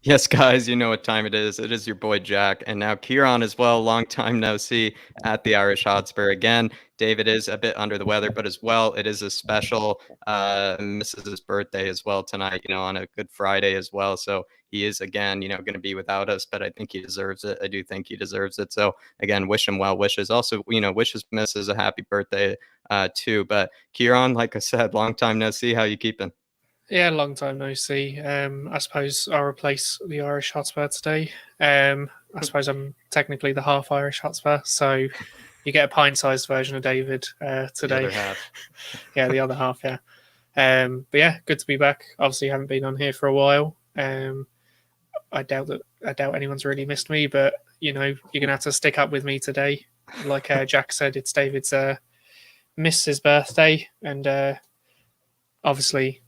Yes, guys, you know what time it is. It is your boy Jack, and now Kieran as well. Long time no see at the Irish Hotspur again. David is a bit under the weather, but as well, it is a special Mrs.'s birthday as well tonight, on a Good Friday as well. So he is, again, going to be without us, but I think he deserves it. I do think he deserves it. So, again, wish him well wishes. Also, wish his missus a happy birthday too. But Kieran, like I said, long time no see. How you keeping? Yeah, long time no see. I suppose I'll replace the Irish Hotspur today. I suppose I'm technically the half Irish Hotspur, so you get a pint-sized version of David today. The other half. Yeah, the other half, yeah. But yeah, good to be back. Obviously, haven't been on here for a while. I doubt anyone's really missed me, but you're gonna have to stick up with me today. Like Jack said, it's David's missus' birthday, and obviously.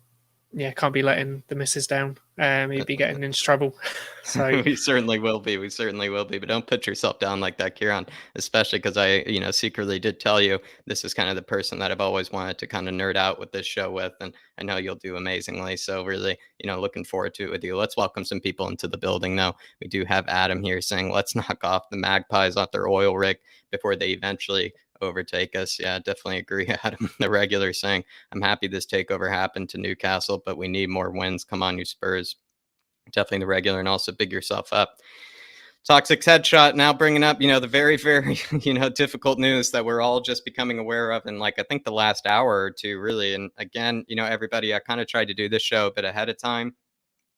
Yeah, can't be letting the missus down. He'd be getting into trouble. So we certainly will be. But don't put yourself down like that, Kieran. Especially because I, secretly did tell you this is kind of the person that I've always wanted to kind of nerd out with this show with, and I know you'll do amazingly. So really, looking forward to it with you. Let's welcome some people into the building now. We do have Adam here saying, "Let's knock off the Magpies off their oil rig before they eventually overtake us." Yeah, definitely agree. Adam, the regular, saying, "I'm happy this takeover happened to Newcastle, but we need more wins. Come on, you Spurs." Definitely the regular, and also big yourself up. Toxic headshot now bringing up, the very, very, difficult news that we're all just becoming aware of in I think the last hour or two, really. And again, everybody, I kind of tried to do this show a bit ahead of time.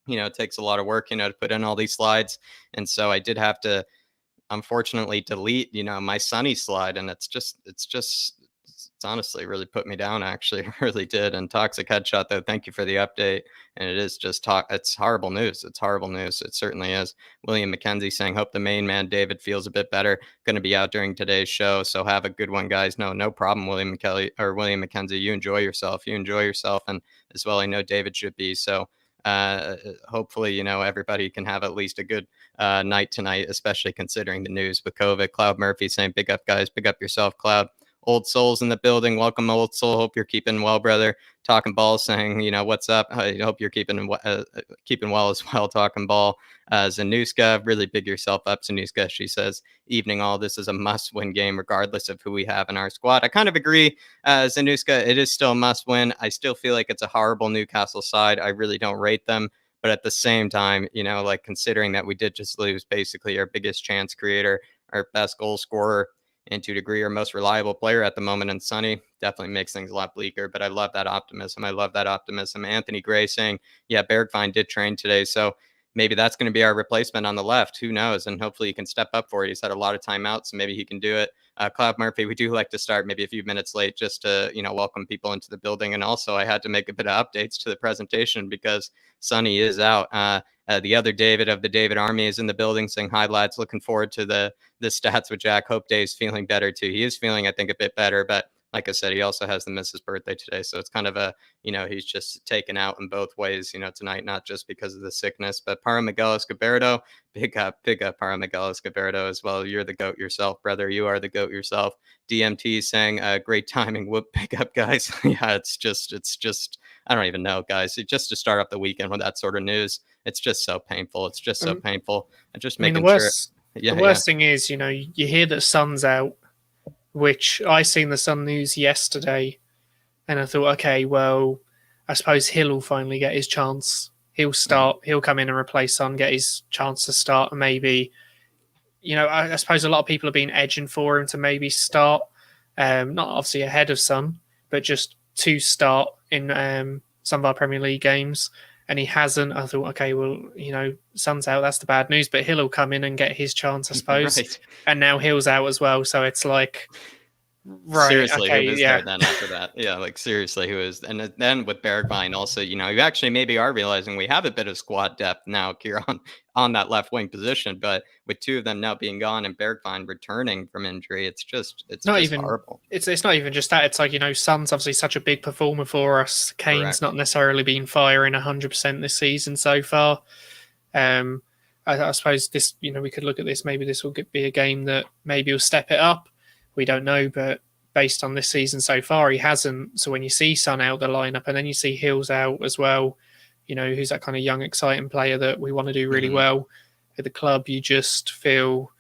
It takes a lot of work, to put in all these slides. And so I did have to, unfortunately, delete, my Sunny slide. And it's honestly really put me down, actually. It really did. And Toxic Headshot, though, thank you for the update. And it is just it's horrible news. It's horrible news. It certainly is. William McKenzie saying, "Hope the main man, David, feels a bit better. Going to be out during today's show. So have a good one, guys." No problem, William McKenzie. You enjoy yourself. And as well, I know David should be. So hopefully, everybody can have at least a good night tonight, especially considering the news with COVID. Cloud Murphy saying, "Big up, guys. Big up yourself, Cloud." Old Soul's in the building. Welcome, Old Soul. Hope you're keeping well, brother. Talking Ball saying, "What's up?" I hope you're keeping well as well. Talking Ball. Zanuska, really big yourself up, Zanuska. She says, "Evening all. This is a must-win game, regardless of who we have in our squad." I kind of agree, Zanuska. It is still a must-win. I still feel like it's a horrible Newcastle side. I really don't rate them. But at the same time, considering that we did just lose basically our biggest chance creator, our best goal scorer, and to a degree our most reliable player at the moment, and Sonny, definitely makes things a lot bleaker. But I love that optimism. Anthony Gray saying, "Yeah, Bergvine did train today, so maybe that's going to be our replacement on the left. Who knows? And hopefully he can step up for it. He's had a lot of timeouts, so maybe he can do it." Cloud Murphy, we do like to start maybe a few minutes late just to, welcome people into the building. And also I had to make a bit of updates to the presentation because Sonny is out. The other David of the David Army is in the building saying, "Hi, lads. Looking forward to the stats with Jack. Hope Dave's feeling better too." He is feeling, I think, a bit better, but like I said, he also has the missus' birthday today. So it's kind of a, he's just taken out in both ways, tonight, not just because of the sickness. But Para Miguel Escoberto, big up Para Miguel Escoberto as well. You're the GOAT yourself, brother. You are the GOAT yourself. DMT saying, "Great timing. Whoop, pick up, guys." Yeah, it's just, I don't even know, guys. Just to start off the weekend with that sort of news, it's just so painful. It's just so painful. And just making sure. The worst thing is, you hear that Sun's out, which I seen the Sun news yesterday, and I thought, okay, well, I suppose Hill will finally get his chance. He'll start. He'll come in and replace Sun, get his chance to start, and maybe, I suppose a lot of people have been edging for him to maybe start, not obviously ahead of Sun, but just to start in some of our Premier League games. And he hasn't. I thought, okay, well, Sun's out. That's the bad news. But Hill will come in and get his chance, I suppose. Right. And now Hill's out as well. So it's like, Right. Seriously, who Okay. is Yeah. there then after that? Yeah, like seriously, who is? And then with Bergwijn also, you actually maybe are realizing we have a bit of squad depth now, Kieran, on that left wing position. But with two of them now being gone and Bergwijn returning from injury, it's Not just even. horrible. It's not even just that. It's like, Son's obviously such a big performer for us. Kane's Correct. not necessarily been firing 100% this season so far. Um, I suppose this, we could look at this. Maybe this will be a game that maybe will step it up. We don't know, but based on this season so far, he hasn't. So when you see Son out the lineup, and then you see Hills out as well, who's that kind of young, exciting player that we want to do really Hmm. well at the club, you just feel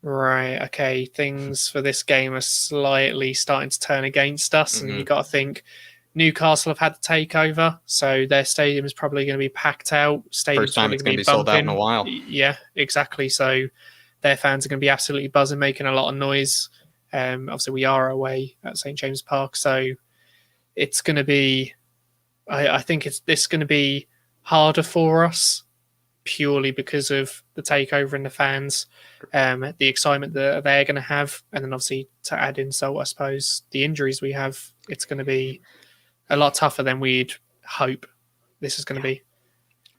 right. Okay, things for this game are slightly starting to turn against us, and Hmm. you got to think Newcastle have had the takeover, so their stadium is probably going to be packed out. First Stadium's time probably it's going going to to be be sold out in a bumping. while. Yeah, exactly. So their fans are going to be absolutely buzzing, making a lot of noise. Obviously, we are away at St James Park, so it's going to be. I think this going to be harder for us purely because of the takeover and the fans, the excitement that they're going to have, and then obviously to add insult, I suppose, the injuries we have. It's going to be a lot tougher than we'd hope this is going to Yeah, be.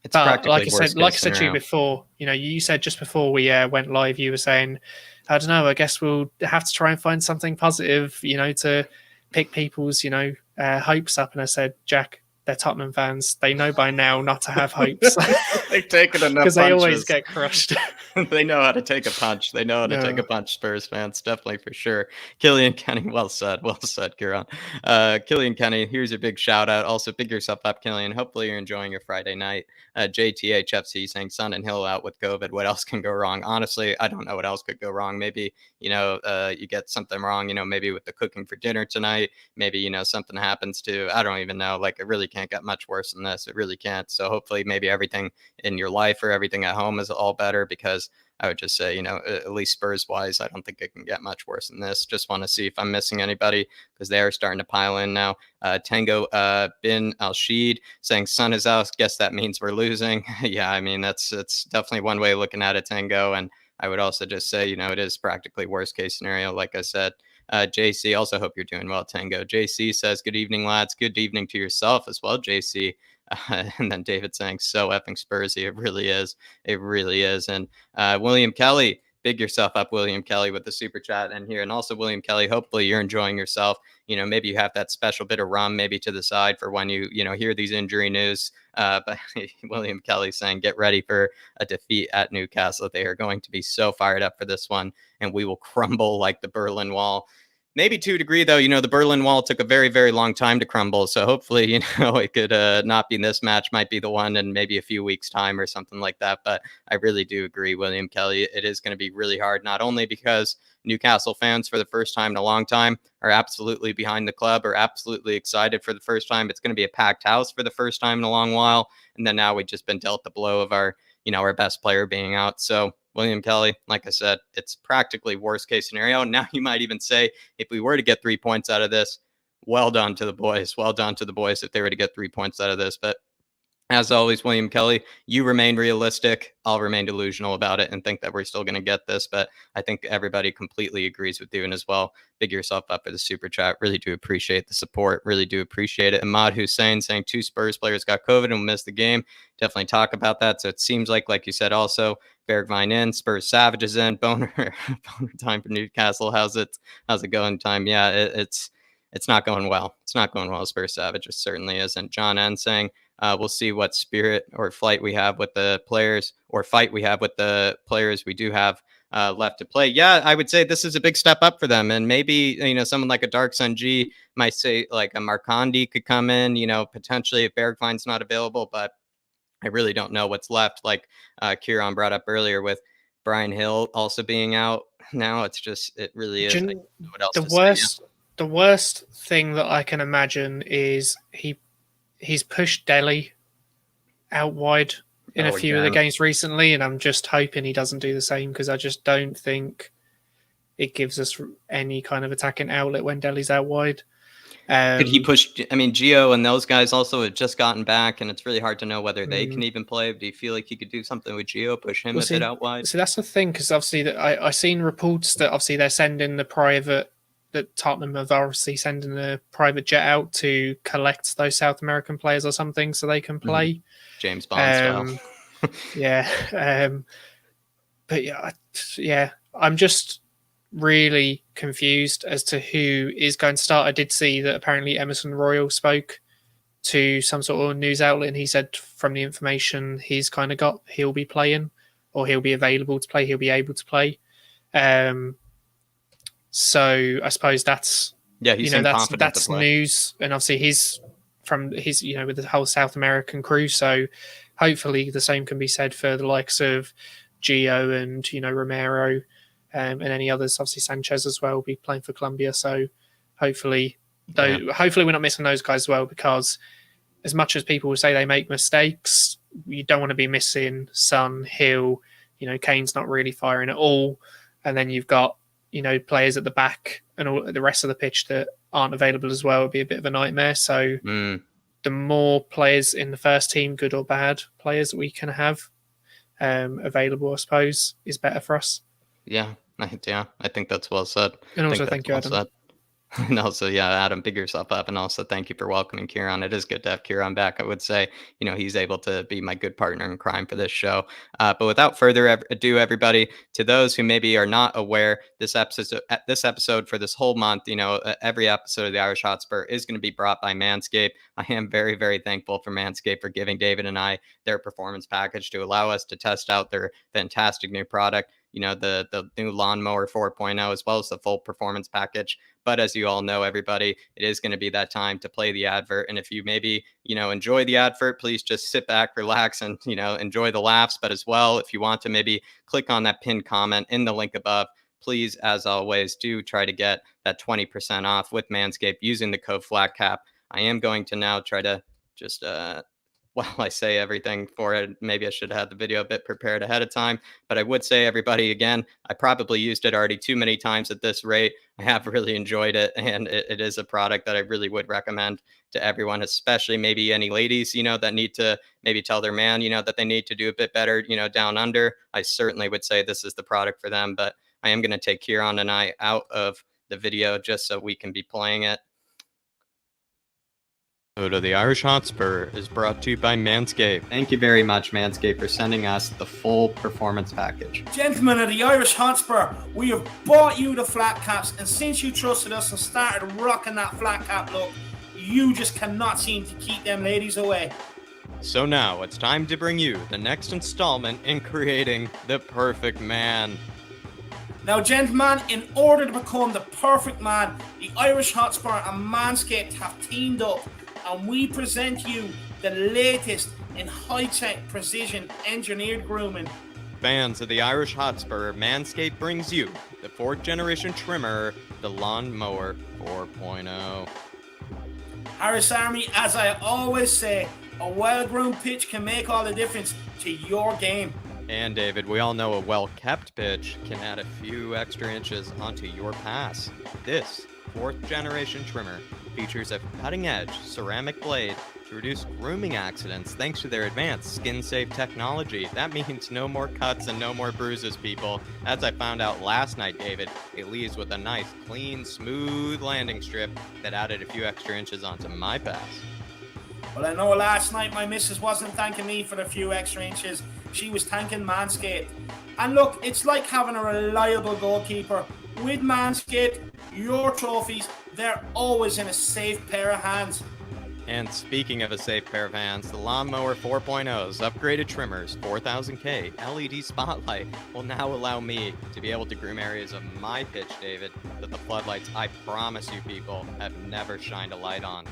it's But practically worst like case I said to you scenario. before, you said just before we went live, you were saying, I don't know, I guess we'll have to try and find something positive, to pick people's, hopes up. And I said, Jack, they're Tottenham fans. They know by now not to have hopes They've taken enough because they always punches. get crushed. They know how to take a punch. They know how to take a No. punch, Spurs fans, definitely for sure. Killian Kenny, well said, Kieran. Killian Kenny, here's your big shout out. Also, big yourself up, Killian. Hopefully, you're enjoying your Friday night. JTHFC saying Sun and Hill out with COVID. What else can go wrong? Honestly, I don't know what else could go wrong. Maybe, you get something wrong, maybe with the cooking for dinner tonight. Maybe, something happens to, I don't even know. Like, it really can't get much worse than this. It really can't. So, hopefully, maybe everything in your life or everything at home is all better because I would just say, at least Spurs wise, I don't think it can get much worse than this. Just want to see if I'm missing anybody because they are starting to pile in now. Tango Bin Al Sheed saying Sun is out. Guess that means we're losing. Yeah, I mean, that's definitely one way of looking at it, Tango. And I would also just say, it is practically worst case scenario, like I said. JC, also hope you're doing well, Tango. JC says, good evening, lads. Good evening to yourself as well, JC. And then David saying, so effing Spursy. It really is. It really is. And William Kelly, big yourself up, William Kelly, with the super chat and here. And also, William Kelly, hopefully you're enjoying yourself. Maybe you have that special bit of rum maybe to the side for when you hear these injury news. But William Kelly saying, get ready for a defeat at Newcastle. They are going to be so fired up for this one, and we will crumble like the Berlin Wall. Maybe to a degree, though, the Berlin Wall took a very, very long time to crumble. So hopefully, it could not be this match, might be the one in maybe a few weeks' time or something like that. But I really do agree, William Kelly. It is going to be really hard, not only because Newcastle fans, for the first time in a long time, are absolutely behind the club, are absolutely excited for the first time. It's going to be a packed house for the first time in a long while. And then now we've just been dealt the blow of our best player being out. So William Kelly, like I said, it's practically worst case scenario. Now you might even say, if we were to get 3 points out of this, well done to the boys. Well done to the boys if they were to get 3 points out of this. But as always, William Kelly, you remain realistic. I'll remain delusional about it and think that we're still going to get this. But I think everybody completely agrees with you. And as well, big yourself up for the super chat. Really do appreciate the support. Really do appreciate it. Ahmad Hussein saying 2 Spurs players got COVID and will miss the game. Definitely talk about that. So it seems like you said also, Bergwijn in, Spurs Savages in, Boner, Boner time for Newcastle. How's it going time? Yeah, it's not going well. It's not going well. Spurs Savages certainly isn't. John N saying, we'll see what spirit or flight we have with the players or fight we have with the players we do have left to play. Yeah, I would say this is a big step up for them. And maybe, someone like a Dark Sun G might say like a Marcondi could come in, potentially if Bergwijn's not available. But I really don't know what's left. Like Kieran brought up earlier with Brian Hill also being out now. It really is. I don't know what else The to say. Yeah. the worst thing that I can imagine is he's pushed Delhi out wide in a few of the games recently, and I'm just hoping he doesn't do the same because I just don't think it gives us any kind of attacking outlet when Delhi's out wide. Could he push? I mean, Gio and those guys also have just gotten back, and it's really hard to know whether they can even play. Do you feel like he could do something with Gio, push him a bit out wide? So that's the thing, because obviously I seen reports that obviously they're sending the that Tottenham have obviously sending a private jet out to collect those South American players or something so they can play. James Bond style. Yeah. But yeah, I'm just really confused as to who is going to start. I did see that apparently Emerson Royal spoke to some sort of news outlet, and he said from the information he's kind of got, he'll be playing, or he'll be available to play, he'll be able to play. So I suppose that's that's news, and obviously he's from his with the whole South American crew. So hopefully the same can be said for the likes of Gio and Romero, and any others. Obviously Sanchez as well will be playing for Colombia. So hopefully we're not missing those guys as well, because as much as people will say they make mistakes, you don't want to be missing Son, Hill. Kane's not really firing at all, and then you've got players at the back and all the rest of the pitch that aren't available as well. Would be a bit of a nightmare. So the more players in the first team, good or bad players, that we can have available, I suppose, is better for us. Yeah, I think that's well said. And also thank you, Adam. And also, Adam, big yourself up. And also thank you for welcoming Kieran. It is good to have Kieran back. I would say, he's able to be my good partner in crime for this show. But without further ado, everybody, to those who maybe are not aware, this episode for this whole month, every episode of the Irish Hotspur is going to be brought by Manscaped. I am very, very thankful for Manscaped for giving David and I their performance package to allow us to test out their fantastic new product. The new Lawnmower 4.0, as well as the full performance package. But as you all know, everybody, it is going to be that time to play the advert. And if you maybe, enjoy the advert, please just sit back, relax, and, enjoy the laughs. But as well, if you want to maybe click on that pinned comment in the link above, please, as always, do try to get that 20% off with Manscaped using the code FLATCAP. I am going to now try to just while I say everything for it, maybe I should have had the video a bit prepared ahead of time. But I would say, everybody, again, I probably used it already too many times at this rate. I have really enjoyed it, and it is a product that I really would recommend to everyone, especially maybe any ladies, that need to maybe tell their man, that they need to do a bit better, down under. I certainly would say this is the product for them. But I am going to take Kieran and I out of the video just so we can be playing it. To the Irish Hotspur is brought to you by Manscaped. Thank you very much, Manscaped, for sending us the full performance package. Gentlemen of the Irish Hotspur, we have bought you the flat caps, and since you trusted us and started rocking that flat cap look, you just cannot seem to keep them ladies away. So now it's time to bring you the next installment in creating the perfect man. Now, gentlemen, in order to become the perfect man, the Irish Hotspur and Manscaped have teamed up, and we present you the latest in high-tech precision engineered grooming. Fans of the Irish Hotspur, Manscaped brings you the 4th generation trimmer, the Lawnmower 4.0. Harris Army, as I always say, a well-groomed pitch can make all the difference to your game. And David, we all know a well-kept pitch can add a few extra inches onto your pass. This 4th generation trimmer features a cutting-edge ceramic blade to reduce grooming accidents thanks to their advanced skin-safe technology. That means no more cuts and no more bruises, people. As I found out last night, David, it leaves with a nice, clean, smooth landing strip that added a few extra inches onto my pass. Well, I know last night my missus wasn't thanking me for the few extra inches. She was thanking Manscaped. And look, it's like having a reliable goalkeeper. With Manscaped, your trophies, they're always in a safe pair of hands. And speaking of a safe pair of hands, the Lawnmower 4.0's upgraded trimmers 4000K LED spotlight will now allow me to be able to groom areas of my pitch, David, that the floodlights, I promise you people, have never shined a light on.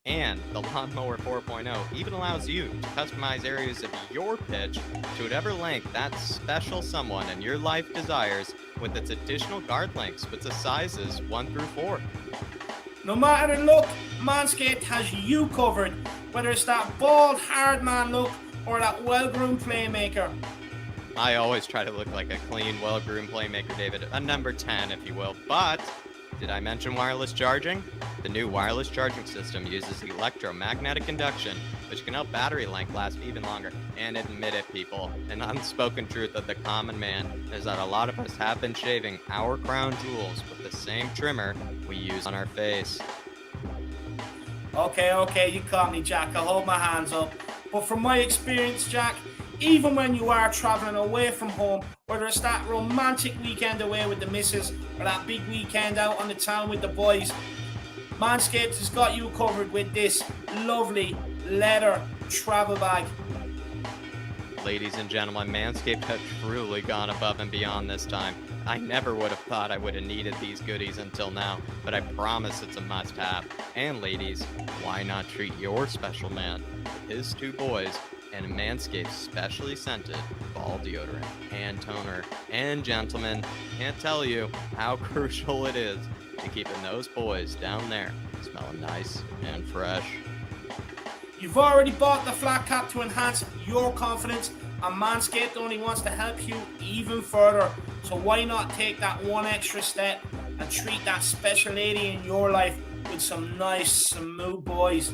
And the Lawnmower 4.0 even allows you to customize areas of your pitch to whatever length that special someone in your life desires, with its additional guard lengths with the sizes 1 through 4. No matter the look, Manscaped has you covered, whether it's that bald, hard man look or that well-groomed playmaker. I always try to look like a clean, well-groomed playmaker, David. A number 10, if you will. But Did I mention wireless charging? The new wireless charging system uses electromagnetic induction, which can help battery life last even longer. And admit it, people, an unspoken truth of the common man is that a lot of us have been shaving our crown jewels with the same trimmer we use on our face. Okay, you caught me, Jack. I'll hold my hands up. But from my experience, Jack, even when you are traveling away from home, whether it's that romantic weekend away with the missus or that big weekend out on the town with the boys, Manscaped has got you covered with this lovely leather travel bag. Ladies and gentlemen, Manscaped have truly gone above and beyond this time. I never would have thought I would have needed these goodies until now, but I promise it's a must-have. And ladies, why not treat your special man with his 2 boys and Manscaped's specially scented ball deodorant, hand toner, and gentlemen, can't tell you how crucial it is to keeping those boys down there smelling nice and fresh. You've already bought the flat cap to enhance your confidence, and Manscaped only wants to help you even further. So why not take that one extra step and treat that special lady in your life with some nice, smooth boys?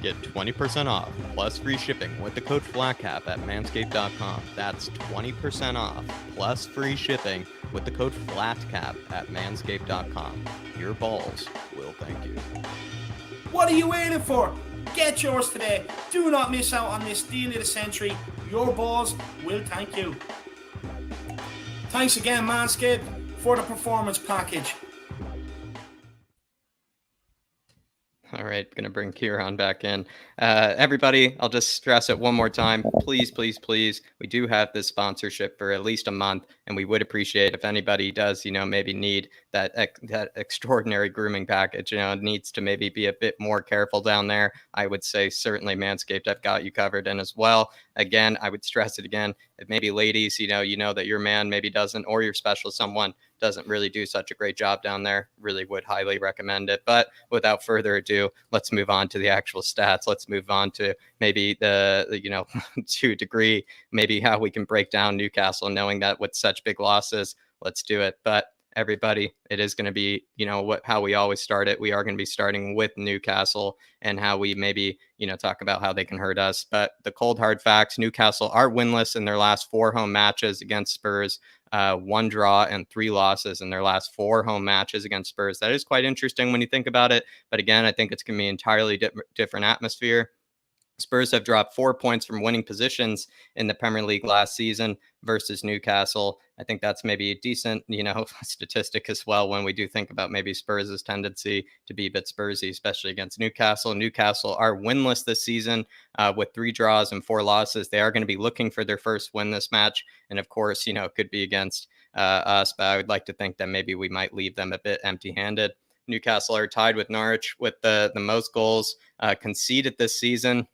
Get 20% off plus free shipping with the code FLATCAP at manscaped.com. That's 20% off plus free shipping with the code FLATCAP at manscaped.com. Your balls will thank you. What are you waiting for? Get yours today. Do not miss out on this deal of the century. Your balls will thank you. Thanks again, Manscaped, for the performance package. All right, going to bring Kieran back in. Everybody, I'll just stress it one more time. Please, please, please. We do have this sponsorship for at least a month, and we would appreciate if anybody does, maybe need that extraordinary grooming package, needs to maybe be a bit more careful down there. I would say certainly Manscaped have got you covered in as well. Again, I would stress it again. If maybe ladies, you know that your man maybe doesn't, or your special someone doesn't really do such a great job down there, really would highly recommend it. But without further ado, let's move on to the actual stats. Let's move on to maybe the to a degree, maybe how we can break down Newcastle, knowing that with such big losses, let's do it. But everybody, it is going to be, how we always start it. We are going to be starting with Newcastle and how we maybe, talk about how they can hurt us. But the cold hard facts, Newcastle are winless in their last 4 home matches against Spurs, 1 draw and 3 losses in their last 4 home matches against Spurs. That is quite interesting when you think about it. But again, I think it's going to be an entirely different atmosphere. Spurs have dropped 4 points from winning positions in the Premier League last season versus Newcastle. I think that's maybe a decent, statistic as well when we do think about maybe Spurs' tendency to be a bit Spursy, especially against Newcastle. Newcastle are winless this season with 3 draws and 4 losses. They are going to be looking for their first win this match. And of course, it could be against us, but I would like to think that maybe we might leave them a bit empty-handed. Newcastle are tied with Norwich with the most goals conceded this season.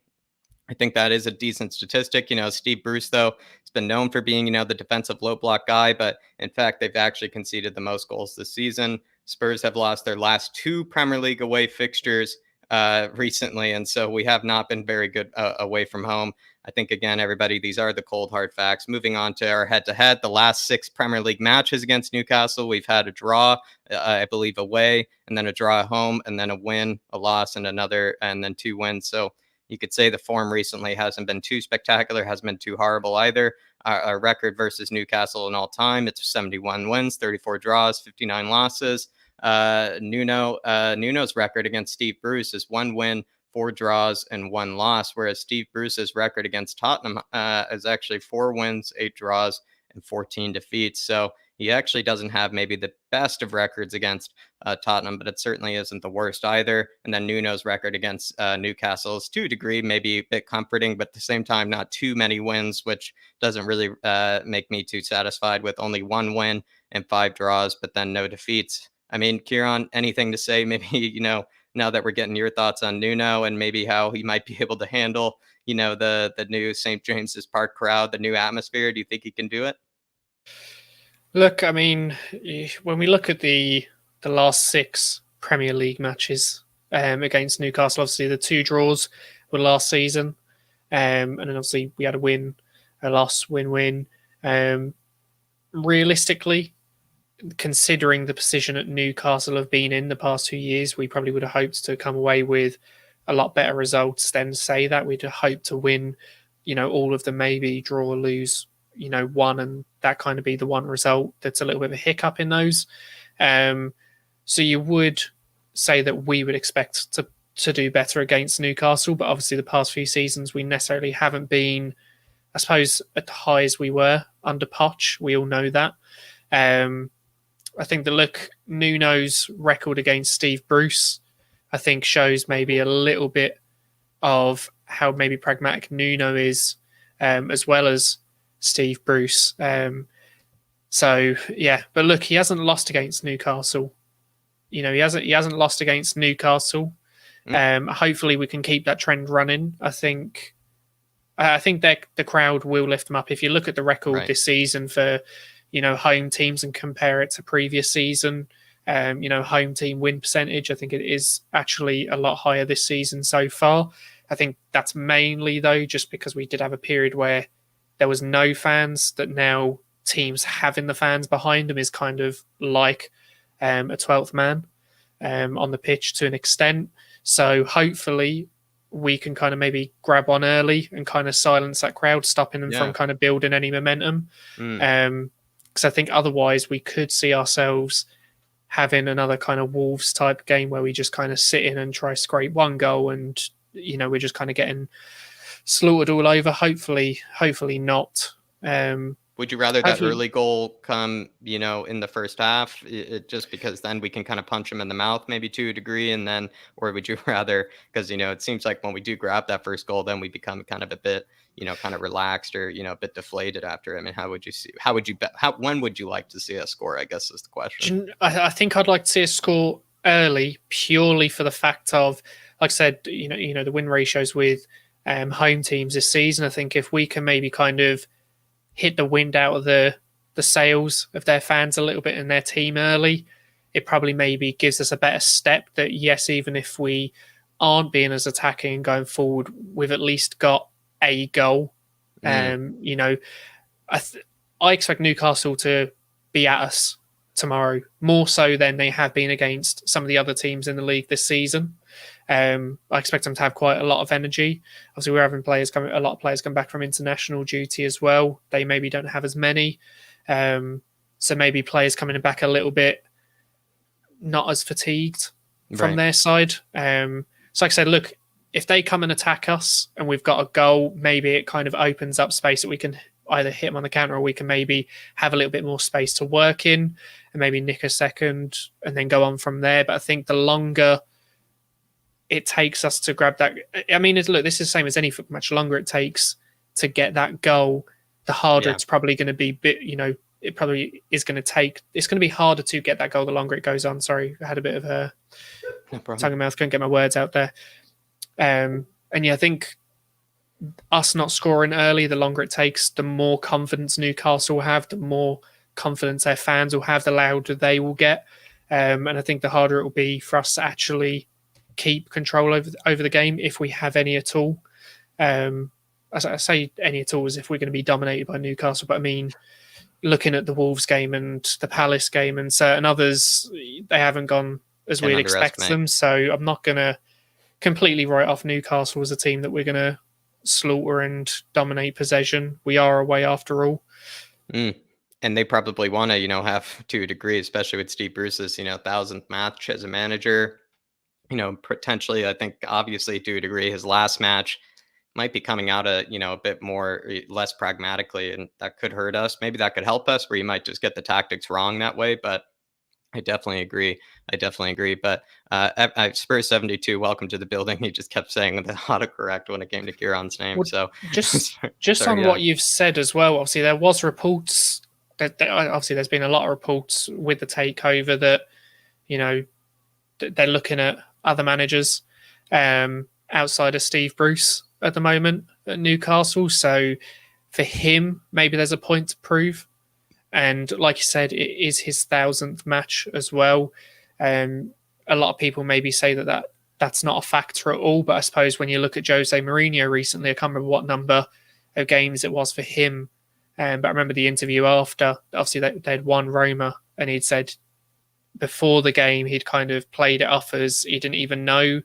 I think that is a decent statistic. Steve Bruce, though, has been known for being, the defensive low block guy, but in fact, they've actually conceded the most goals this season. Spurs have lost their last 2 Premier League away fixtures recently, and so we have not been very good away from home. I think, again, everybody, these are the cold, hard facts. Moving on to our head-to-head, the last 6 Premier League matches against Newcastle, we've had a draw, I believe, away, and then a draw at home, and then a win, a loss, and another, and then 2 wins. So you could say the form recently hasn't been too spectacular, hasn't been too horrible either. Our record versus Newcastle in all time, it's 71 wins, 34 draws, 59 losses. Nuno's record against Steve Bruce is 1 win, 4 draws, and 1 loss, whereas Steve Bruce's record against Tottenham is actually 4 wins, 8 draws, and 14 defeats. So he actually doesn't have maybe the best of records against Tottenham, but it certainly isn't the worst either. And then Nuno's record against Newcastle is to a degree maybe a bit comforting, but at the same time, not too many wins, which doesn't really make me too satisfied with only 1 win and 5 draws, but then no defeats. I mean, Kieran, anything to say maybe, now that we're getting your thoughts on Nuno and maybe how he might be able to handle, the new St. James's Park crowd, the new atmosphere? Do you think he can do it? Look, I mean, when we look at the last 6 Premier League matches against Newcastle, obviously the 2 draws were last season, and then obviously we had a win, a loss, win-win. Realistically, considering the position at Newcastle have been in the past 2 years, we probably would have hoped to come away with a lot better results than say that. We'd have hoped to win, all of them, maybe draw or lose, one, and that kind of be the one result that's a little bit of a hiccup in those. So you would say that we would expect to do better against Newcastle, but obviously the past few seasons we necessarily haven't been, I suppose, at the high as we were under Poch. We all know that. I think Nuno's record against Steve Bruce, I think, shows maybe a little bit of how maybe pragmatic Nuno is, as well as Steve Bruce. So yeah, but look, he hasn't lost against Newcastle. He hasn't lost against Newcastle. Hopefully we can keep that trend running. I think that the crowd will lift them up. If you look at the record this season for, home teams and compare it to previous season, home team win percentage, I think it is actually a lot higher this season so far. I think that's mainly, though, just because we did have a period where there was no fans, that now teams having the fans behind them is kind of like a 12th man on the pitch to an extent. So hopefully we can kind of maybe grab on early and kind of silence that crowd, stopping them from kind of building any momentum. Because I think otherwise we could see ourselves having another kind of Wolves type game where we just kind of sit in and try to scrape one goal and, we're just kind of getting slaughtered all over. Hopefully not. Would you rather that early goal come, in the first half, just because then we can kind of punch them in the mouth maybe to a degree, and then, or would you rather, because, it seems like when we do grab that first goal, then we become kind of a bit, kind of relaxed or, a bit deflated after. I mean, when would you like to see us score, I guess is the question. I think I'd like to see us score early, purely for the fact of, like I said, the win ratios with home teams this season. I think if we can maybe kind of hit the wind out of the sails of their fans a little bit in their team early, it probably maybe gives us a better step that, yes, even if we aren't being as attacking and going forward, we've at least got a goal. I expect Newcastle to be at us tomorrow, more so than they have been against some of the other teams in the league this season. I expect them to have quite a lot of energy. Obviously, we're having a lot of players come back from international duty as well. They maybe don't have as many. So maybe players coming back a little bit not as fatigued from their side. So like I said, look, if they come and attack us and we've got a goal, maybe it kind of opens up space that we can either hit them on the counter, or we can maybe have a little bit more space to work in and maybe nick a second and then go on from there. But I think the longer it takes us to grab that, I mean, look, this is the same as any football match. The longer it takes to get that goal, the harder it's probably going to be. It probably is going to take. It's going to be harder to get that goal the longer it goes on. Sorry, I had a bit of a tongue in mouth. Couldn't get my words out there. And yeah, I think us not scoring early, the longer it takes, the more confidence Newcastle will have, the more confidence their fans will have, the louder they will get. And I think the harder it will be for us to actually keep control over the game, if we have any at all. I say any at all as if we're going to be dominated by Newcastle, but I mean, looking at the Wolves game and the Palace game and certain others, they haven't gone as we'd expect them. So I'm not going to completely write off Newcastle as a team that we're going to slaughter and dominate possession. We are away after all. And they probably want to, have to a degree, especially with Steve Bruce's, 1,000th match as a manager. Potentially, I think obviously to a degree, his last match might be coming out a bit more less pragmatically, and that could hurt us. Maybe that could help us, where you might just get the tactics wrong that way. But I definitely agree. But Spurs 72, welcome to the building. He just kept saying the autocorrect when it came to Kieran's name. Well, so just sorry, on what you've said as well. Obviously, there was reports that obviously there's been a lot of reports with the takeover that they're looking at other managers outside of Steve Bruce at the moment at Newcastle. So for him, maybe there's a point to prove. And like you said, it is his 1,000th match as well. A lot of people maybe say that's not a factor at all. But I suppose when you look at Jose Mourinho recently, I can't remember what number of games it was for him. But I remember the interview after, obviously they'd won Roma and he'd said before the game he'd kind of played it off as he didn't even know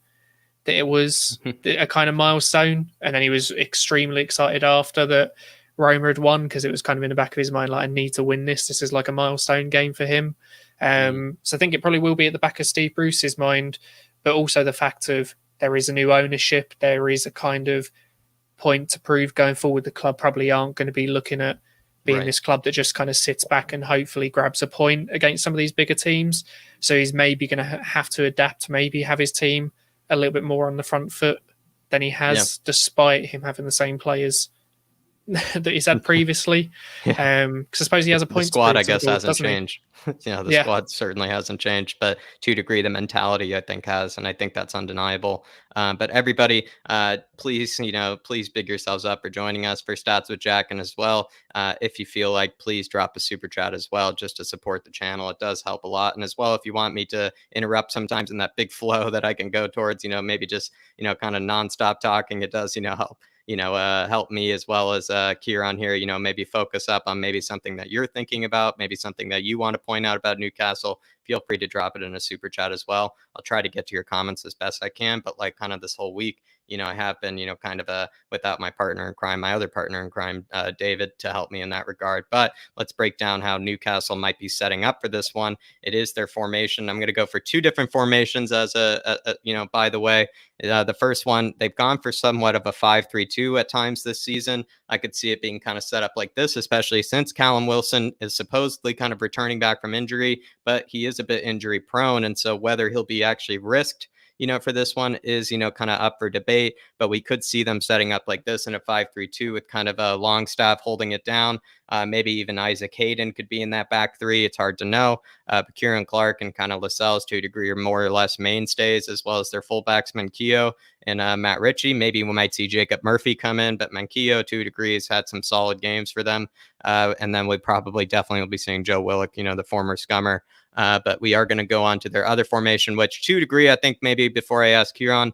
that it was a kind of milestone, and then he was extremely excited after that Roma had won, because it was kind of in the back of his mind like, I need to win this. This is like a milestone game for him. So I think it probably will be at the back of Steve Bruce's mind, but also the fact of there is a new ownership. There is a kind of point to prove going forward. The club probably aren't going to be looking at being this club that just kind of sits back and hopefully grabs a point against some of these bigger teams. So he's maybe going to have to adapt, maybe have his team a little bit more on the front foot than he has, despite him having the same players that he's had previously. Because I suppose he has a point. The squad, I guess, hasn't changed. The squad certainly hasn't changed, but to a degree, the mentality, I think, has, and I think that's undeniable. But everybody, please, please big yourselves up for joining us for Stats with Jack, and as well, if you feel like, please drop a super chat as well, just to support the channel. It does help a lot. And as well, if you want me to interrupt sometimes in that big flow that I can go towards, maybe just, kind of nonstop talking, it does, help. Help me as well as Kieran here, maybe focus up on maybe something that you're thinking about, maybe something that you want to point out about Newcastle. Feel free to drop it in a super chat as well. I'll try to get to your comments as best I can, but like kind of this whole week, I have been, kind of without my partner in crime, my other partner in crime, David, to help me in that regard. But let's break down how Newcastle might be setting up for this one. It is their formation. I'm going to go for two different formations as by the way. The first one, they've gone for somewhat of a 5-3-2 at times this season. I could see it being kind of set up like this, especially since Callum Wilson is supposedly kind of returning back from injury, but he is a bit injury prone. And so whether he'll be actually risked, for this one is, kind of up for debate, but we could see them setting up like this in a 5-3-2 with kind of a Longstaff holding it down. Maybe even Isaac Hayden could be in that back three. It's hard to know. But Kieran Clark and kind of Lascelles to a degree are more or less mainstays, as well as their fullbacks, Manquillo and Matt Ritchie. Maybe we might see Jacob Murphy come in, but Manquillo to a degree has had some solid games for them. And then we definitely will be seeing Joe Willock, the former scummer. But we are going to go on to their other formation, which to a degree, I think maybe before I ask Kieran,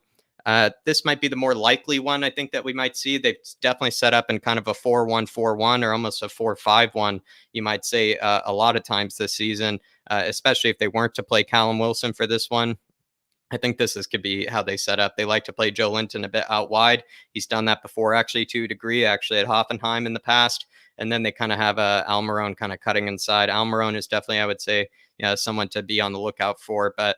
this might be the more likely one I think that we might see. They've definitely set up in kind of a 4-1-4-1 or almost a 4-5-1, you might say, a lot of times this season, especially if they weren't to play Callum Wilson for this one. I think could be how they set up. They like to play Joe Linton a bit out wide. He's done that before, actually, to a degree, actually at Hoffenheim in the past. And then they kind of have Almiron kind of cutting inside. Almiron is definitely, I would say, someone to be on the lookout for. But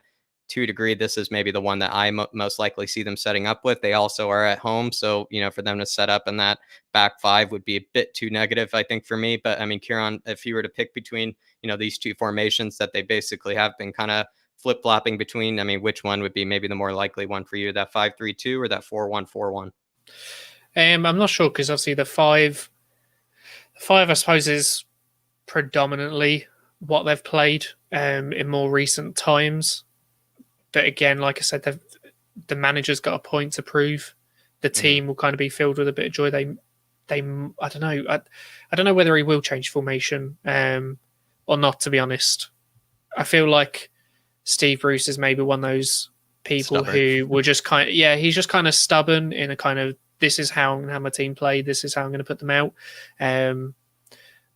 to a degree, this is maybe the one that I most likely see them setting up with. They also are at home. So, for them to set up in that back five would be a bit too negative, I think, for me. But I mean, Kieran, if you were to pick between, these two formations that they basically have been kind of flip-flopping between, I mean, which one would be maybe the more likely one for you, that 5-3-2 or that 4-1-4-1? I'm not sure, because obviously the five, I suppose, is predominantly what they've played in more recent times. But again, like I said, the manager's got a point to prove. The team will kind of be filled with a bit of joy. They I don't know. I don't know whether he will change formation or not, to be honest. I feel like Steve Bruce is maybe one of those people who will just he's just kind of stubborn in a kind of, this is how I'm going to have my team play. This is how I'm going to put them out.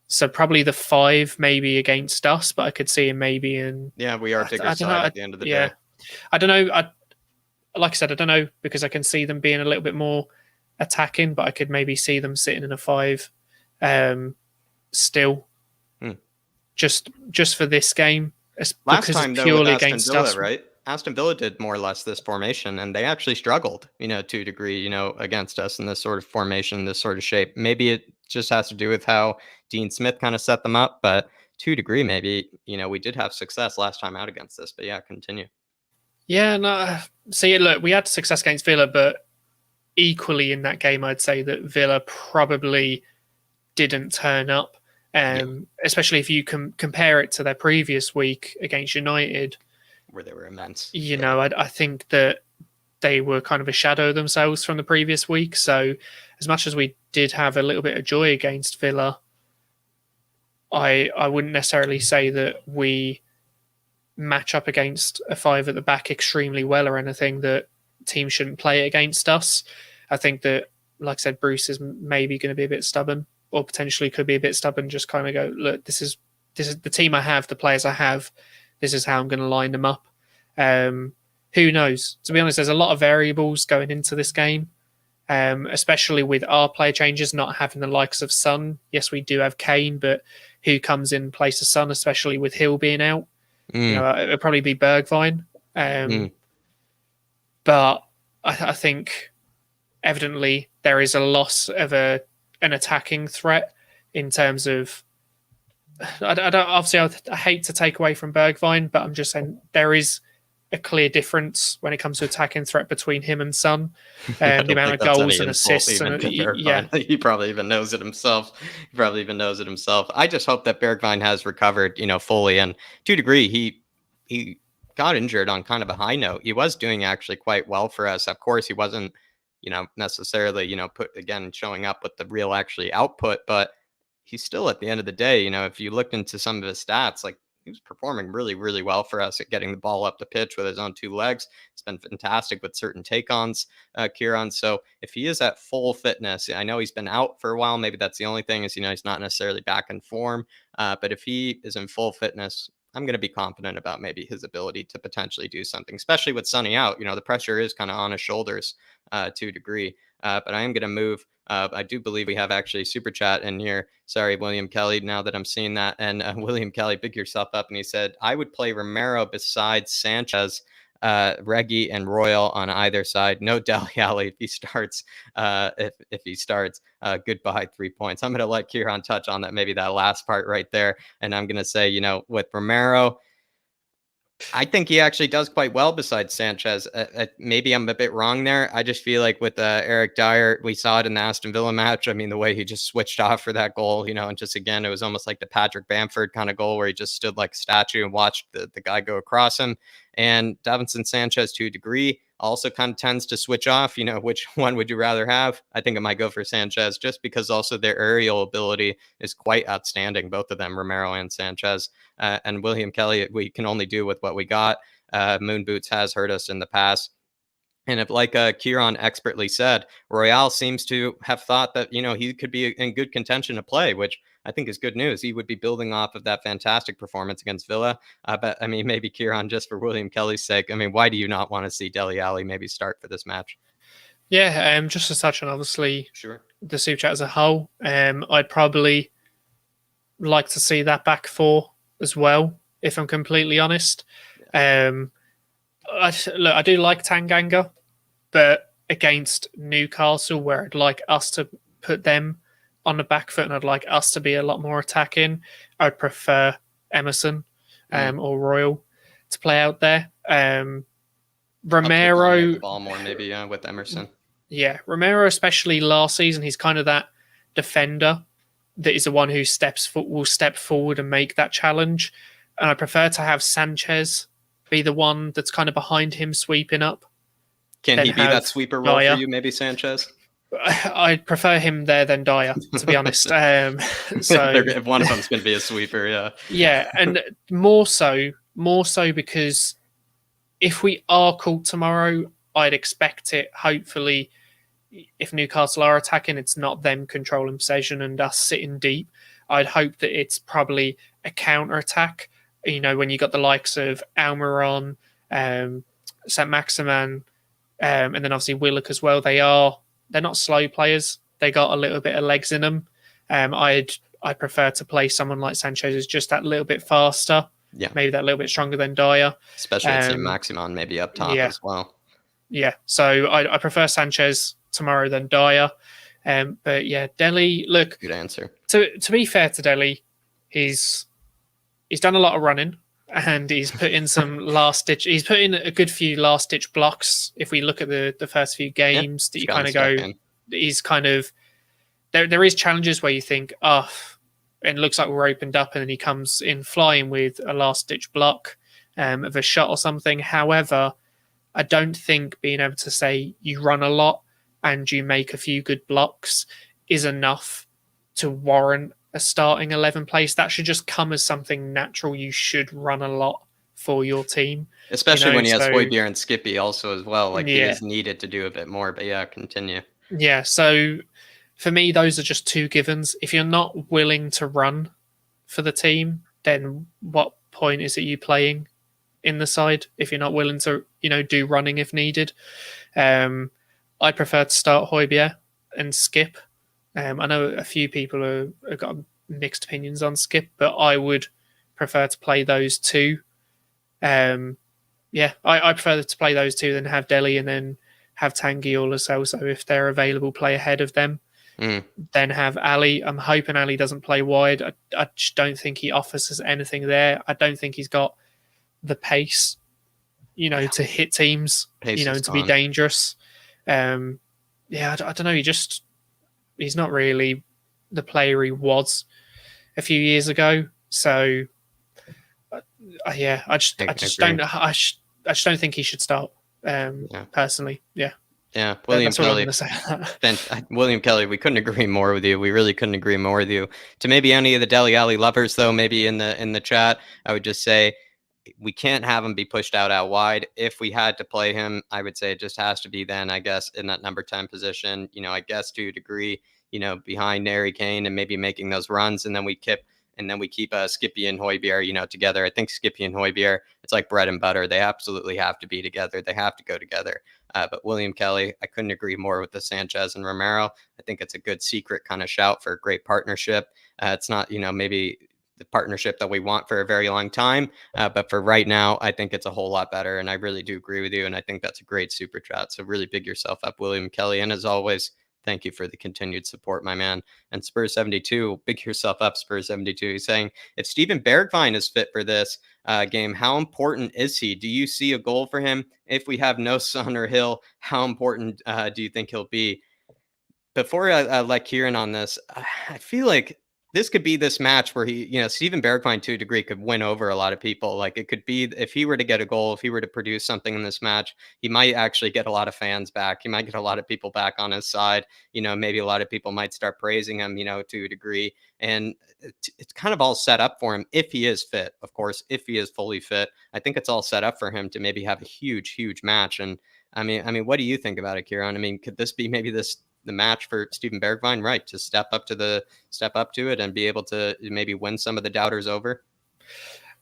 So probably the 5 maybe against us, but I could see him maybe in... Yeah, we are bigger side at the end of the day. I don't know. Like I said, I don't know, because I can see them being a little bit more attacking, but I could maybe see them sitting in a 5 still. Just for this game. Last time, though, purely with Aston Villa, right? Aston Villa did more or less this formation, and they actually struggled, to a degree, against us in this sort of formation, this sort of shape. Maybe it just has to do with how Dean Smith kind of set them up, but to a degree, maybe, we did have success last time out against this. But yeah, continue. Yeah, no. See, look, we had success against Villa, but equally in that game, I'd say that Villa probably didn't turn up. Especially if you compare it to their previous week against United, where they were immense. I think that they were kind of a shadow of themselves from the previous week. So as much as we did have a little bit of joy against Villa, I wouldn't necessarily say that we match up against a 5 at the back extremely well or anything, that teams shouldn't play against us. I think that, like I said, Bruce is maybe going to be a bit stubborn, or potentially could be a bit stubborn, just kind of go, look, this is this is the team I have, the players I have. This is how I'm going to line them up. Who knows? To be honest, there's a lot of variables going into this game, especially with our player changes, not having the likes of Son. Yes, we do have Kane, but who comes in place of Son, especially with Hill being out? You know, it'll probably be Bergwijn. But I think evidently there is a loss of an attacking threat in terms of. I don't obviously. I hate to take away from Bergwijn, but I'm just saying there is a clear difference when it comes to attacking threat between him and Son. The amount of goals and assists. And, yeah, he probably even knows it himself. I just hope that Bergwijn has recovered, fully. And to a degree, he got injured on kind of a high note. He was doing actually quite well for us. Of course, he wasn't, necessarily, showing up with the real actually output, but he's still, at the end of the day, if you looked into some of his stats, like, he was performing really, really well for us at getting the ball up the pitch with his own 2 legs. It's been fantastic with certain take-ons, Kieran. So if he is at full fitness, I know he's been out for a while. Maybe that's the only thing is, he's not necessarily back in form. But if he is in full fitness, I'm going to be confident about maybe his ability to potentially do something, especially with Sonny out. The pressure is kind of on his shoulders to a degree. But I am going to move. I do believe we have actually super chat in here. Sorry, William Kelly, now that I'm seeing that. And William Kelly, big yourself up. And he said, I would play Romero besides Sanchez, Reggie, and Royal on either side. No Dele Alli if he starts. If he starts, goodbye 3 points. I'm going to let Kieran touch on that, maybe that last part right there. And I'm going to say, with Romero, I think he actually does quite well besides Sanchez. Maybe I'm a bit wrong there. I just feel like with Eric Dyer, we saw it in the Aston Villa match. I mean, the way he just switched off for that goal, and just, again, it was almost like the Patrick Bamford kind of goal where he just stood like a statue and watched the guy go across him. And Davinson Sanchez, to a degree, also kind of tends to switch off. Which one would you rather have? I think I might go for Sanchez, just because also their aerial ability is quite outstanding, both of them, Romero and Sanchez. And William Kelly, we can only do with what we got. Moon Boots has hurt us in the past. And if, like Kieran expertly said, Royale seems to have thought that, he could be in good contention to play, which I think is good news. He would be building off of that fantastic performance against Villa. But, I mean, maybe Kieran, just for William Kelly's sake, I mean, why do you not want to see Dele Alli maybe start for this match? Yeah, just to touch on, obviously, the Super Chat as a whole, I'd probably like to see that back 4 as well, if I'm completely honest. I do like Tanganga, but against Newcastle, where I'd like us to put them on the back foot and I'd like us to be a lot more attacking, I'd prefer Emerson or Royal to play out there. Romero, the ball more maybe with Emerson. Yeah, Romero, especially last season, he's kind of that defender that is the one who will step forward and make that challenge. And I prefer to have Sanchez be the one that's kind of behind him sweeping up. Can he be that sweeper role for you, maybe Sanchez? I'd prefer him there than Dyer, to be honest. So if one of them's going to be a sweeper, yeah. Yeah, and more so because if we are called tomorrow, I'd expect it, hopefully, if Newcastle are attacking, it's not them controlling possession and us sitting deep. I'd hope that it's probably a counter-attack. When you got the likes of Almiron, St. Maximin, and then obviously Willock as well. They're not slow players. They got a little bit of legs in them. I prefer to play someone like Sanchez who's just that little bit faster. Yeah. Maybe that little bit stronger than Dyer. Especially St. Maximin maybe up top as well. Yeah. So I prefer Sanchez tomorrow than Dyer. But yeah, Dele, look. Good answer. To be fair to Dele, he's done a lot of running and he's put in some he's put in a good few last ditch blocks. If we look at the first few games that you kind of go, he's kind of, there is challenges where you think, it looks like we're opened up, and then he comes in flying with a last ditch block of a shot or something. However, I don't think being able to say you run a lot and you make a few good blocks is enough to warrant a starting 11 place. That should just come as something natural. You should run a lot for your team. Especially when he has Højbjerg and Skippy also as well. He is needed to do a bit more, but yeah, continue. Yeah, so for me, those are just 2 givens. If you're not willing to run for the team, then what point is it you playing in the side if you're not willing to, do running if needed? I prefer to start Højbjerg and Skip. I know a few people have got mixed opinions on Skip, but I would prefer to play those two. I prefer to play those two than have Delhi and then have Tanguy or Lo Celso if they're available, play ahead of them. Then have Ali. I'm hoping Ali doesn't play wide. I just don't think he offers us anything there. I don't think he's got the pace, to hit teams, and to be dangerous. I don't know. He's not really the player he was a few years ago. So, I just don't think he should start. Personally, yeah. Yeah, William Kelly. William Kelly, we couldn't agree more with you. We really couldn't agree more with you. To maybe any of the Dele Alli lovers, though, maybe in the chat, I would just say we can't have him be pushed out wide. If we had to play him, I would say it just has to be then, I guess, in that number 10 position. I guess to a degree, behind Harry Kane and maybe making those runs, and then we keep Skippy and Højbjerg, together. I think Skippy and Højbjerg, it's like bread and butter. They absolutely have to be together. They have to go together. But William Kelly, I couldn't agree more with the Sanchez and Romero. I think it's a good secret kind of shout for a great partnership. It's not, maybe the partnership that we want for a very long time. But for right now, I think it's a whole lot better. And I really do agree with you. And I think that's a great super chat. So really big yourself up, William Kelly. And as always, thank you for the continued support, my man. And Spurs 72, big yourself up, Spurs 72. He's saying, if Steven Bergwijn is fit for this game, how important is he? Do you see a goal for him? If we have no Son or Hill, how important do you think he'll be? Before I let Kieran on this, I feel like this could be this match where Steven Bergwijn to a degree could win over a lot of people. Like it could be, if he were to get a goal, if he were to produce something in this match, he might actually get a lot of fans back. He might get a lot of people back on his side. Maybe a lot of people might start praising him, to a degree. And it's kind of all set up for him if he is fit. Of course, if he is fully fit, I think it's all set up for him to maybe have a huge, huge match. And I mean, what do you think about it, Kieran? I mean, could this be maybe the match for Steven Bergwijn, right? To step up to it and be able to maybe win some of the doubters over.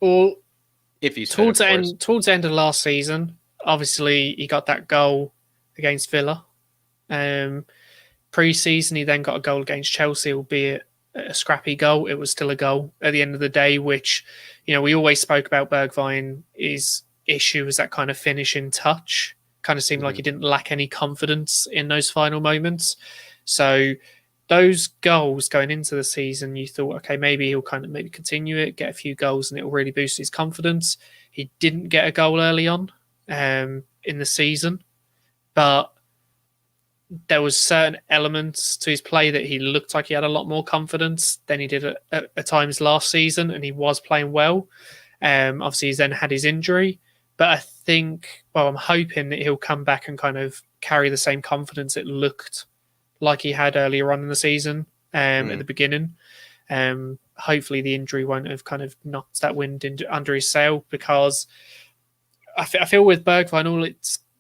Well, if he's towards the end of last season, obviously he got that goal against Villa. Pre-season, he then got a goal against Chelsea, albeit a scrappy goal. It was still a goal at the end of the day, which, we always spoke about Bergwijn. His issue was that kind of finishing touch. Kind of seemed like he didn't lack any confidence in those final moments. So those goals going into the season, you thought, okay, maybe he'll kind of maybe continue it, get a few goals, and it will really boost his confidence. He didn't get a goal early on in the season, but there was certain elements to his play that he looked like he had a lot more confidence than he did at times last season, and he was playing well. Obviously, he's then had his injury. But I think, I'm hoping that he'll come back and kind of carry the same confidence it looked like he had earlier on in the season at the beginning. Hopefully the injury won't have kind of knocked that wind under his sail, because I feel with Bergwijn,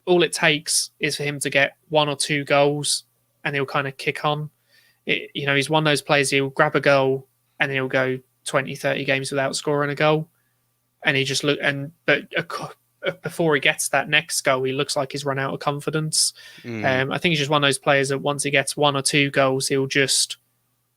all it takes is for him to get one or two goals and he'll kind of kick on. He's one of those players, he'll grab a goal and he'll go 20, 30 games without scoring a goal. And he just before he gets that next goal, he looks like he's run out of confidence. I think he's just one of those players that once he gets one or two goals, he'll just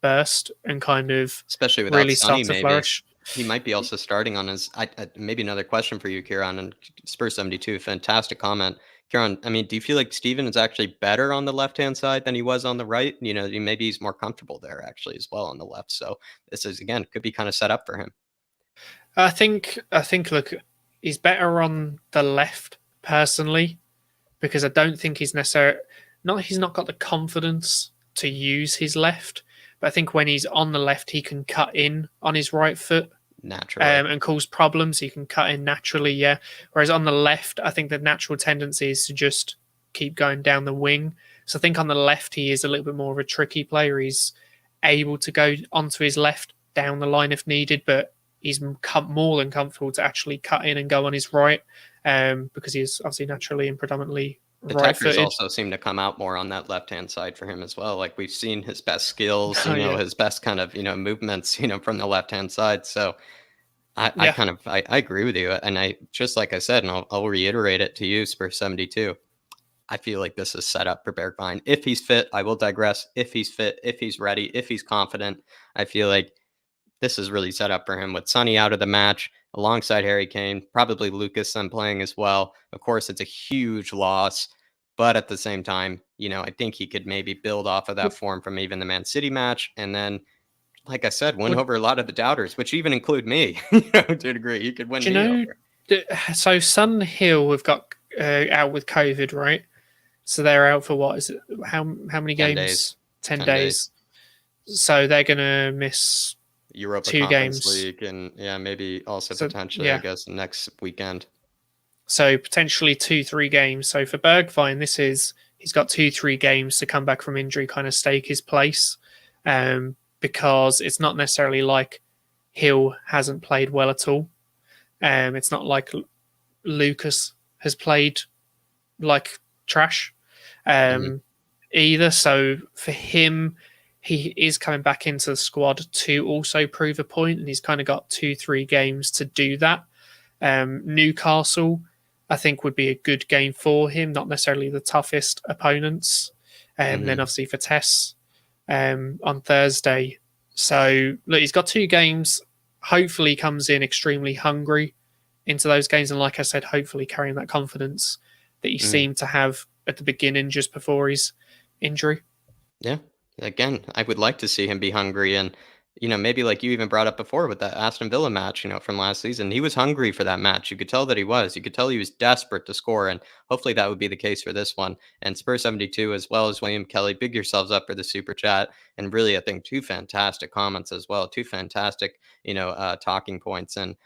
burst and kind of especially without really Sonny, start to flourish. He might be also starting on his. Maybe another question for you, Kieran, and Spurs 72. Fantastic comment, Kieran. I mean, do you feel like Steven is actually better on the left-hand side than he was on the right? Maybe he's more comfortable there actually as well on the left. So this is, again, could be kind of set up for him. I think. Look, he's better on the left personally, because I don't think he's necessarily he's not got the confidence to use his left. But I think when he's on the left, he can cut in on his right foot naturally and cause problems. He can cut in naturally, yeah. Whereas on the left, I think the natural tendency is to just keep going down the wing. So I think on the left, he is a little bit more of a tricky player. He's able to go onto his left down the line if needed, but he's more than comfortable to actually cut in and go on his right, because he's obviously naturally and predominantly the right-footed. Techers also seem to come out more on that left-hand side for him as well. Like we've seen his best skills, his best kind of, movements, from the left-hand side. So I agree with you. And I, just like I said, and I'll reiterate it to you, Spurs 72. I feel like this is set up for Bergwijn. If he's fit, I will digress. If he's fit, if he's ready, if he's confident, I feel like this is really set up for him with Sonny out of the match alongside Harry Kane, probably Lucas then playing as well. Of course, it's a huge loss, but at the same time, I think he could maybe build off of that form from even the Man City match, and then, like I said, win over a lot of the doubters, which even include me. To a degree, he could win Do you me know? over. So Sun Hill have got out with COVID, right? So they're out for what is it? How many 10 games? days. 10 days. So they're gonna miss Europa 2 Conference games. League, and maybe also So, potentially, I guess, next weekend. So potentially 2-3 games. So for Bergwijn, he's got 2-3 games to come back from injury, kind of stake his place, because it's not necessarily like Hill hasn't played well at all. It's not like Lucas has played like trash either. So for him, he is coming back into the squad to also prove a point, and he's kind of got 2-3 games to do that. Newcastle, I think, would be a good game for him, not necessarily the toughest opponents. Then obviously for Tess on Thursday. So look, he's got 2 games. Hopefully comes in extremely hungry into those games, and like I said, hopefully carrying that confidence that he seemed to have at the beginning just before his injury. Yeah. Again, I would like to see him be hungry, and maybe like you even brought up before with that Aston Villa match, from last season. He was hungry for that match. You could tell that he was. You could tell he was desperate to score, and hopefully that would be the case for this one. And Spurs 72, as well as William Kelly, big yourselves up for the super chat, and really, I think 2 fantastic comments as well, 2 fantastic, talking points, and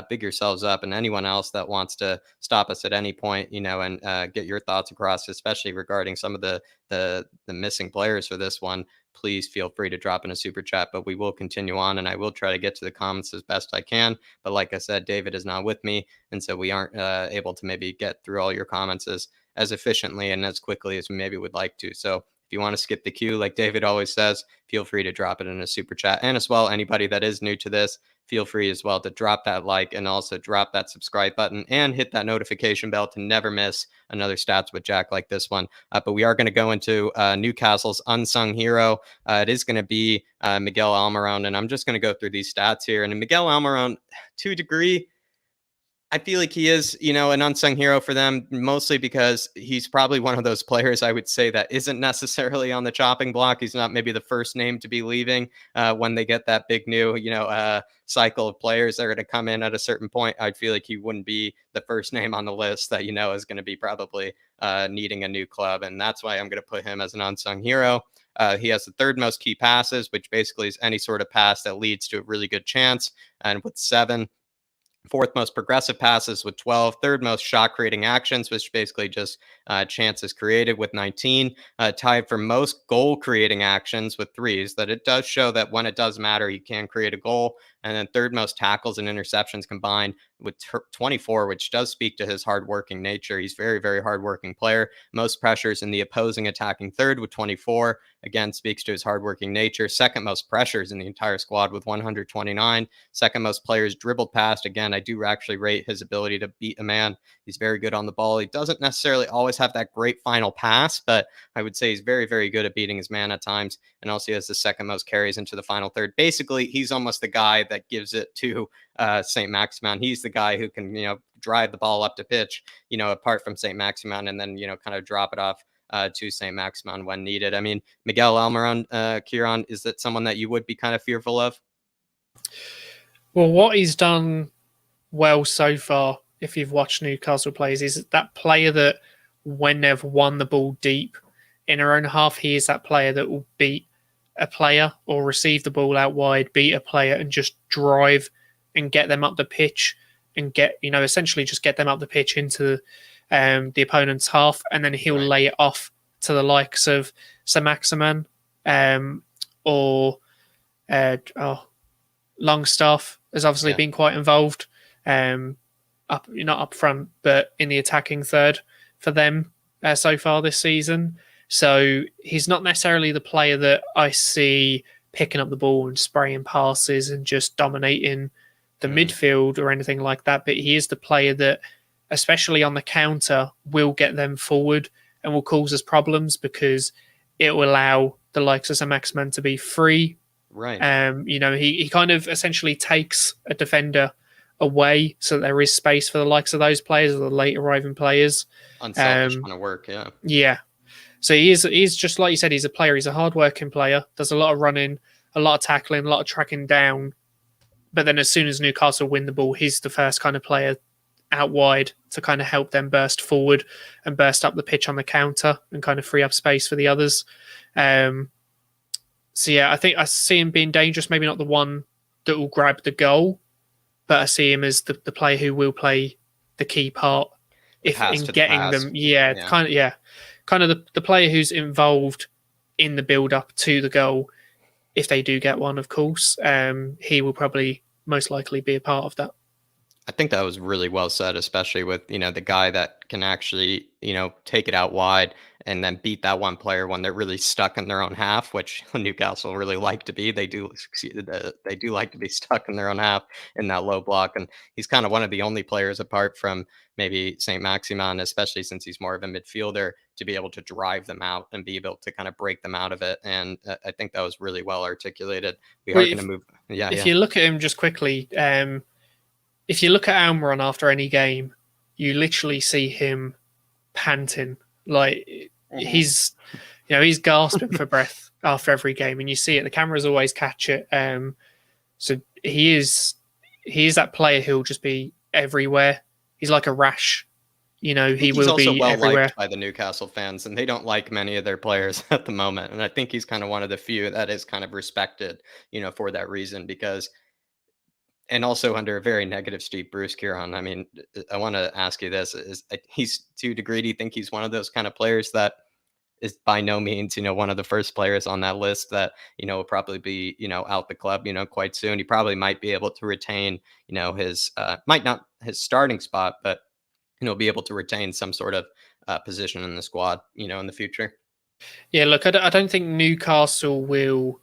big yourselves up. And anyone else that wants to stop us at any point, and get your thoughts across, especially regarding some of the missing players for this one, please feel free to drop in a super chat. But we will continue on, and I will try to get to the comments as best I can. But like I said, David is not with me, and so we aren't able to maybe get through all your comments as efficiently and as quickly as we maybe would like to. So if you want to skip the queue, like David always says, feel free to drop it in a super chat. And as well, anybody that is new to this, feel free as well to drop that like and also drop that subscribe button and hit that notification bell to never miss another Stats with Jack like this one. But we are going to go into Newcastle's unsung hero. It is going to be Miguel Almiron, and I'm just going to go through these stats here. And Miguel Almiron, to a degree, I feel like he is, an unsung hero for them, mostly because he's probably one of those players, I would say, that isn't necessarily on the chopping block. He's not maybe the first name to be leaving when they get that big new, cycle of players that are going to come in at a certain point. I feel like he wouldn't be the first name on the list that, is going to be probably needing a new club. And that's why I'm going to put him as an unsung hero. He has the 3rd most key passes, which basically is any sort of pass that leads to a really good chance. And with 7, 4th most progressive passes with 12, 3rd most shot creating actions, which basically just chances created with 19, tied for most goal creating actions with 3s. That it does show that when it does matter, he can create a goal. And then 3rd most tackles and interceptions combined with 24, which does speak to his hardworking nature. He's very, very hardworking player. Most pressures in the opposing attacking 3rd with 24. Again, speaks to his hardworking nature. 2nd most pressures in the entire squad with 129. 2nd most players dribbled past. Again, I do actually rate his ability to beat a man. He's very good on the ball. He doesn't necessarily always have that great final pass, but I would say he's very, very good at beating his man at times. And also he has the 2nd most carries into the final 3rd. Basically, he's almost the guy that gives it to St. Maximin. He's the guy who can, drive the ball up to pitch, apart from St. Maximin, and then, kind of drop it off to St. Maximin when needed. I mean, Miguel Almiron, Kieran, is that someone that you would be kind of fearful of? Well, what he's done well so far, if you've watched Newcastle plays, is that player that when they've won the ball deep in their own half, he is that player that will beat a player or receive the ball out wide, beat a player and just drive and get them up the pitch and get, essentially just get them up the pitch into the opponent's half, and then he'll lay it off to the likes of Sir Maximin or Longstaff has obviously been quite involved, not up front, but in the attacking 3rd for them so far this season. So he's not necessarily the player that I see picking up the ball and spraying passes and just dominating the midfield or anything like that, but he is the player that, especially on the counter, will get them forward and will cause us problems because it will allow the likes of Saint-Maximin to be free. Right. He kind of essentially takes a defender away so that there is space for the likes of those players or the late arriving players. Unselfish kind of work, yeah. Yeah. So he's just like you said, he's a player. He's a hard-working player. Does a lot of running, a lot of tackling, a lot of tracking down. But then as soon as Newcastle win the ball, he's the first kind of player out wide to kind of help them burst forward and burst up the pitch on the counter and kind of free up space for the others. So yeah, I think I see him being dangerous. Maybe not the one that will grab the goal, but I see him as the player who will play the key part in getting them. Kind of the player who's involved in the build up to the goal. If they do get one, of course, he will probably most likely be a part of that. I think that was really well said, especially with, the guy that can actually, take it out wide and then beat that one player when they're really stuck in their own half, which Newcastle really like to be. They do like to be stuck in their own half in that low block. And he's kind of one of the only players apart from maybe Saint-Maximin, especially since he's more of a midfielder, to be able to drive them out and be able to kind of break them out of it. And I think that was really well articulated. We are going to move. Yeah. If you look at him just quickly, if you look at Almiron after any game, you literally see him panting. Like he's gasping for breath after every game, and you see it. The cameras always catch it. So he is that player who'll just be everywhere. He's like a rash. He will be everywhere. He's also well liked by the Newcastle fans, and they don't like many of their players at the moment. And I think he's kind of one of the few that is kind of respected, for that reason, because. And also under a very negative Steve Bruce, Kieran. I mean, I want to ask you this: he's to a degree, do you think he's one of those kind of players that is by no means, one of the first players on that list that, will probably be, out the club, quite soon? He probably might be able to retain, his might not his starting spot, but, be able to retain some sort of position in the squad, in the future. Yeah, look, I don't think Newcastle will.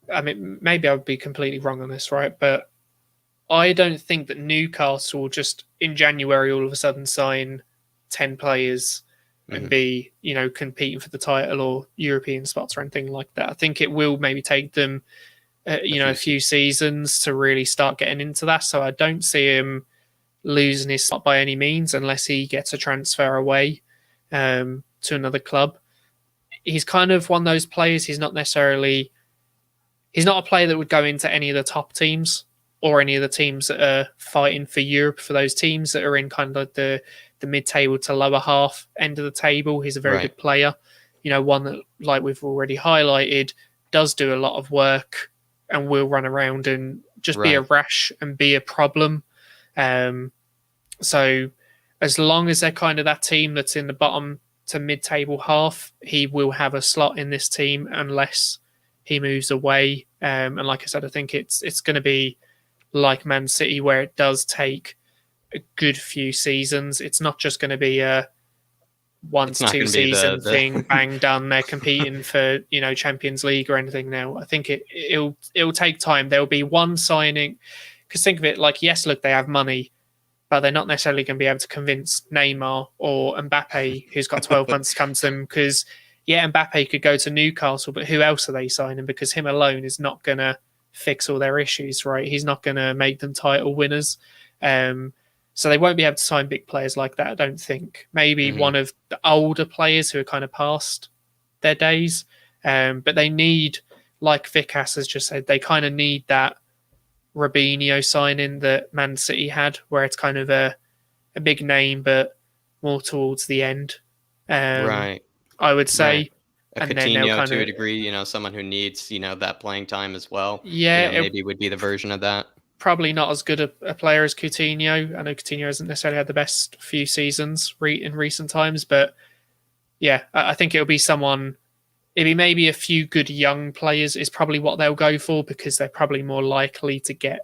I mean, maybe I would be completely wrong on this, right? But I don't think that Newcastle will just in January all of a sudden sign 10 players and be, competing for the title or European spots or anything like that. I think it will maybe take them, a few seasons to really start getting into that. So I don't see him losing his spot by any means unless he gets a transfer away to another club. He's kind of one of those players. He's not a player that would go into any of the top teams or any of the teams that are fighting for Europe, for those teams that are in kind of the mid-table to lower half end of the table. He's a very good player. One that, like we've already highlighted, does do a lot of work and will run around and just be a rash and be a problem. So as long as they're kind of that team that's in the bottom to mid-table half, he will have a slot in this team unless he moves away. And like I said, I think it's going to be like Man City, where it does take a good few seasons. It's not just going to be a 1-2 season thing, bang, done. They're competing for, Champions League or anything now. I think it'll take time. There'll be one signing, because think of it like, yes, look, they have money, but they're not necessarily going to be able to convince Neymar or Mbappe, who's got 12 months to come to them, because, Mbappe could go to Newcastle, but who else are they signing? Because him alone is not going to fix all their issues, right? He's not going to make them title winners. So they won't be able to sign big players like that, I don't think. Maybe one of the older players who are kind of past their days. But they need, like Vikas has just said, they kind of need that Robinho signing that Man City had, where it's kind of a big name, but more towards the end. I would say. Right. A Coutinho to a degree, someone who needs, that playing time as well. Yeah. Maybe would be the version of that. Probably not as good a player as Coutinho. I know Coutinho hasn't necessarily had the best few seasons in recent times, but I think it'll be someone. It'll be maybe a few good young players is probably what they'll go for, because they're probably more likely to get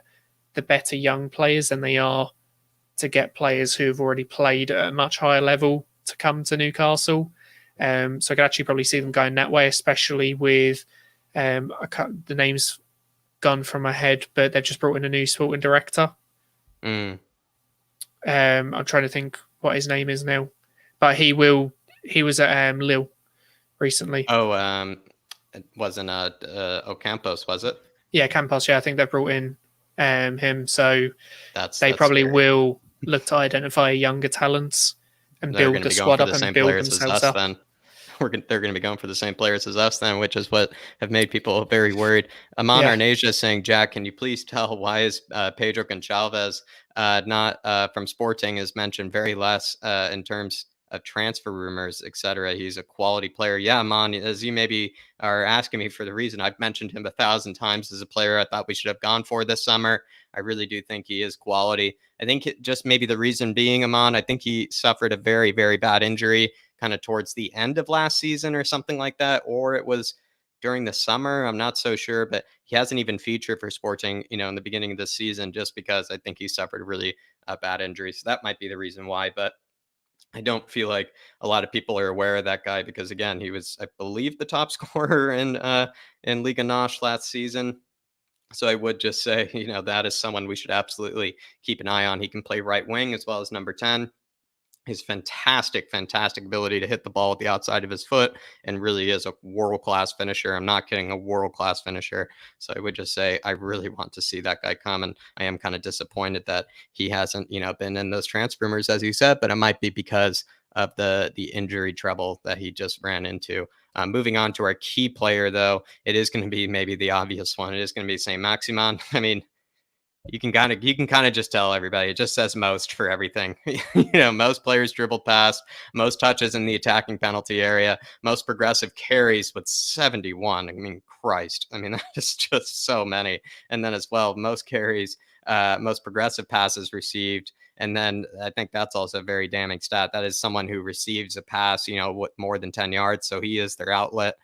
the better young players than they are to get players who have already played at a much higher level to come to Newcastle. So I could actually probably see them going that way, especially with the names gone from my head, but they've just brought in a new sporting director. Mm. I'm trying to think what his name is now, but he was at Lille recently. Oh, it wasn't Ocampos, was it? Yeah, Campos. Yeah, I think they've brought in him, so they probably scary. will look to identify younger talents and They're build going to the be going squad for up the and same build players as themselves us up. then. They're going to be going for the same players as us then, which is what have made people very worried. Amon Arnasia saying, Jack, can you please tell why is Pedro Goncalves not from Sporting is mentioned very less in terms of transfer rumors, etc. He's a quality player. Yeah, Amon, as you maybe are asking me for the reason, I've mentioned him 1,000 times as a player I thought we should have gone for this summer. I really do think he is quality. I think just maybe the reason being, Amon, I think he suffered a very, very bad injury kind of towards the end of last season or something like that, or it was during the summer. I'm not so sure, but he hasn't even featured for Sporting, in the beginning of this season, just because I think he suffered a really bad injury. So that might be the reason why. But I don't feel like a lot of people are aware of that guy because, again, he was, I believe, the top scorer in Liga NOS last season. So I would just say, that is someone we should absolutely keep an eye on. He can play right wing as well as number 10. His fantastic ability to hit the ball at the outside of his foot and really is a world-class finisher. I'm not kidding, a world-class finisher. So I would just say I really want to see that guy come, and I am kind of disappointed that he hasn't, been in those transfer rumors, as you said, but it might be because of the injury trouble that he just ran into. Moving on to our key player, though, it is going to be maybe the obvious one. It is going to be Saint-Maximin. I mean, you can kind of just tell everybody. It just says most for everything. Most players dribbled past, most touches in the attacking penalty area, most progressive carries with 71. I mean, Christ. I mean, that is just so many. And then as well, most carries, most progressive passes received. And then I think that's also a very damning stat. That is someone who receives a pass, with more than 10 yards. So he is their outlet.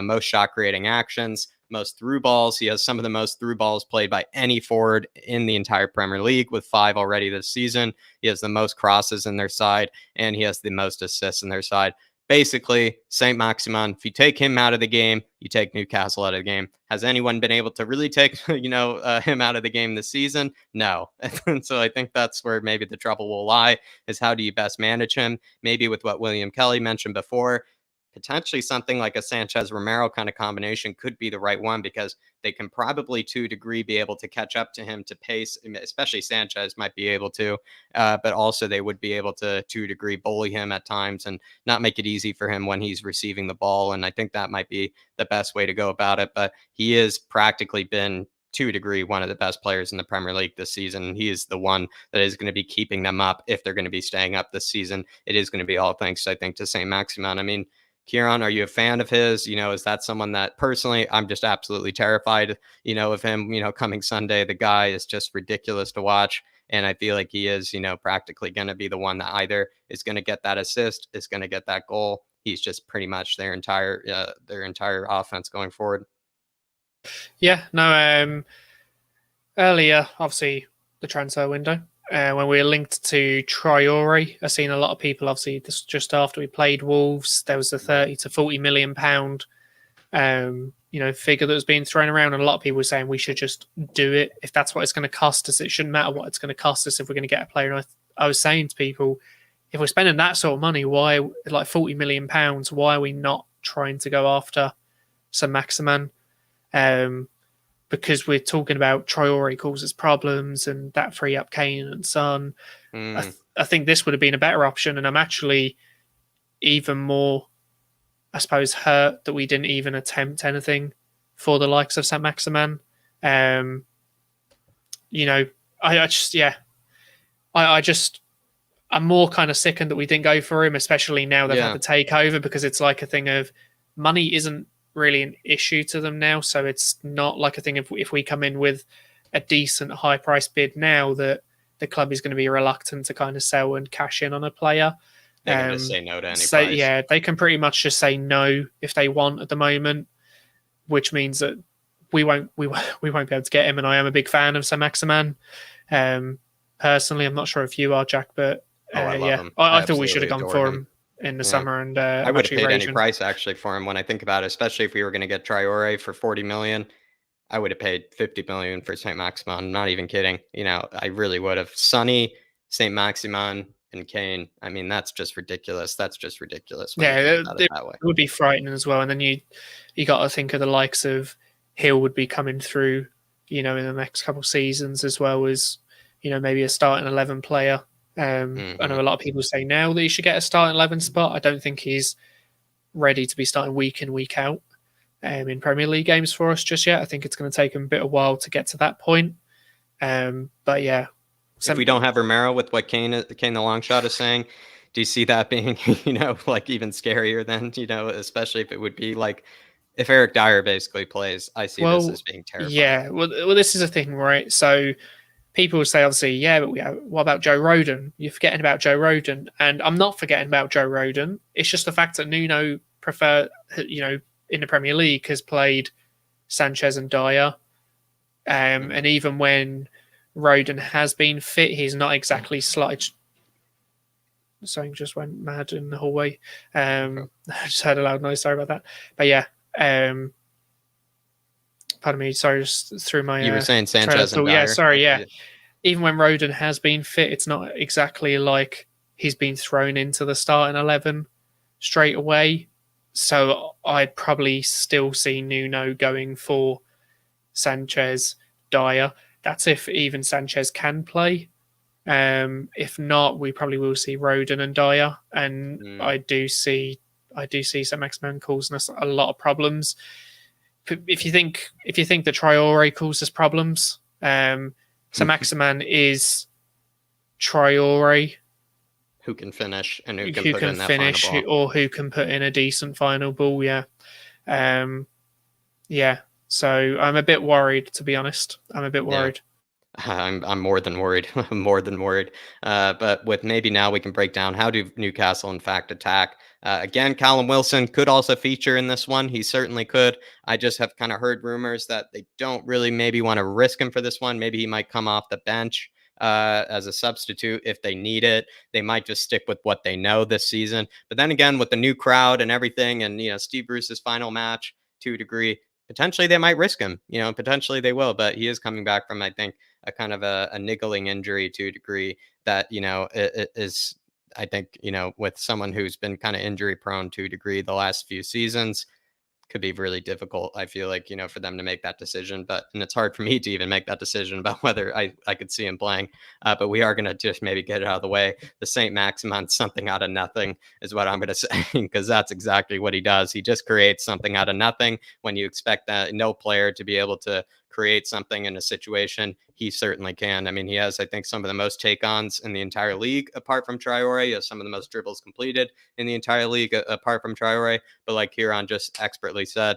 Most shot creating actions, most through balls. He has some of the most through balls played by any forward in the entire Premier League, with 5 already this season. He has the most crosses in their side, and he has the most assists in their side. Basically, Saint-Maximin, if you take him out of the game, you take Newcastle out of the game. Has anyone been able to really take, him out of the game this season? No. And so I think that's where maybe the trouble will lie, is how do you best manage him? Maybe with what William Kelly mentioned before, potentially something like a Sanchez Romero kind of combination could be the right one, because they can probably to a degree be able to catch up to him to pace, especially Sanchez might be able to, but also they would be able to a degree bully him at times and not make it easy for him when he's receiving the ball. And I think that might be the best way to go about it. But he has practically been, to a degree, one of the best players in the Premier League this season. He is the one that is going to be keeping them up. If they're going to be staying up this season, it is going to be all thanks, I think, to Saint-Maximin. I mean, Kieran, are you a fan of his? Is that someone that personally I'm just absolutely terrified, of him, coming Sunday? The guy is just ridiculous to watch. And I feel like he is, practically going to be the one that either is going to get that assist, is going to get that goal. He's just pretty much their entire offense going forward. Yeah, no, earlier, obviously, the transfer window, when we were linked to Traore, I've seen a lot of people, obviously, this just after we played Wolves, there was a 30 to 40 million pound, figure that was being thrown around, and a lot of people were saying we should just do it. If that's what it's going to cost us, it shouldn't matter what it's going to cost us if we're going to get a player. And I was saying to people, if we're spending that sort of money, why, like 40 million pounds, why are we not trying to go after Saint-Maximin? Because we're talking about Traore causes problems and that free up Kane and Son. I think this would have been a better option, and I'm actually even more, I suppose, hurt that we didn't even attempt anything for the likes of Saint-Maximin. I'm more kind of sickened that we didn't go for him, especially now they've had the takeover, because it's like a thing of money isn't really an issue to them now. So it's not like a thing if we come in with a decent high price bid now, that the club is going to be reluctant to kind of sell and cash in on a player. They can just say no to any price. Yeah, they can pretty much just say no if they want at the moment, which means that we won't be able to get him. And I am a big fan of Saint-Maximin. Personally, I'm not sure if you are, Jack, but I love him. I thought we should have gone for him in the summer, and I would have paid any price actually for him when I think about it, especially if we were going to get Traore for 40 million. I would have paid 50 million for Saint Maximin. I'm not even kidding. I really would have. Sonny, Saint Maximin, and Kane. I mean, that's just ridiculous. That's just ridiculous when you think about it that way. It would be frightening as well. And then you got to think of the likes of Hill would be coming through, in the next couple of seasons, as well as, maybe a starting 11 player. I know a lot of people say now that he should get a starting 11 spot. I don't think he's ready to be starting week in, week out in Premier League games for us just yet. I think it's going to take him a bit of a while to get to that point. But yeah. If we don't have Romero, with what Kane the long shot is saying, do you see that being, like even scarier than, especially if it would be like if Eric Dyer basically plays? I see this as being terrifying. Yeah, well, this is a thing, right? So people will say, obviously, yeah, but what about Joe Rodon? You're forgetting about Joe Rodon. And I'm not forgetting about Joe Rodon. It's just the fact that Nuno in the Premier League has played Sanchez and Dyer. And even when Rodon has been fit, he's not exactly slotted. Something just went mad in the hallway. I just heard a loud noise. Sorry about that. But yeah, pardon me. Sorry, just through my. You were saying Sanchez and Dyer. Yeah, sorry. Yeah, even when Rodon has been fit, it's not exactly like he's been thrown into the starting 11 straight away. So I'd probably still see Nuno going for Sanchez, Dyer. That's if even Sanchez can play. If not, we probably will see Rodon and Dyer. And I do see Saint Maximin causing us a lot of problems. If you think that Traore causes problems, Saint Maximin is Traore, who can finish and who can put in that final ball, or who can put in a decent final ball. Yeah, yeah. So I'm a bit worried, to be honest. I'm a bit worried. Yeah. I'm more than worried. I'm more than worried. But with maybe now we can break down how do Newcastle in fact attack. Again, Callum Wilson could also feature in this one. He certainly could. I just have kind of heard rumors that they don't really maybe want to risk him for this one. Maybe he might come off the bench as a substitute if they need it. They might just stick with what they know this season. But then again, with the new crowd and everything, and Steve Bruce's final match to a degree, potentially they might risk him. Potentially they will. But he is coming back from, I think, a kind of a niggling injury to a degree that it is. I think with someone who's been kind of injury prone to a degree the last few seasons, could be really difficult, I feel like, for them to make that decision. And it's hard for me to even make that decision about whether I could see him playing. But we are going to just maybe get it out of the way. The Saint Maximin something out of nothing is what I'm going to say, because that's exactly what he does. He just creates something out of nothing. When you expect that no player to be able to create something in a situation, he certainly can. I mean, he has, I think, some of the most take-ons in the entire league apart from Traore. He has some of the most dribbles completed in the entire league apart from Traore. But like Kieran just expertly said,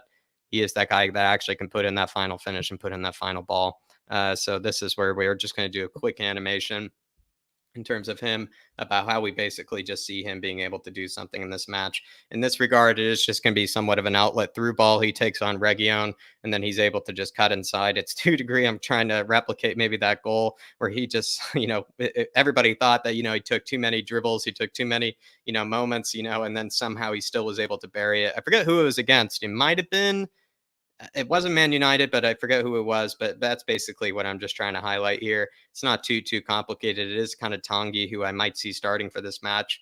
he is that guy that actually can put in that final finish and put in that final ball. So this is where we're just going to do a quick animation in terms of him, about how we basically just see him being able to do something in this match. In this regard, it is just going to be somewhat of an outlet through ball. He takes on Reguilón, and then he's able to just cut inside. It's to a degree I'm trying to replicate maybe that goal where he just, everybody thought that, he took too many dribbles. He took too many, moments, and then somehow he still was able to bury it. I forget who it was against. It might have been, it wasn't Man United, but I forget who it was. But that's basically what I'm just trying to highlight here. It's not too complicated. It is kind of Tanguy, who I might see starting for this match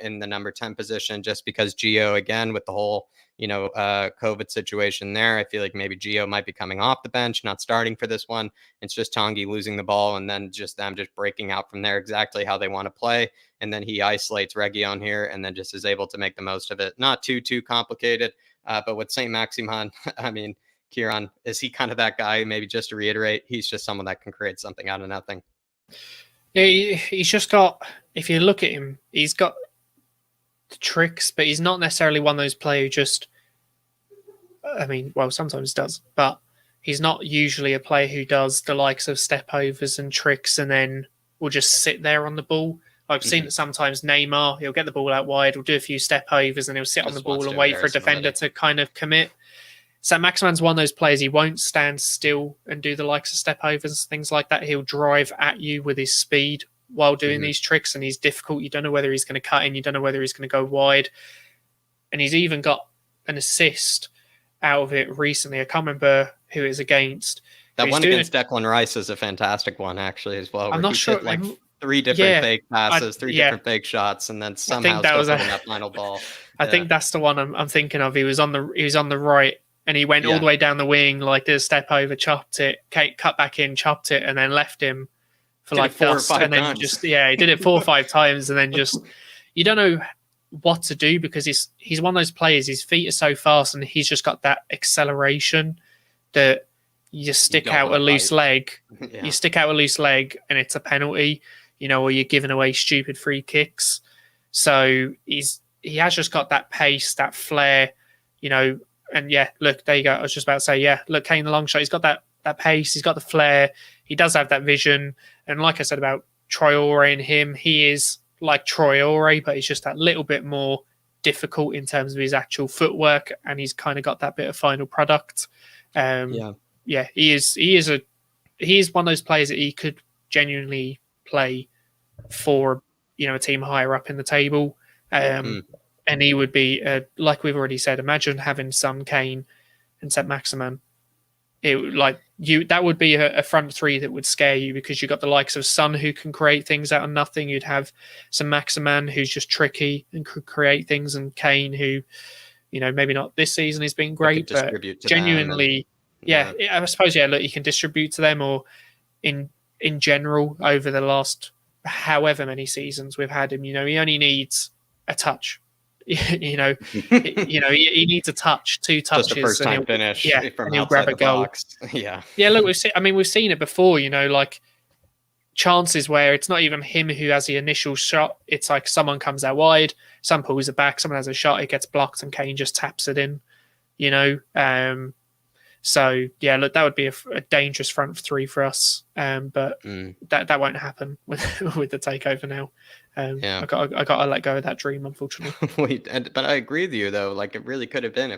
in the number 10 position, just because Gio, again, with the whole, COVID situation there, I feel like maybe Gio might be coming off the bench, not starting for this one. It's just Tanguy losing the ball, and then just them just breaking out from there exactly how they want to play. And then he isolates Reguilón here, and then just is able to make the most of it. Not too complicated. But with Saint Maximin, I mean, Kieran, is he kind of that guy? Maybe just to reiterate, he's just someone that can create something out of nothing. Yeah, he's just got, if you look at him, he's got the tricks, but he's not necessarily one of those players who just, sometimes does, but he's not usually a player who does the likes of step overs and tricks and then will just sit there on the ball. I've seen that sometimes Neymar, he'll get the ball out wide, he'll do a few step overs, and he'll sit on the ball and wait for a defender to kind of commit. So Maximin's one of those players, he won't stand still and do the likes of step overs, things like that. He'll drive at you with his speed while doing these tricks, and he's difficult. You don't know whether he's going to cut in, you don't know whether he's going to go wide. And he's even got an assist out of it recently. I can't remember who it's against. That He's one doing against Declan Rice is a fantastic one, actually, as well, I'm where not he sure. did like 3 different fake passes, three Yeah, different fake shots, and then I somehow think that still was put in that final ball. I Yeah, think that's the one I'm thinking of. He was on the right, and he went all yeah. the way down the wing, like did a step over, chopped it, cut back in, chopped it, and then left him for Did it like 4 or dust, 5 and then times. he did it 4 or 5 times, and then just you don't know what to do because he's one of those players. His feet are so fast, and he's just got that acceleration that you just stick don't out a wanna loose bite. leg. Yeah. You stick out a loose leg, and it's a penalty. Or you're giving away stupid free kicks. So he has just got that pace, that flair, and yeah, look, there you go. I was just about to say, yeah, look, Kane the long shot, he's got that pace, he's got the flair, he does have that vision. And like I said about Traore and him, he is like Traore, but he's just that little bit more difficult in terms of his actual footwork, and he's kind of got that bit of final product. Yeah, he is one of those players that he could genuinely play for a team higher up in the table. And he would be like we've already said, imagine having Son, Kane and St. Maximan. That would be a front three that would scare you, because you got the likes of Son who can create things out of nothing. You'd have St. Maximan who's just tricky and could create things, and Kane who maybe not this season has been great, but genuinely I suppose look, you can distribute to them, or in general over the last however many seasons we've had him, he only needs a touch. He needs a touch, 2 touches, just a first time finish from and he'll outside grab a the goal. box. Yeah, look, we've seen it before, like chances where it's not even him who has the initial shot, it's like someone comes out wide, some pulls it back, someone has a shot, it gets blocked, and Kane just taps it in. So yeah, look, that would be a dangerous front three for us, but that won't happen with the takeover now. I got to let go of that dream, unfortunately. But I agree with you though. Like, it really could have been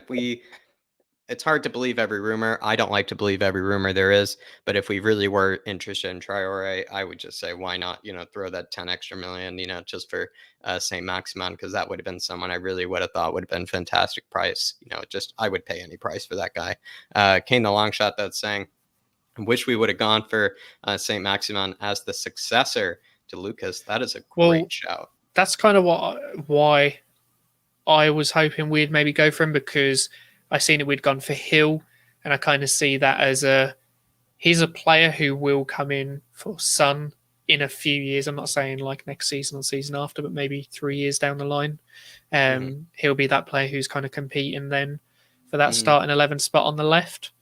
it's hard to believe every rumor. I don't like to believe every rumor there is, but if we really were interested in Traore, I would just say, why not, throw that 10 extra million, just for St. Maximin, because that would have been someone I really would have thought would have been fantastic price. I would pay any price for that guy. Kane the long shot that's saying, I wish we would have gone for St. Maximin as the successor to Lucas. That is a great shout. That's kind of why I was hoping we'd maybe go for him, because I seen it we'd gone for Hill, and I kind of see that as he's a player who will come in for Son in a few years. I'm not saying like next season or season after, but maybe 3 years down the line. He'll be that player who's kind of competing then for that starting 11 spot on the left.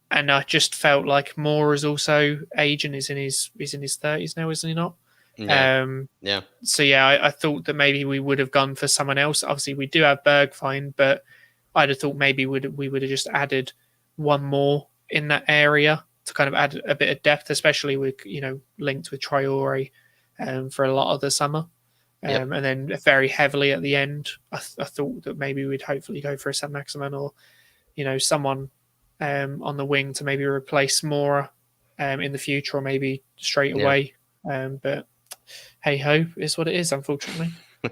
And I just felt like Moore is also aging. He's in his 30s now, isn't he not? Yeah. So yeah, I thought that maybe we would have gone for someone else. Obviously, we do have Bergwijn, but I'd have thought maybe we would have just added one more in that area to kind of add a bit of depth, especially with linked with Traore for a lot of the summer, and then very heavily at the end. I thought that maybe we'd hopefully go for a St. Maximin or someone on the wing to maybe replace Mora in the future, or maybe straight away. But hey ho, is what it is, unfortunately.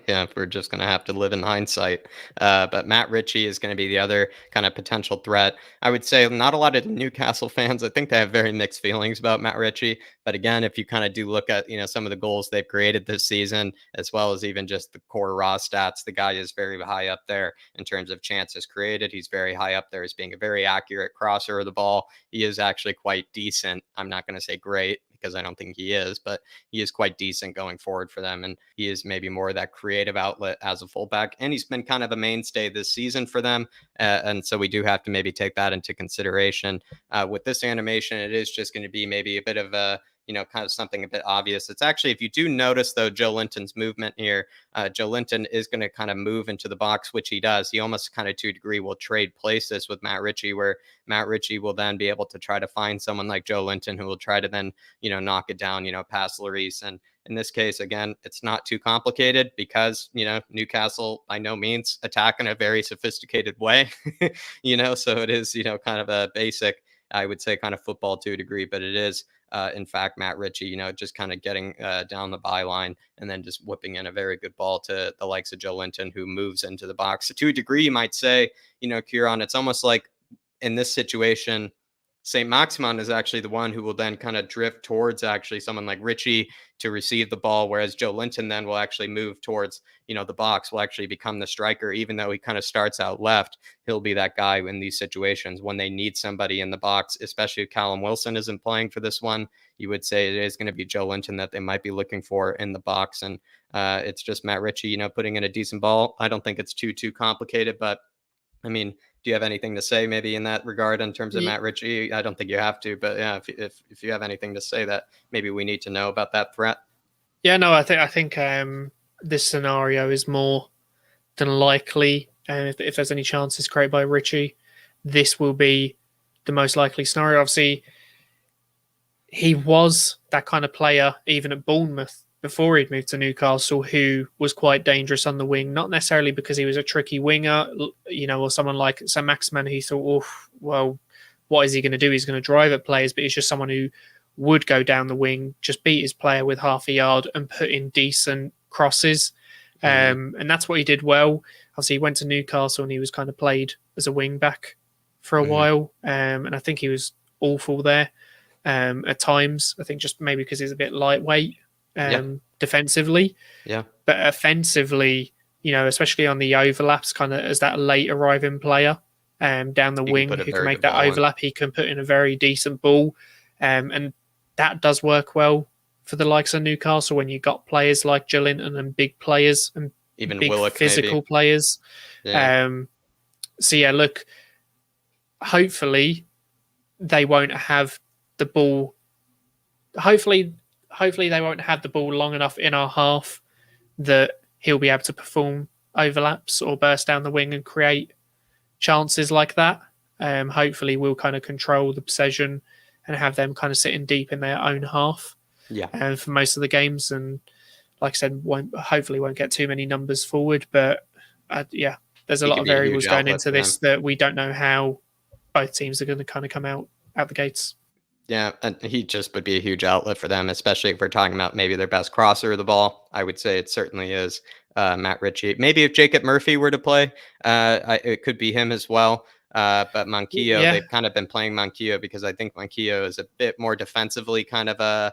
Yeah, we're just going to have to live in hindsight. But Matt Ritchie is going to be the other kind of potential threat. I would say not a lot of Newcastle fans, I think they have very mixed feelings about Matt Ritchie. But again, if you kind of do look at, some of the goals they've created this season, as well as even just the core raw stats, the guy is very high up there in terms of chances created. He's very high up there as being a very accurate crosser of the ball. He is actually quite decent. I'm not going to say great, because I don't think he is, but he is quite decent going forward for them. And he is maybe more of that creative outlet as a fullback. And he's been kind of a mainstay this season for them. And so we do have to maybe take that into consideration. With this animation, it is just going to be maybe a bit of a, kind of something a bit obvious. It's actually, if you do notice though, Joe Linton's movement here, Joe Linton is going to kind of move into the box, which he does. He almost kind of to a degree will trade places with Matt Ritchie, where Matt Ritchie will then be able to try to find someone like Joe Linton who will try to then, knock it down, past Lloris. And in this case, again, it's not too complicated, because, Newcastle by no means attack in a very sophisticated way, so it is, kind of a basic, I would say, kind of football to a degree, but it is, in fact, Matt Ritchie, just kind of getting down the byline and then just whipping in a very good ball to the likes of Joe Linton, who moves into the box. So to a degree, you might say, Kieran, it's almost like in this situation, St. Maximin is actually the one who will then kind of drift towards actually someone like Richie to receive the ball, whereas Joe Linton then will actually move towards, the box, will actually become the striker. Even though he kind of starts out left, he'll be that guy in these situations when they need somebody in the box, especially if Callum Wilson isn't playing for this one. You would say it is going to be Joe Linton that they might be looking for in the box. And it's just Matt Ritchie, putting in a decent ball. I don't think it's too complicated, but I mean, do you have anything to say maybe in that regard in terms of Matt Ritchie? I don't think you have to, but yeah, if you have anything to say that maybe we need to know about that threat. Yeah, no, I think this scenario is more than likely. And if there's any chances created by Ritchie, this will be the most likely scenario. Obviously, he was that kind of player even at Bournemouth before he'd moved to Newcastle, who was quite dangerous on the wing, not necessarily because he was a tricky winger, or someone like St. Maximin who thought, well, what is he going to do? He's going to drive at players, but he's just someone who would go down the wing, just beat his player with half a yard and put in decent crosses. And that's what he did well. Obviously, he went to Newcastle and he was kind of played as a wing back for a while. And I think he was awful there at times. I think just maybe because he's a bit lightweight. Defensively, but offensively, especially on the overlaps, kind of as that late arriving player down the wing who can make that overlap, he can put in a very decent ball, and that does work well for the likes of Newcastle when you got players like Joelinton and big players and even big Willock, physical maybe. Players. Yeah. So yeah, look, hopefully they won't have the ball. Hopefully they won't have the ball long enough in our half that he'll be able to perform overlaps or burst down the wing and create chances like that. Hopefully we'll kind of control the possession and have them kind of sitting deep in their own half for most of the games. And like I said, hopefully won't get too many numbers forward. But there's a lot of variables going into this that we don't know how both teams are going to kind of come out the gates. Yeah, and he just would be a huge outlet for them, especially if we're talking about maybe their best crosser of the ball. I would say it certainly is Matt Ritchie. Maybe if Jacob Murphy were to play, it could be him as well. But Manquillo, they've kind of been playing Manquillo because I think Manquillo is a bit more defensively kind of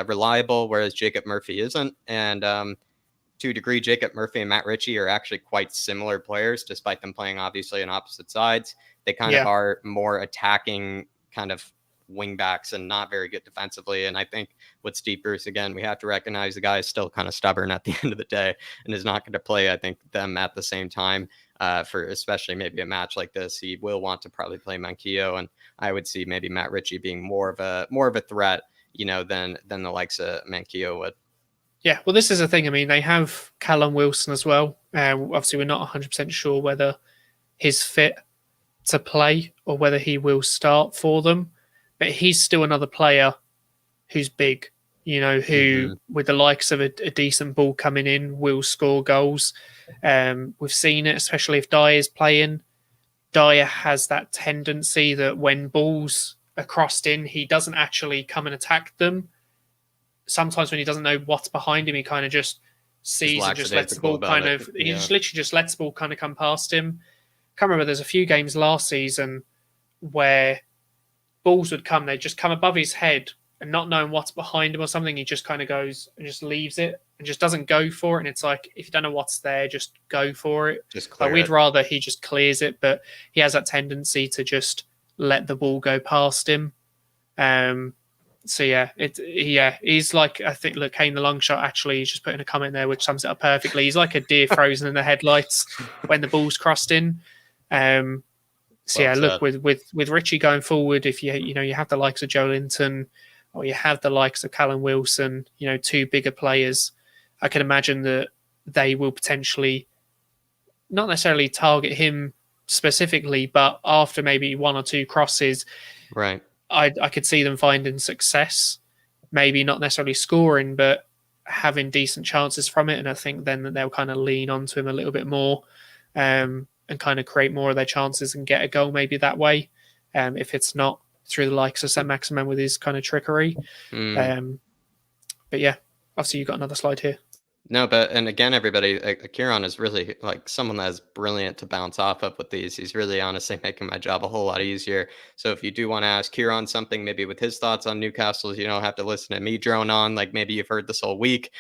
reliable, whereas Jacob Murphy isn't. And to a degree, Jacob Murphy and Matt Ritchie are actually quite similar players, despite them playing obviously on opposite sides. They kind of are more attacking kind of wing backs and not very good defensively. And I think with Steve Bruce, again, we have to recognize the guy is still kind of stubborn at the end of the day and is not going to play, I think, them at the same time for especially maybe a match like this. He will want to probably play Manquillo, and I would see maybe Matt Ritchie being more of a threat, than the likes of Manquillo would. Yeah, well, this is the thing. I mean, they have Callum Wilson as well. Obviously, we're not 100% sure whether he's fit to play or whether he will start for them. But he's still another player who's big, who with the likes of a decent ball coming in will score goals. We've seen it, especially if Dyer is playing. Dyer has that tendency that when balls are crossed in, he doesn't actually come and attack them. Sometimes when he doesn't know what's behind him, he kind of just sees and just lets the ball just lets the ball kind of come past him. I can't remember, there's a few games last season where balls would come, they just come above his head and not knowing what's behind him or something, he just kind of goes and just leaves it and just doesn't go for it. And it's like, if you don't know what's there, just go for it. Just clear we'd rather he just clears it, but he has that tendency to just let the ball go past him. He's like, I think, look, Kane the long shot, actually, he's just putting a comment there which sums it up perfectly. He's like a deer frozen in the headlights when the ball's crossed in. Look, with Ritchie going forward, if you have the likes of Joelinton or you have the likes of Callum Wilson, two bigger players, I can imagine that they will potentially not necessarily target him specifically, but after maybe one or two crosses, right? I could see them finding success, maybe not necessarily scoring, but having decent chances from it. And I think then that they'll kind of lean onto him a little bit more and kind of create more of their chances and get a goal maybe that way. If it's not through the likes of St. Maximin with his kind of trickery. But yeah, obviously you've got another slide here. No, but and again, everybody, Kieran is really like someone that is brilliant to bounce off of with these. He's really honestly making my job a whole lot easier. So if you do want to ask Kieran something, maybe with his thoughts on Newcastle, you don't have to listen to me drone on. Like maybe you've heard this whole week.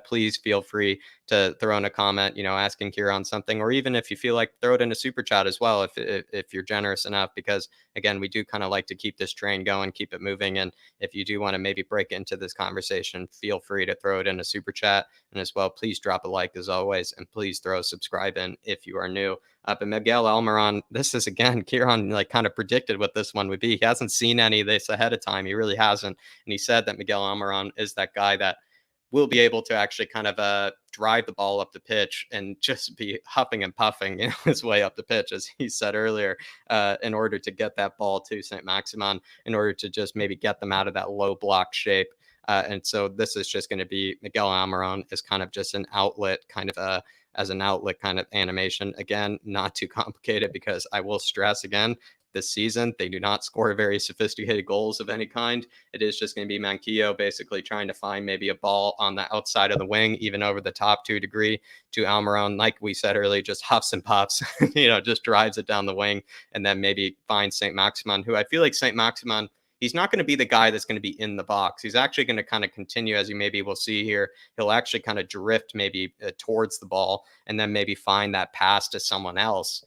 Please feel free to throw in a comment, asking Kieran something, or even if you feel like throw it in a super chat as well, if you're generous enough, because again, we do kind of like to keep this train going, keep it moving, and if you do want to maybe break into this conversation, feel free to throw it in a super chat. And as well, please drop a like as always, and please throw a subscribe in if you are new. But Miguel Almiron, this is again, Kieran like kind of predicted what this one would be. He hasn't seen any of this ahead of time. He really hasn't. And he said that Miguel Almiron is that guy that will be able to actually kind of drive the ball up the pitch and just be huffing and puffing his way up the pitch, as he said earlier, in order to get that ball to St. Maximin, in order to just maybe get them out of that low block shape. And so this is just going to be Miguel Almiron is kind of just an outlet kind of as an outlet kind of animation. Again, not too complicated, because I will stress again, this season, they do not score very sophisticated goals of any kind. It is just going to be Manquillo basically trying to find maybe a ball on the outside of the wing, even over the top to a degree, to Almiron. Like we said earlier, just huffs and puffs, just drives it down the wing, and then maybe finds St. Maximin, who I feel like St. Maximin, he's not going to be the guy that's going to be in the box. He's actually going to kind of continue, as you maybe will see here. He'll actually kind of drift maybe towards the ball, and then maybe find that pass to someone else,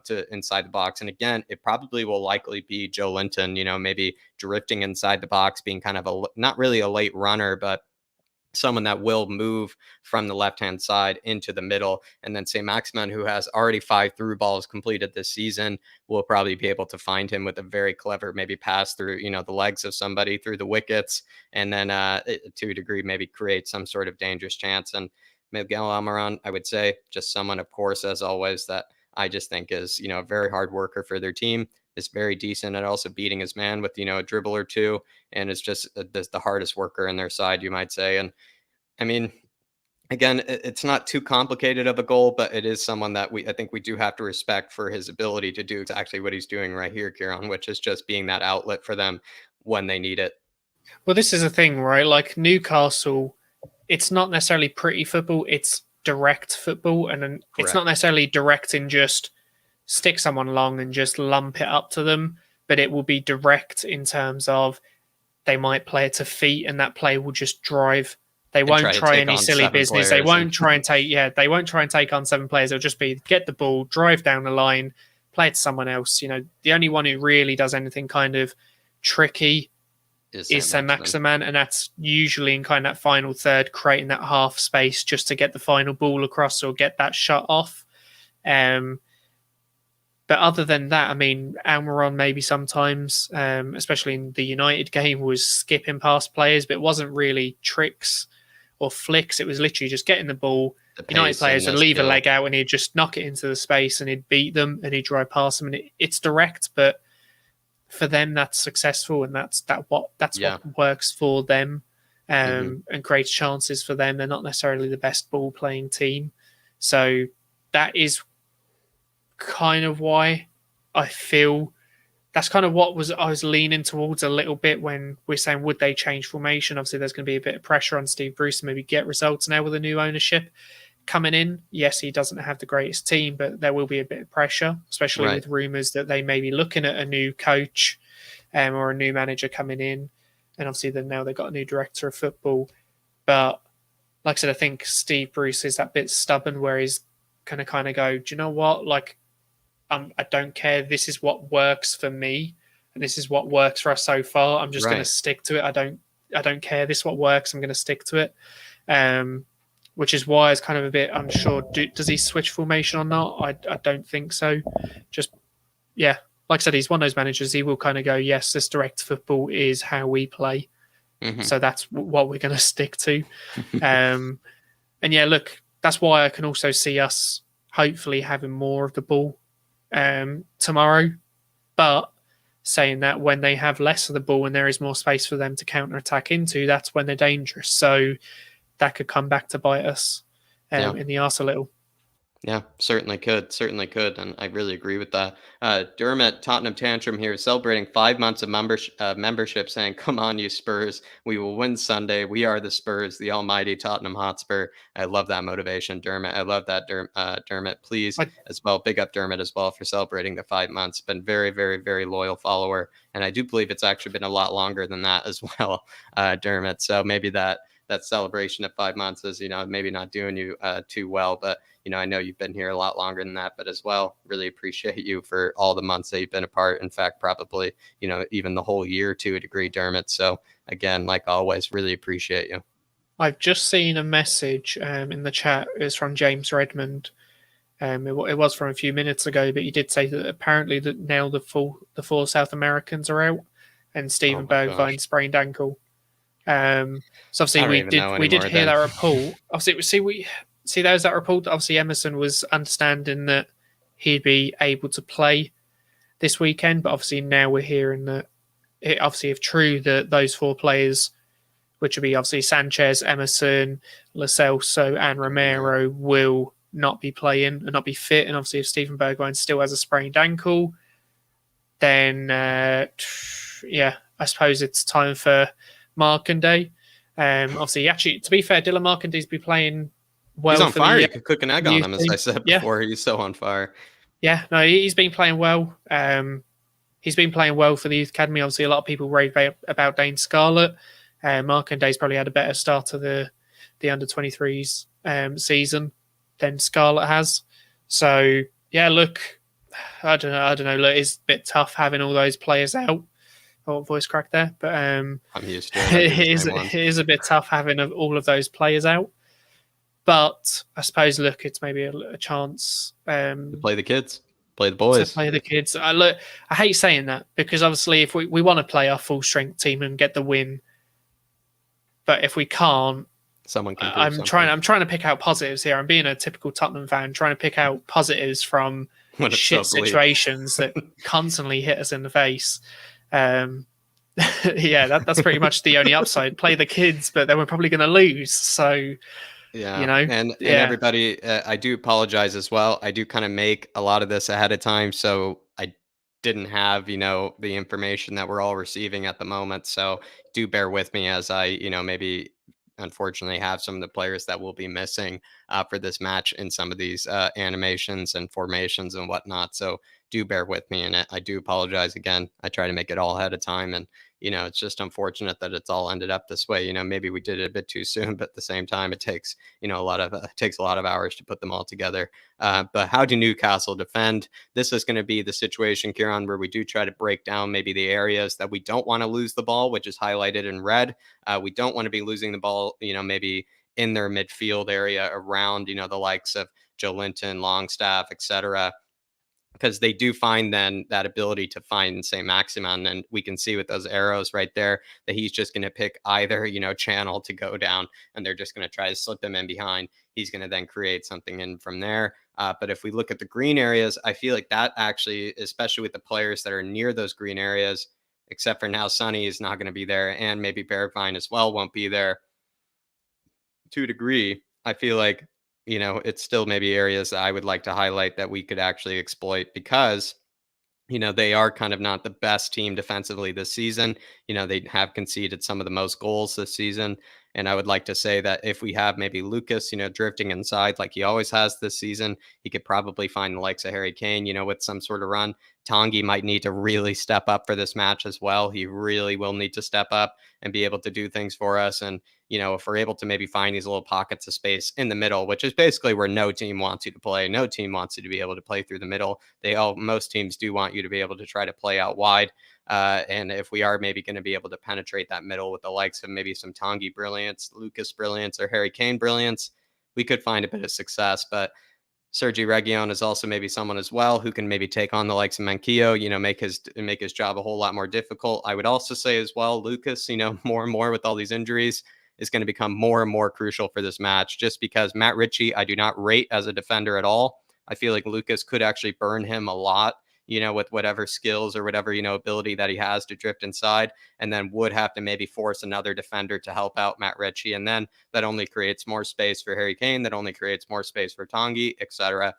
to inside the box. And again, it probably will likely be Joe Linton, maybe drifting inside the box, being kind of not really a late runner, but someone that will move from the left-hand side into the middle. And then St. Maximin, who has already 5 through balls completed this season, will probably be able to find him with a very clever maybe pass through, the legs of somebody, through the wickets, and then to a degree maybe create some sort of dangerous chance. And Miguel Almiron, I would say, just someone, of course, as always, that I just think is, a very hard worker for their team, is very decent at also beating his man with, a dribble or two, and is just the hardest worker in their side, you might say. And I mean, again, it's not too complicated of a goal, but it is someone that I think we do have to respect for his ability to do exactly what he's doing right here, Kieran, which is just being that outlet for them when they need it. Well, this is a thing, right? Like Newcastle, it's not necessarily pretty football, it's direct football, and it's not necessarily direct in just stick someone long and just lump it up to them, but it will be direct in terms of they might play it to feet, and that play will just drive. They won't try any silly business. They won't try and they won't try and take on 7 players. It'll just be get the ball, drive down the line, play it to someone else. The only one who really does anything kind of tricky is St. Maximin, and that's usually in kind of that final third, creating that half space just to get the final ball across or get that shot off. But other than that, I mean, Almiron maybe sometimes, especially in the United game, was skipping past players, but it wasn't really tricks or flicks. It was literally just getting the ball. United players would leave a leg out, and he'd just knock it into the space, and he'd beat them, and he'd drive past them. And it's direct, but for them, that's successful, and that's what works for them, and creates chances for them. They're not necessarily the best ball playing team, so that is kind of why I feel that's kind of what I was leaning towards a little bit when we're saying would they change formation. Obviously, there's going to be a bit of pressure on Steve Bruce to maybe get results now with the new ownership coming in. Yes, he doesn't have the greatest team, but there will be a bit of pressure, especially with rumours that they may be looking at a new coach or a new manager coming in. And obviously now they've got a new director of football. But like I said, I think Steve Bruce is that bit stubborn where he's going to kind of go, do you know what? Like, I don't care. This is what works for me, and this is what works for us so far. I'm just going to stick to it. I don't care. This is what works. I'm going to stick to it. Which is why I was kind of a bit unsure. Does he switch formation or not? I don't think so. Just, like I said, he's one of those managers. He will kind of go, yes, this direct football is how we play. So that's what we're going to stick to. And look, that's why I can also see us hopefully having more of the ball tomorrow. But saying that, when they have less of the ball and there is more space for them to counter-attack into, that's when they're dangerous. So that could come back to bite us in the arse a little. Yeah, certainly could. Certainly could. And I really agree with that. Dermot, Tottenham Tantrum here, celebrating 5 months of membership, saying, "Come on, you Spurs. We will win Sunday. We are the Spurs, the almighty Tottenham Hotspur." I love that motivation, Dermot. I love that, Dermot. Please, I, as well, big up Dermot as well for celebrating the 5 months. Been very, very, very loyal follower. And I do believe it's actually been a lot longer than that as well, Dermot. So maybe that celebration of 5 months is, maybe not doing you too well, but I know you've been here a lot longer than that, but as well, really appreciate you for all the months that you've been apart. In fact, probably, even the whole year to a degree, Dermot. So again, like always, really appreciate you. I've just seen a message in the chat. It's from James Redmond. It was from a few minutes ago, but he did say that apparently that now the four South Americans are out, and Steven Bergwijn sprained ankle. So obviously we did hear that report. Obviously, we there was that report that obviously Emerson was understanding that he'd be able to play this weekend, but obviously now we're hearing that if true that those four players, which would be obviously Sanchez, Emerson, Lo Celso, and Romero, will not be playing and not be fit. And obviously if Steven Bergwijn still has a sprained ankle, then I suppose it's time for Markanday. Obviously, actually, to be fair, Dylan Markanday's been playing well. He's on fire. You could cook an egg on him, as I said before. He's so on fire. Yeah, no, he's been playing well. He's been playing well for the youth academy. Obviously, a lot of people rave about Dane Scarlett. Markanday's probably had a better start to the under-23s season than Scarlett has. So yeah, look, I don't know. Look, it's a bit tough having all those players out. Oh, voice crack there, but I'm used to it. It is a bit tough having all of those players out. But I suppose, look, it's maybe a chance to play the kids, play the boys. To play the kids. I hate saying that because obviously if we want to play our full strength team and get the win, but if we can't, someone can. I'm trying to pick out positives here. I'm being a typical Tottenham fan, trying to pick out positives from shit situations that constantly hit us in the face. That's pretty much the only upside. Play the kids, but then we're probably going to lose. So, and everybody, I do apologize as well. I do kind of make a lot of this ahead of time, so I didn't have the information that we're all receiving at the moment. So do bear with me as I maybe unfortunately have some of the players that will be missing for this match in some of these animations and formations and whatnot. So do bear with me in it. I do apologize again. I try to make it all ahead of time, and it's just unfortunate that it's all ended up this way. Maybe we did it a bit too soon, but at the same time, it takes a lot of hours to put them all together. But how do Newcastle defend? This is going to be the situation, Kieran, where we do try to break down maybe the areas that we don't want to lose the ball, which is highlighted in red. We don't want to be losing the ball, maybe in their midfield area around, the likes of Joe Linton, Longstaff, etc., because they do find then that ability to find, say, Maximin. And we can see with those arrows right there that he's just going to pick either, channel to go down, and they're just going to try to slip him in behind. He's going to then create something in from there. But if we look at the green areas, I feel like that actually, especially with the players that are near those green areas, except for now, Sonny is not going to be there, and maybe Bergwijn as well won't be there to a degree. I feel like it's still maybe areas that I would like to highlight that we could actually exploit, because, they are kind of not the best team defensively this season. They have conceded some of the most goals this season. And I would like to say that if we have maybe Lucas, drifting inside like he always has this season, he could probably find the likes of Harry Kane, with some sort of run. Tanguy might need to really step up for this match as well. He really will need to step up and be able to do things for us. And, if we're able to maybe find these little pockets of space in the middle, which is basically where no team wants you to play. No team wants you to be able to play through the middle. Most teams do want you to be able to try to play out wide. And if we are maybe going to be able to penetrate that middle with the likes of maybe some Tanguy brilliance, Lucas brilliance, or Harry Kane brilliance, we could find a bit of success. But Sergi Reguilon is also maybe someone as well who can maybe take on the likes of Manquillo, make his job a whole lot more difficult. I would also say as well, Lucas, more and more with all these injuries, is going to become more and more crucial for this match, just because Matt Ritchie, I do not rate as a defender at all. I feel like Lucas could actually burn him a lot, with whatever skills or whatever, ability that he has to drift inside, and then would have to maybe force another defender to help out Matt Ritchie. And then that only creates more space for Harry Kane, that only creates more space for Tanguy, etc.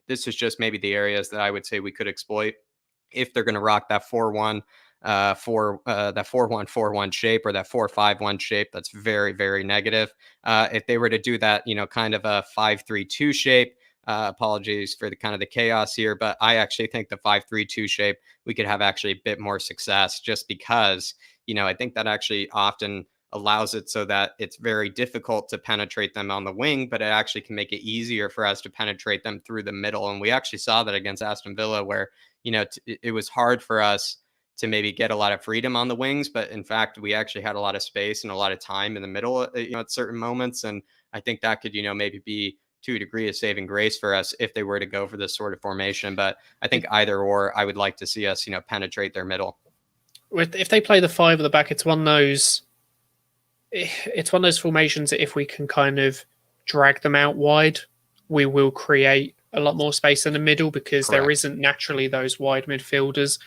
This is just maybe the areas that I would say we could exploit if they're going to rock that 4-1 that 4-1-4-1 shape, or that 4-5-1 shape. That's very, very negative. If they were to do that, kind of a 5-3-2 shape, apologies for the kind of the chaos here, but I actually think the 5-3-2 shape, we could have actually a bit more success, just because, I think that actually often allows it so that it's very difficult to penetrate them on the wing, but it actually can make it easier for us to penetrate them through the middle. And we actually saw that against Aston Villa, where, it was hard for us to maybe get a lot of freedom on the wings, but in fact, we actually had a lot of space and a lot of time in the middle, at certain moments. And I think that could, maybe be to a degree of saving grace for us if they were to go for this sort of formation. But I think either or, I would like to see us, penetrate their middle. If they play the 5 at the back, it's one of those formations that if we can kind of drag them out wide, we will create a lot more space in the middle, because Correct. there isn't naturally those wide midfielders,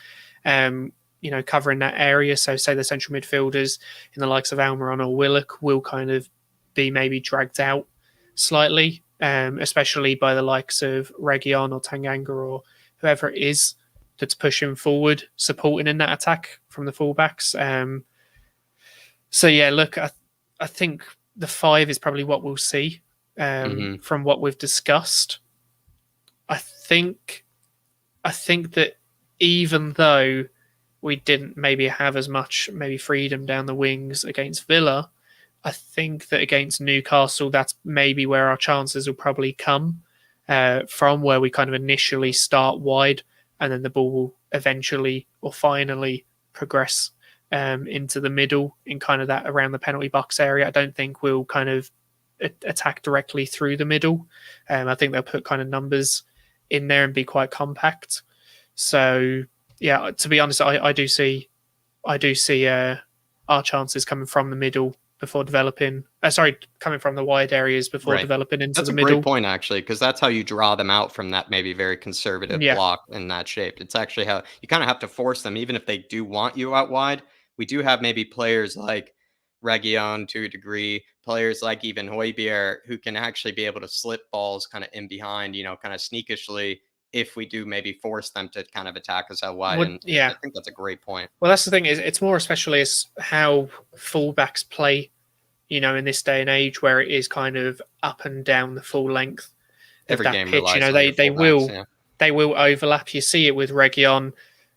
covering that area. So say the central midfielders in the likes of Almiron or Willock will kind of be maybe dragged out slightly, especially by the likes of Reguilon or Tanganga or whoever it is that's pushing forward, supporting in that attack from the fullbacks. So yeah, look, I think the 5 is probably what we'll see from what we've discussed. I think that even though we didn't maybe have as much maybe freedom down the wings against Villa, I think that against Newcastle, that's maybe where our chances will probably come from, where we kind of initially start wide and then the ball will eventually or finally progress into the middle in kind of that around the penalty box area. I don't think we'll kind of attack directly through the middle. I think they'll put kind of numbers in there and be quite compact. So yeah, to be honest, I do see our chances coming from the middle before developing. Coming from the wide areas before developing into the middle. That's a great point, actually, because that's how you draw them out from that maybe very conservative block in that shape. It's actually how you kind of have to force them, even if they do want you out wide. We do have maybe players like Reguilon to a degree, players like even Højbjerg, who can actually be able to slip balls kind of in behind, kind of sneakishly, if we do maybe force them to kind of attack us out wide. I think that's a great point. Well, that's the thing, is it's more especially as how fullbacks play, in this day and age, where it is kind of up and down the full length of that pitch. They will overlap. You see it with Reguilon.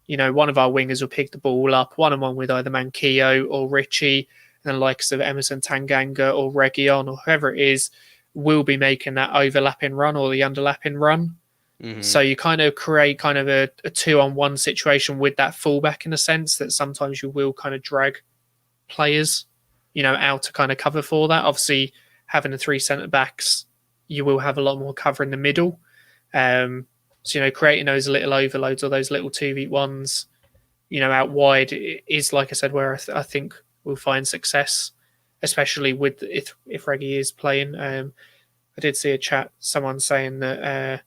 One of our wingers will pick the ball up one-on-one with either Manquillo or Ritchie, and the likes of Emerson Tanganga or Reguilon or whoever it is will be making that overlapping run or the underlapping run. So you kind of create kind of a 2-on-1 situation with that fullback, in a sense that sometimes you will kind of drag players, out to kind of cover for that. Obviously, having the 3 centre backs, you will have a lot more cover in the middle. So, creating those little overloads or those little 2v1s, out wide is, like I said, where I think we'll find success, especially with if Reggie is playing. I did see a chat, someone saying that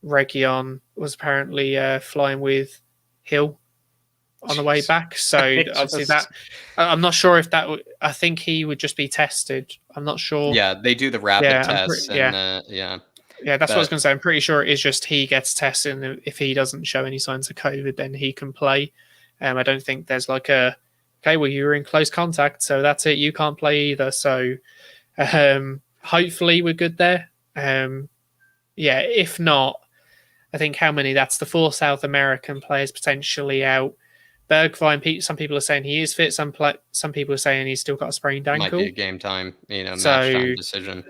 Reguilon was apparently flying with Hill on the way back. So obviously that, I'm not sure if that I think he would just be tested. I'm not sure. Yeah, they do the rapid tests. Yeah, that's what I was going to say. I'm pretty sure it is just he gets tested, and if he doesn't show any signs of COVID, then he can play. I don't think there's like you were in close contact, so that's it. You can't play either. So hopefully we're good there. If not, I think that's the 4 South American players potentially out. Bergwijn, some people are saying he is fit. Some people are saying he's still got a sprained ankle. Might be a game time, match time decision.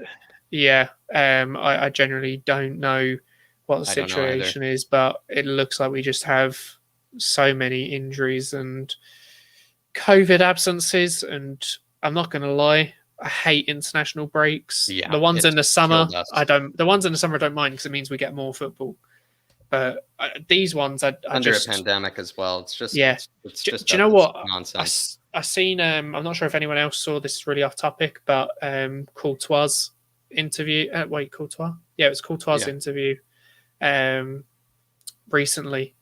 Yeah, I generally don't know what the situation is, but it looks like we just have so many injuries and COVID absences. And I'm not going to lie, I hate international breaks. Yeah, the ones in the summer, I don't. The ones in the summer I don't mind, because it means we get more football. But these ones, under a pandemic as well. It's just It's just do you know what nonsense. I seen? I'm not sure if anyone else saw this. Is really off topic, but Courtois' interview. Courtois. Yeah, it was Courtois' interview recently,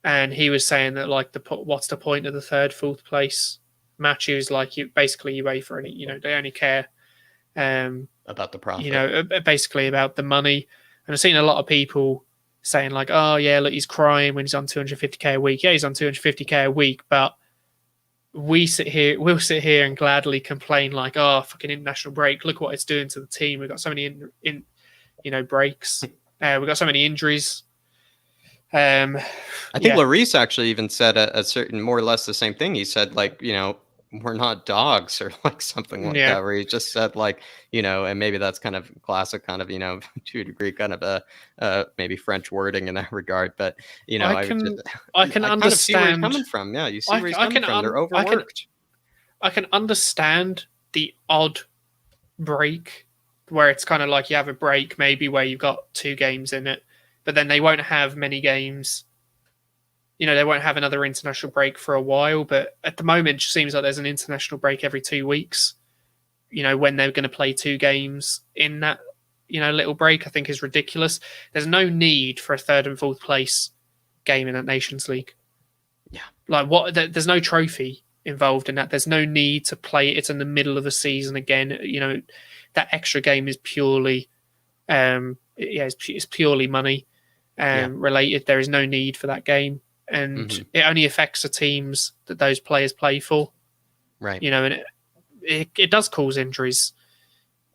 and he was saying that like what's the point of the third, fourth place match? He was like, you basically UEFA, and you know they only care about the profit. You know, basically about the money. And I've seen a lot of people saying like, oh yeah, look, he's crying when he's on 250k a week. Yeah, he's on 250k a week, but we'll sit here and gladly complain like, oh, fucking international break, look what it's doing to the team. We've got so many breaks. We've got so many injuries. I think Lloris actually even said a certain, more or less the same thing. He said like, you know, we're not dogs or like something like that, where he just said like, you know, and maybe that's kind of classic kind of, you know, to a degree kind of maybe French wording in that regard. But, you know, I can kind understand of see where he's coming from. Yeah, you see where he's coming from. They're overworked. I can understand the odd break where it's kind of like you have a break maybe where you've got 2 games in it, but then they won't have many games. You know, they won't have another international break for a while, but at the moment, it just seems like there's an international break every 2 weeks. You know, when they're going to play 2 games in that, you know, little break, I think is ridiculous. There's no need for a third and fourth place game in that Nations League. Yeah. Like, what? There's no trophy involved in that. There's no need to play it in the middle of the season again. You know, that extra game is purely, it's purely money related. There is no need for that game. And it only affects the teams that those players play for, right? You know, and it does cause injuries.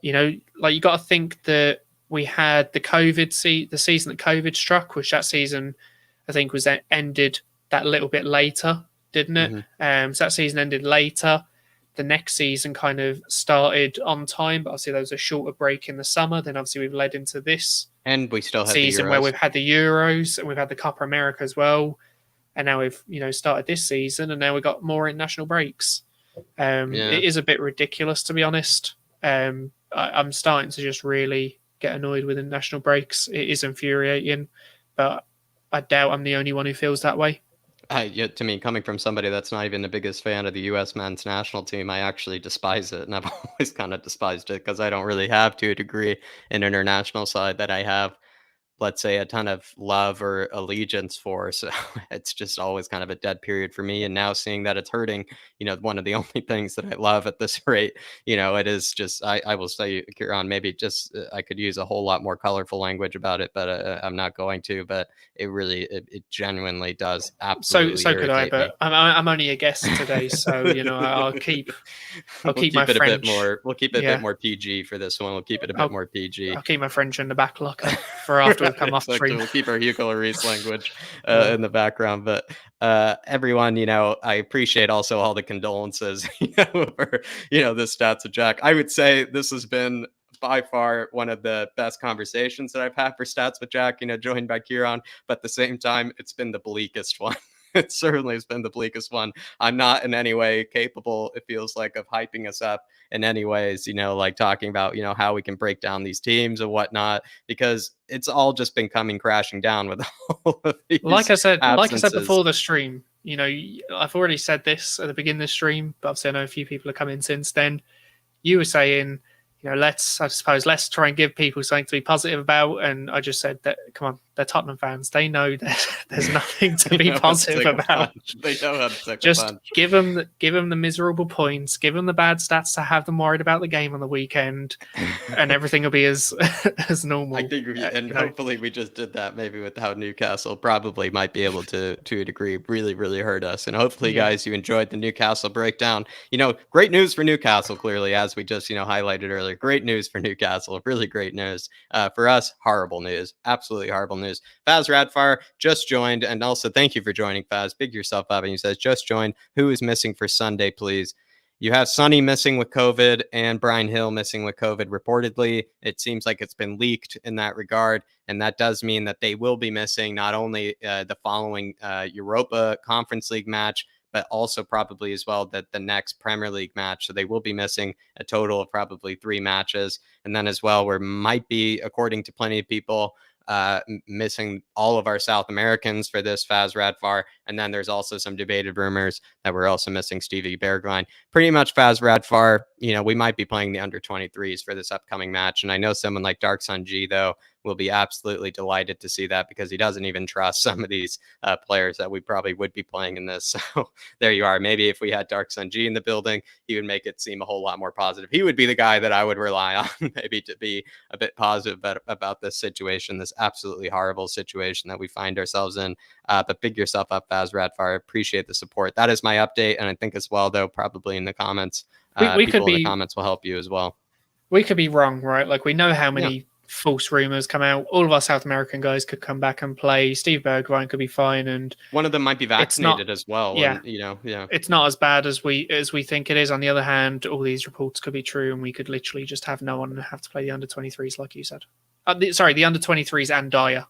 You know, like you got to think that we had the season that COVID struck, which that season I think was ended that little bit later, didn't it? So that season ended later. The next season kind of started on time, but obviously there was a shorter break in the summer. Then obviously we've led into this, and we still have season where we've had the Euros and we've had the Copa America as well. And now we've, you know, started this season, and now we've got more international breaks. It is a bit ridiculous, to be honest. I'm starting to just really get annoyed with international breaks. It is infuriating, but I doubt I'm the only one who feels that way. To me, coming from somebody that's not even the biggest fan of the U.S. men's national team, I actually despise it, and I've always kind of despised it because I don't really have, to a degree, an international side that I have, let's say, a ton of love or allegiance for. So it's just always kind of a dead period for me. And now seeing that it's hurting, you know, one of the only things that I love at this rate, you know, it is just, I will say, Kieran, maybe just, I could use a whole lot more colorful language about it, but I'm not going to, but it really, it genuinely does absolutely so could I, but me. I'm only a guest today. So, you know, I'll keep my French. We'll keep it a bit more PG for this one. We'll keep it a bit more PG. I'll keep my French in the back locker for after we come off stream. We'll keep our Hugo Lloris language in the background. But everyone, you know, I appreciate also all the condolences, you know, for, you know, the stats of Jack. I would say this has been by far one of the best conversations that I've had for stats with Jack, you know, joined by Kieran, but at the same time, it's been the bleakest one. It certainly has been the bleakest one. I'm not in any way capable, it feels like, of hyping us up in any ways, you know, like talking about, you know, how we can break down these teams and whatnot, because it's all just been coming crashing down with all of these like I said absences. Before the stream, you know, I've already said this at the beginning of the stream, but obviously I know a few people have come in since then. You were saying, you know, let's try and give people something to be positive about. And I just said that, come on, they're Tottenham fans. They know that there's nothing to be positive about. They know how to take just a punch. give them the miserable points, give them the bad stats to have them worried about the game on the weekend, and everything will be as normal. I think, hopefully we just did that maybe with how Newcastle probably might be able to a degree, really, really hurt us. And hopefully, guys, you enjoyed the Newcastle breakdown. You know, great news for Newcastle, clearly, as we just, you know, highlighted earlier. Great news for Newcastle, really great news. For us, horrible news, absolutely horrible news. Faz Radfar just joined, and also thank you for joining, Faz. Big yourself up, and he says, just joined. Who is missing for Sunday, please? You have Sonny missing with COVID and Brian Hill missing with COVID. Reportedly, it seems like it's been leaked in that regard, and that does mean that they will be missing not only the following Europa Conference League match, but also probably as well that the next Premier League match. So they will be missing a total of probably 3 matches. And then as well, we might be, according to plenty of people, missing all of our South Americans for this Faz Radfar. And then there's also some debated rumors that we're also missing Stevie Bergwijn. Pretty much Faz Radfar, we might be playing the under 23s for this upcoming match. And I know someone like Dark Sun G, though, will be absolutely delighted to see that, because he doesn't even trust some of these players that we probably would be playing in this. So there you are. Maybe if we had Dark Sun G in the building, he would make it seem a whole lot more positive. He would be the guy that I would rely on maybe to be a bit positive about this situation, this absolutely horrible situation that we find ourselves in. But big yourself up, Faz Radfar. I appreciate the support. That is my update. And I think as well, though, probably in the comments, people in the comments will help you as well. We could be wrong, right? Like, we know how many false rumors come out. All of our South American guys could come back and play. Steve Bergwijn could be fine, and one of them might be vaccinated as well. Yeah, and, it's not as bad as we think it is. On the other hand, all these reports could be true, and we could literally just have no one and have to play the under 23s, like you said. The under 23s and Dyer.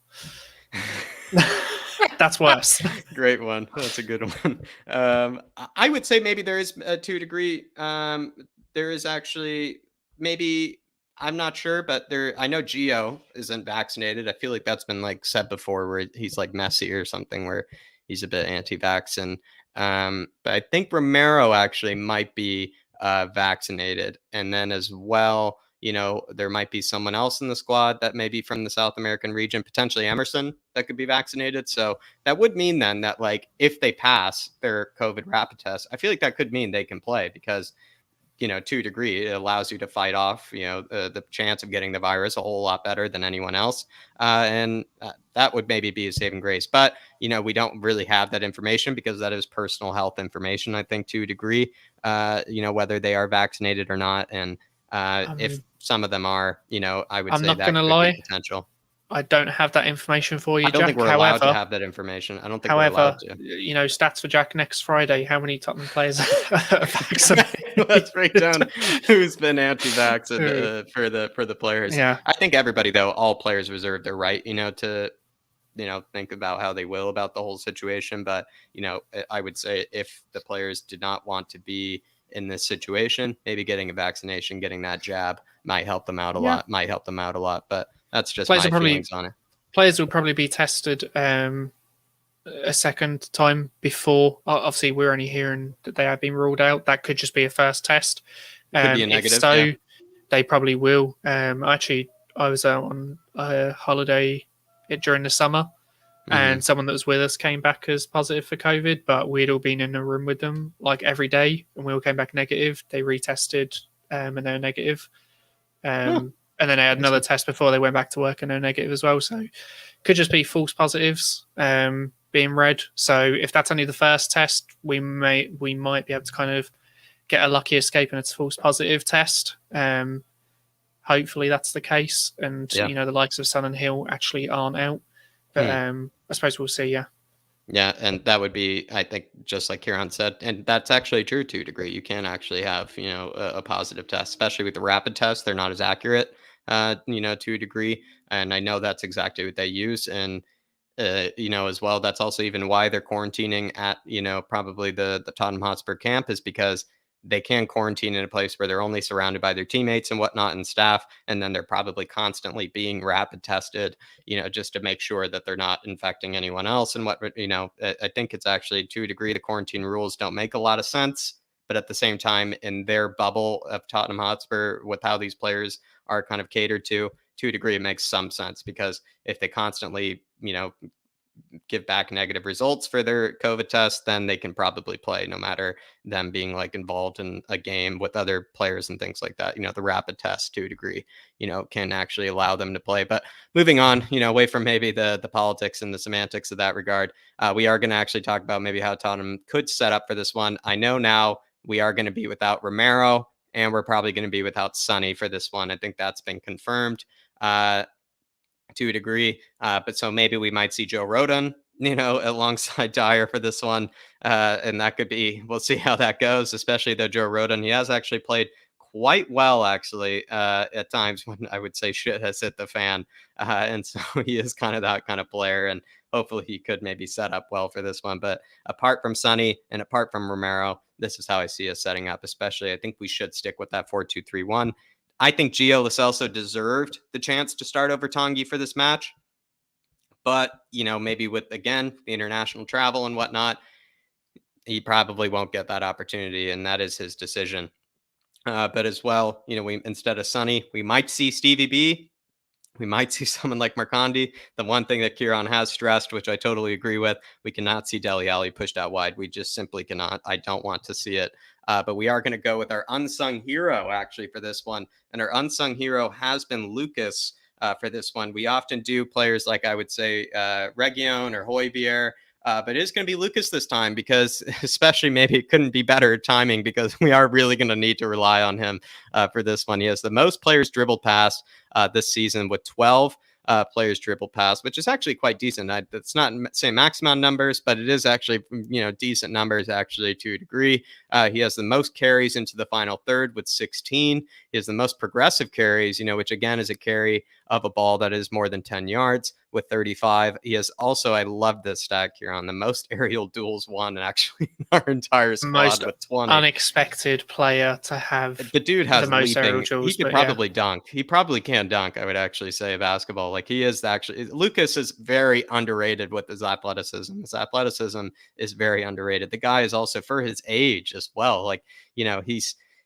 That's worse. Great one. That's a good one. I would say maybe there is to a degree. There is actually maybe. I'm not sure, but I know Gio isn't vaccinated. I feel like that's been like said before, where he's like Messi or something, where he's a bit anti-vax. And but I think Romero actually might be vaccinated. And then as well, there might be someone else in the squad that may be from the South American region, potentially Emerson, that could be vaccinated. So that would mean then that, like, if they pass their COVID rapid test, I feel like that could mean they can play, because to a degree, it allows you to fight off, the chance of getting the virus a whole lot better than anyone else. And that would maybe be a saving grace. But, we don't really have that information, because that is personal health information, I think, to a degree, whether they are vaccinated or not. And if some of them are, I would say that could be potential. I don't have that information for you, Jack. I don't think we're allowed to have that information. I don't think we're allowed to. Stats for Jack next Friday. How many Tottenham players are vaccinated? Let's break down who's been anti-vax for the players. Yeah. I think everybody, though, all players reserve their right, to think about how they will about the whole situation. But, I would say if the players did not want to be in this situation, maybe getting a vaccination, getting that jab might help them out a lot. But that's just my feelings on it. Players will probably be tested a second time before. Obviously, we're only hearing that they have been ruled out. That could just be a first test. Could be a negative. If so, they probably will. Actually, I was out on a holiday during the summer, and someone that was with us came back as positive for COVID, but we'd all been in a room with them like every day, and we all came back negative. They retested, and they were negative. And then they had another test before they went back to work, and they're negative as well. So could just be false positives being read. So if that's only the first test, we might be able to kind of get a lucky escape and it's a false positive test. Hopefully that's the case. And, the likes of Sun and Hill actually aren't out. But I suppose we'll see, yeah. Yeah, and that would be, I think, just like Kieran said, and that's actually true to a degree. You can actually have, a positive test, especially with the rapid tests. They're not as accurate, to a degree. And I know that's exactly what they use. And, as well, that's also even why they're quarantining at, probably the Tottenham Hotspur camp, is because they can quarantine in a place where they're only surrounded by their teammates and whatnot and staff. And then they're probably constantly being rapid tested, just to make sure that they're not infecting anyone else. And I think it's actually, to a degree, the quarantine rules don't make a lot of sense. But at the same time, in their bubble of Tottenham Hotspur, with how these players are kind of catered to a degree, it makes some sense, because if they constantly, give back negative results for their COVID test, then they can probably play, no matter them being like involved in a game with other players and things like that. The rapid test, to a degree, can actually allow them to play. But moving on, away from maybe the politics and the semantics of that regard, we are going to actually talk about maybe how Tottenham could set up for this one. I know now we are going to be without Romero, and we're probably going to be without Sonny for this one. I think that's been confirmed. To a degree, but so maybe we might see Joe Rodon, alongside Dyer for this one, and that could be, we'll see how that goes, especially though Joe Rodon, he has actually played quite well, actually, at times when I would say shit has hit the fan, and so he is kind of that kind of player, and hopefully he could maybe set up well for this one. But apart from Sonny and apart from Romero, this is how I see us setting up. Especially, I think we should stick with that 4-2-3-1. I think Gio Lo Celso deserved the chance to start over Tanguy for this match, But, maybe with, again, the international travel and whatnot, he probably won't get that opportunity, and that is his decision. But as well, we instead of Sonny, we might see Stevie B. We might see someone like Marcondi. The one thing that Kieran has stressed, which I totally agree with, we cannot see Dele Alli pushed out wide. We just simply cannot. I don't want to see it. But we are going to go with our unsung hero, actually, for this one. And our unsung hero has been Lucas for this one. We often do players like, I would say, Region or Højbjerg. But it is going to be Lucas this time, because especially maybe it couldn't be better timing, because we are really going to need to rely on him for this one. He has the most players dribbled past this season with 12 players dribbled past, which is actually quite decent. It's not say maximum numbers, but it is actually, decent numbers actually to a degree. He has the most carries into the final third with 16. He has the most progressive carries, which again is a carry of a ball that is more than 10 yards with 35. He has also, I love this stat here, on the most aerial duels won actually in our entire squad Most with 20. Unexpected player to have. The dude has the most aerial leaping. duels, He could probably dunk. He probably can dunk, I would actually say, basketball. Like, he is actually, Lucas is very underrated with his athleticism. His athleticism is very underrated. The guy is also, for his age as well, like,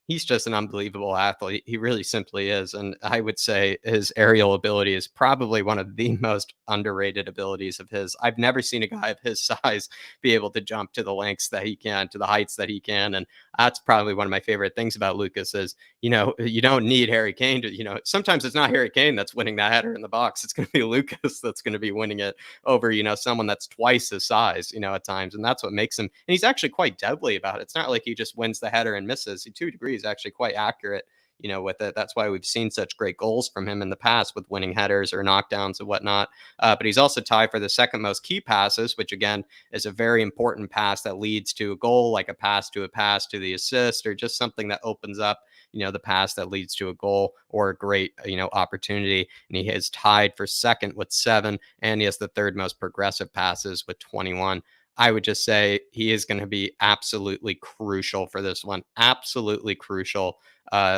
he's just an unbelievable athlete. He really simply is. And I would say his aerial ability is probably one of the most underrated abilities of his. I've never seen a guy of his size be able to jump to the lengths that he can, to the heights that he can. And that's probably one of my favorite things about Lucas is, you don't need Harry Kane to, sometimes it's not Harry Kane that's winning that header in the box. It's going to be Lucas that's going to be winning it over, someone that's twice his size, at times. And that's what makes him, and he's actually quite deadly about it. It's not like he just wins the header and misses. He, to a degree, is actually quite accurate, with it. That's why we've seen such great goals from him in the past with winning headers or knockdowns and whatnot. But he's also tied for the second most key passes, which again is a very important pass that leads to a goal, like a pass to the assist, or just something that opens up, the pass that leads to a goal or a great, opportunity. And he is tied for second with 7, and he has the third most progressive passes with 21. I would just say he is going to be absolutely crucial for this one. Absolutely crucial.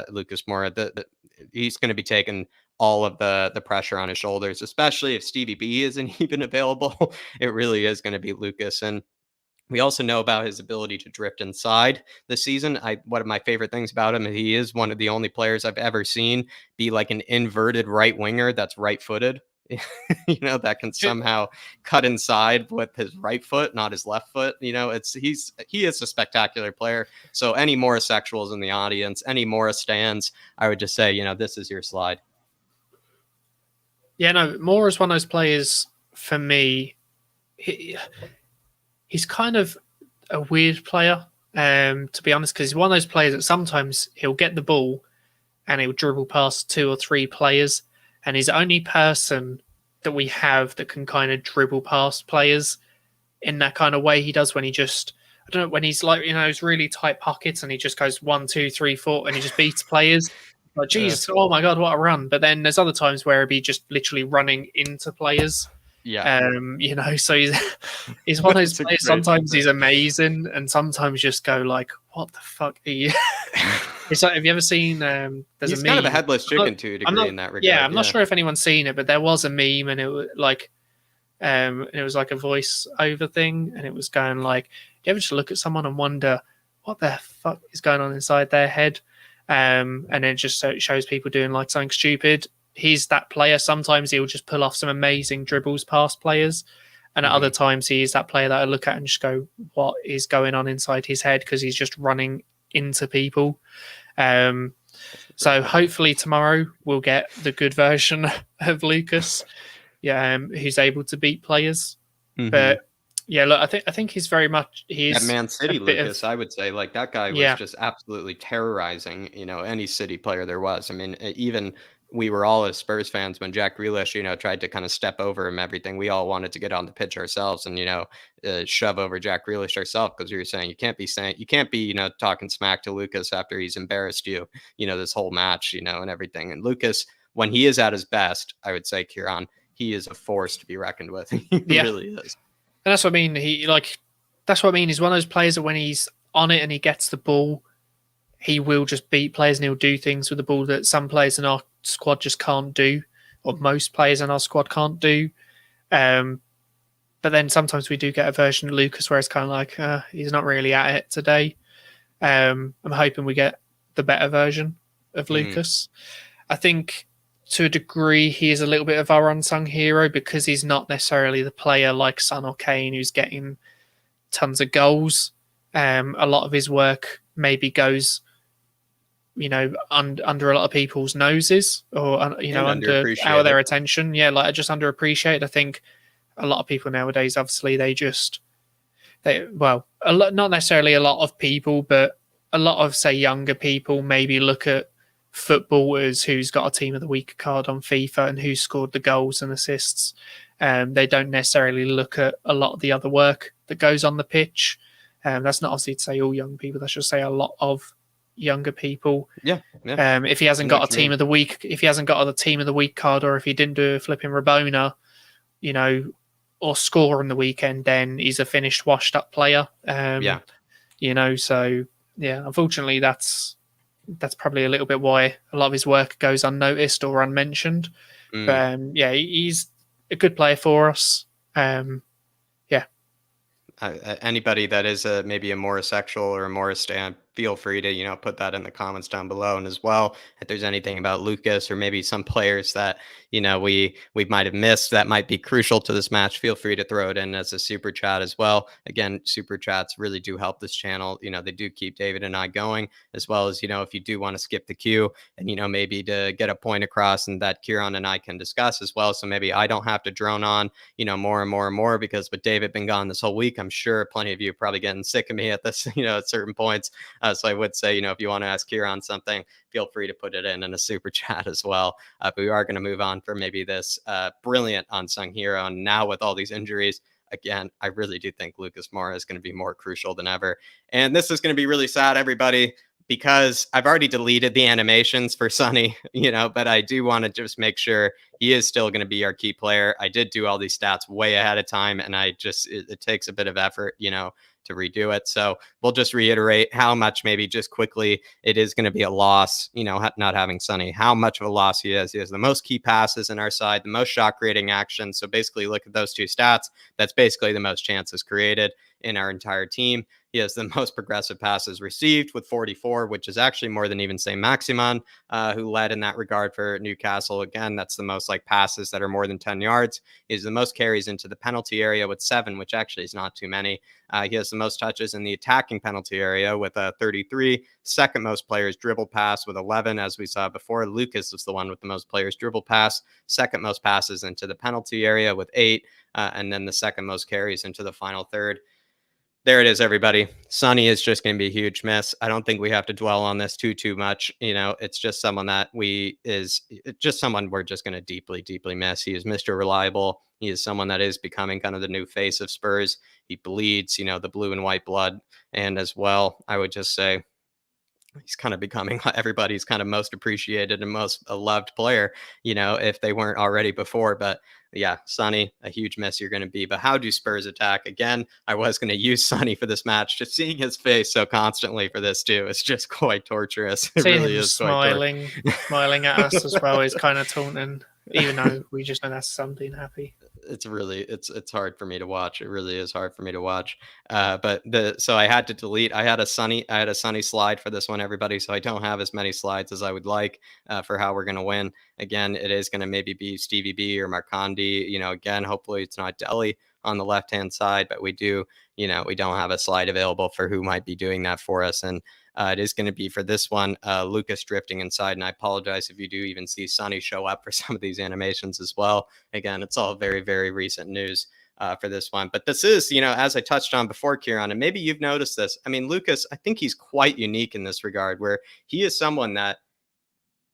Lucas Moura, he's going to be taking all of the pressure on his shoulders, especially if Stevie B isn't even available. It really is going to be Lucas. And we also know about his ability to drift inside this season. One of my favorite things about him is he is one of the only players I've ever seen be like an inverted right winger that's right-footed. That can somehow cut inside with his right foot, not his left foot. He is a spectacular player. So any more sexuals in the audience, any more stands, I would just say, this is your slide. Yeah, no, Moore is one of those players for me. He's kind of a weird player, to be honest, because he's one of those players that sometimes he'll get the ball and he'll dribble past 2 or 3 players. And he's the only person that we have that can kind of dribble past players in that kind of way he does when he just, I don't know, when he's like, those really tight pockets and he just goes 1, 2, 3, 4 and he just beats players. Like, Jesus, Oh my God, what a run. But then there's other times where he'll be just literally running into players. Yeah. So he's one of those players. Sometimes he's amazing and sometimes just go like, what the fuck are you? It's like, have you ever seen? There's he's a meme. kind of a headless chicken to a degree in that regard. Yeah, I'm not sure if anyone's seen it, but there was a meme, and it was like, it was like a voice over thing, and it was going like, do you ever just look at someone and wonder what the fuck is going on inside their head? And then just so it shows people doing like something stupid. He's that player. Sometimes he'll just pull off some amazing dribbles past players, and at other times he is that player that I look at and just go, what is going on inside his head? Because he's just running into people. So hopefully tomorrow we'll get the good version of Lucas, who's able to beat players. But yeah, look, I think he's very much that Man City Lucas. I would say like that guy was just absolutely terrorizing. Any City player there was. I mean, even we were all as Spurs fans when Jack Grealish, tried to kind of step over him. Everything we all wanted to get on the pitch ourselves and shove over Jack Grealish ourselves, because we were saying you can't be talking smack to Lucas after he's embarrassed you this whole match and everything. And Lucas, when he is at his best, I would say, Kieran, he is a force to be reckoned with. He really is. And that's what I mean. That's what I mean. He's one of those players that when he's on it and he gets the ball, he will just beat players and he'll do things with the ball that some players in our squad just can't do, or most players in our squad can't do. But then sometimes we do get a version of Lucas where it's kind of like he's not really at it today. I'm hoping we get the better version of Lucas. I think to a degree he is a little bit of our unsung hero because he's not necessarily the player like Son or Kane who's getting tons of goals. A lot of his work maybe goes, under a lot of people's noses or under out of their attention. Yeah, like just underappreciated. I think a lot of people nowadays, obviously, not necessarily a lot of people, but a lot of, say, younger people maybe look at football as who's got a team of the week card on FIFA and who scored the goals and assists. They don't necessarily look at a lot of the other work that goes on the pitch. That's not obviously to say all young people. That's just say a lot of younger people. Yeah. If he hasn't got a team of the week, if he hasn't got a team of the week card, or if he didn't do a flipping Rabona, or score on the weekend, then he's a finished, washed up player. So unfortunately, that's probably a little bit why a lot of his work goes unnoticed or unmentioned. But he's a good player for us. Anybody that is maybe a Morris Sexual or a Morris Stan, feel free to put that in the comments down below. And as well, if there's anything about Lucas or maybe some players that we might have missed that might be crucial to this match, feel free to throw it in as a super chat as well. Again, super chats really do help this channel. They do keep David and I going, as well as if you do want to skip the queue and maybe to get a point across and that Kieran and I can discuss as well. So maybe I don't have to drone on more and more and more, because with David been gone this whole week, I'm sure plenty of you are probably getting sick of me at this at certain points. So I would say if you want to ask Kieran something, feel free to put it in a super chat as well. But we are going to move on for maybe this brilliant unsung hero. And now with all these injuries, again, I really do think Lucas Moura is going to be more crucial than ever. And this is going to be really sad, everybody, because I've already deleted the animations for Sonny, but I do want to just make sure he is still going to be our key player. I did do all these stats way ahead of time, and it takes a bit of effort, to redo it. So we'll just reiterate how much, maybe just quickly, it is going to be a loss, not having Sonny, how much of a loss he is. He has the most key passes in our side, the most shot creating action. So basically look at those two stats. That's basically the most chances created in our entire team. He has the most progressive passes received with 44, which is actually more than even, say, Maximan, who led in that regard for Newcastle. Again, that's the most passes that are more than 10 yards. He has the most carries into the penalty area with 7, which actually is not too many. He has the most touches in the attacking penalty area with 33. Second most players dribble pass with 11, as we saw before. Lucas was the one with the most players dribble pass. Second most passes into the penalty area with 8. And then the second most carries into the final third. There it is, everybody. Sonny is just going to be a huge miss. I don't think we have to dwell on this too much. It's just someone that we're just going to deeply, deeply miss. He is Mr. Reliable. He is someone that is becoming kind of the new face of Spurs. He bleeds, the blue and white blood. And as well, I would just say he's kind of becoming everybody's kind of most appreciated and most loved player, if they weren't already before. But yeah, Sonny, a huge miss you're going to be. But how do Spurs attack? Again, I was going to use Sonny for this match. Just seeing his face so constantly for this too, it's just quite torturous. It really is smiling at us as well is kind of taunting, even though we just know that's something happy. It's really, it's hard for me to watch. It really is hard for me to watch. So I had to delete. I had a Sonny slide for this one, everybody. So I don't have as many slides as I would like for how we're going to win. Again, it is going to maybe be Stevie B or Marcondi. Again, hopefully it's not Deli on the left-hand side, but we don't have a slide available for who might be doing that for us. And it is going to be for this one, Lucas drifting inside. And I apologize if you do even see Sonny show up for some of these animations as well. Again, it's all very, very recent news for this one. But this is, as I touched on before, Kieran, and maybe you've noticed this. I mean, Lucas, I think he's quite unique in this regard, where he is someone that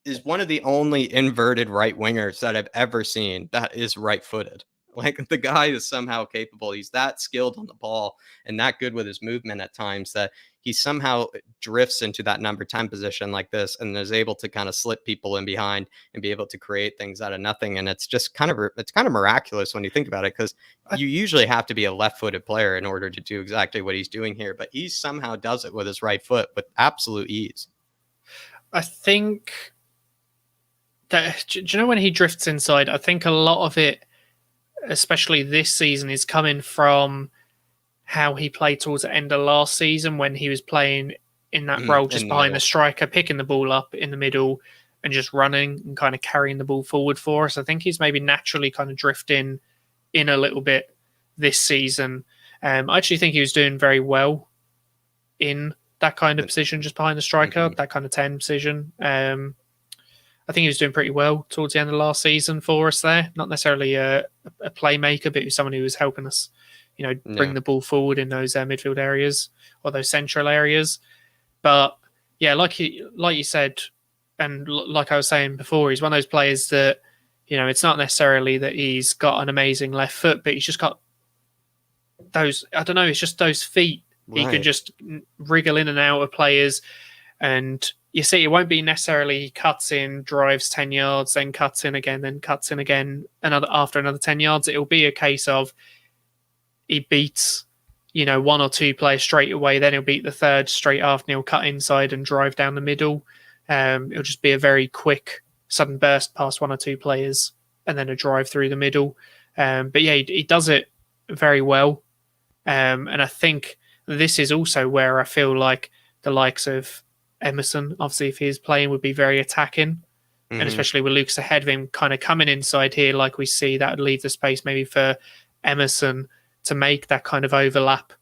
is one of the only inverted right wingers that I've ever seen that is right-footed. Like, the guy is somehow capable. He's that skilled on the ball and that good with his movement at times that he somehow drifts into that number 10 position like this and is able to kind of slip people in behind and be able to create things out of nothing. And it's just kind of miraculous when you think about it, because you usually have to be a left-footed player in order to do exactly what he's doing here. But he somehow does it with his right foot with absolute ease. I think that, do you know when he drifts inside, I think a lot of it, especially this season, is coming from how he played towards the end of last season when he was playing in that role just behind the striker, picking the ball up in the middle and just running and kind of carrying the ball forward for us. I think he's maybe naturally kind of drifting in a little bit this season. I actually think he was doing very well in that kind of position, just behind the striker, that kind of 10 position. I think he was doing pretty well towards the end of last season for us there. Not necessarily a playmaker, but he was someone who was helping us, bring the ball forward in those midfield areas or those central areas. But yeah, like you said, and like I was saying before, he's one of those players that, it's not necessarily that he's got an amazing left foot, but he's just got those, I don't know, it's just those feet. Right. He can just wriggle in and out of players. And you see, it won't be necessarily he cuts in, drives 10 yards, then cuts in again, after another 10 yards. It'll be a case of he beats, one or two players straight away, then he'll beat the third straight after, and he'll cut inside and drive down the middle. It'll just be a very quick, sudden burst past one or two players, and then a drive through the middle. But yeah, he does it very well. And I think this is also where I feel like the likes of Emerson, obviously, if he is playing, would be very attacking. And especially with Lucas ahead of him, kind of coming inside here, like we see, that would leave the space maybe for Emerson to make that kind of overlap.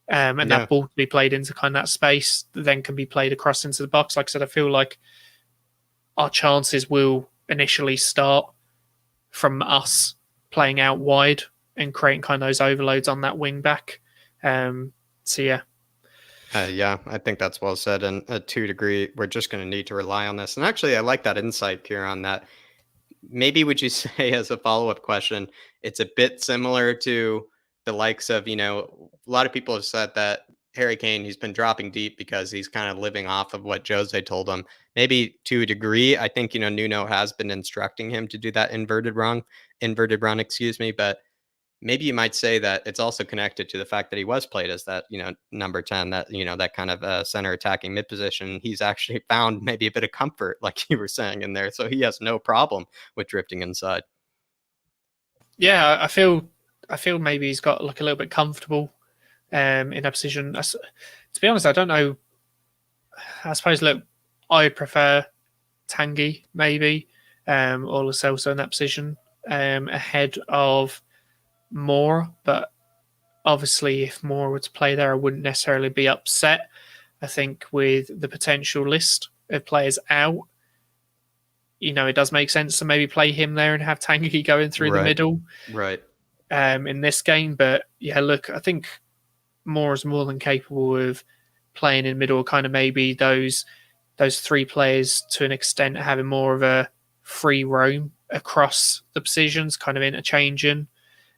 And that ball to be played into kind of that space, then can be played across into the box. Like I said, I feel like our chances will initially start from us playing out wide and creating kind of those overloads on that wing back. So yeah. I think that's well said. And to a degree, we're just going to need to rely on this. And actually, I like that insight, Kieran, that maybe would you say as a follow-up question, it's a bit similar to the likes of, a lot of people have said that Harry Kane, he's been dropping deep because he's kind of living off of what Jose told him. Maybe to a degree, I think, Nuno has been instructing him to do that inverted run, but maybe you might say that it's also connected to the fact that he was played as that, number 10, that, that kind of center attacking mid position. He's actually found maybe a bit of comfort, like you were saying in there. So he has no problem with drifting inside. Yeah, I feel maybe he's got like a little bit comfortable in that position. To be honest, I don't know. I suppose, look, I prefer Tanguy maybe, or Lo Celso in that position ahead of Moore, but obviously if Moore were to play there, I wouldn't necessarily be upset. I think with the potential list of players out, it does make sense to maybe play him there and have Tanguy going through the middle, in this game. But yeah, look, I think Moore is more than capable of playing in middle, kind of maybe those three players to an extent having more of a free roam across the positions, kind of interchanging.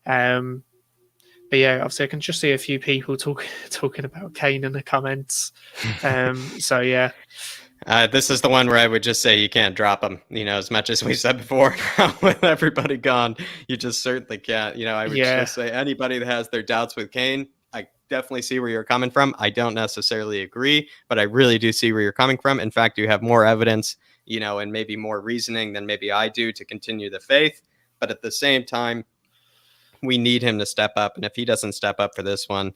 But yeah, obviously I can just see a few people talking about Kane in the comments. So yeah. This is the one where I would just say you can't drop him. As much as we said before, with everybody gone, you just certainly can't. I would just say anybody that has their doubts with Kane, I definitely see where you're coming from. I don't necessarily agree, but I really do see where you're coming from. In fact, you have more evidence, and maybe more reasoning than maybe I do to continue the faith. But at the same time, we need him to step up. And if he doesn't step up for this one,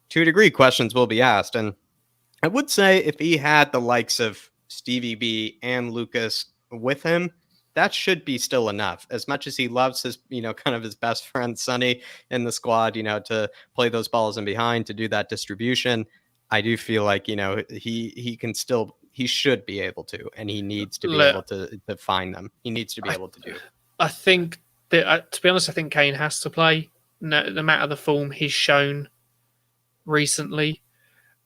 to a degree, questions will be asked. And I would say if he had the likes of Stevie B and Lucas with him, that should be still enough. As much as he loves his, kind of his best friend, Sonny, in the squad, to play those balls in behind, to do that distribution, I do feel like, he should be able to, and he needs to be able to find them. He needs to be able to do it. I think that, to be honest, I think Kane has to play, no matter the form he's shown recently.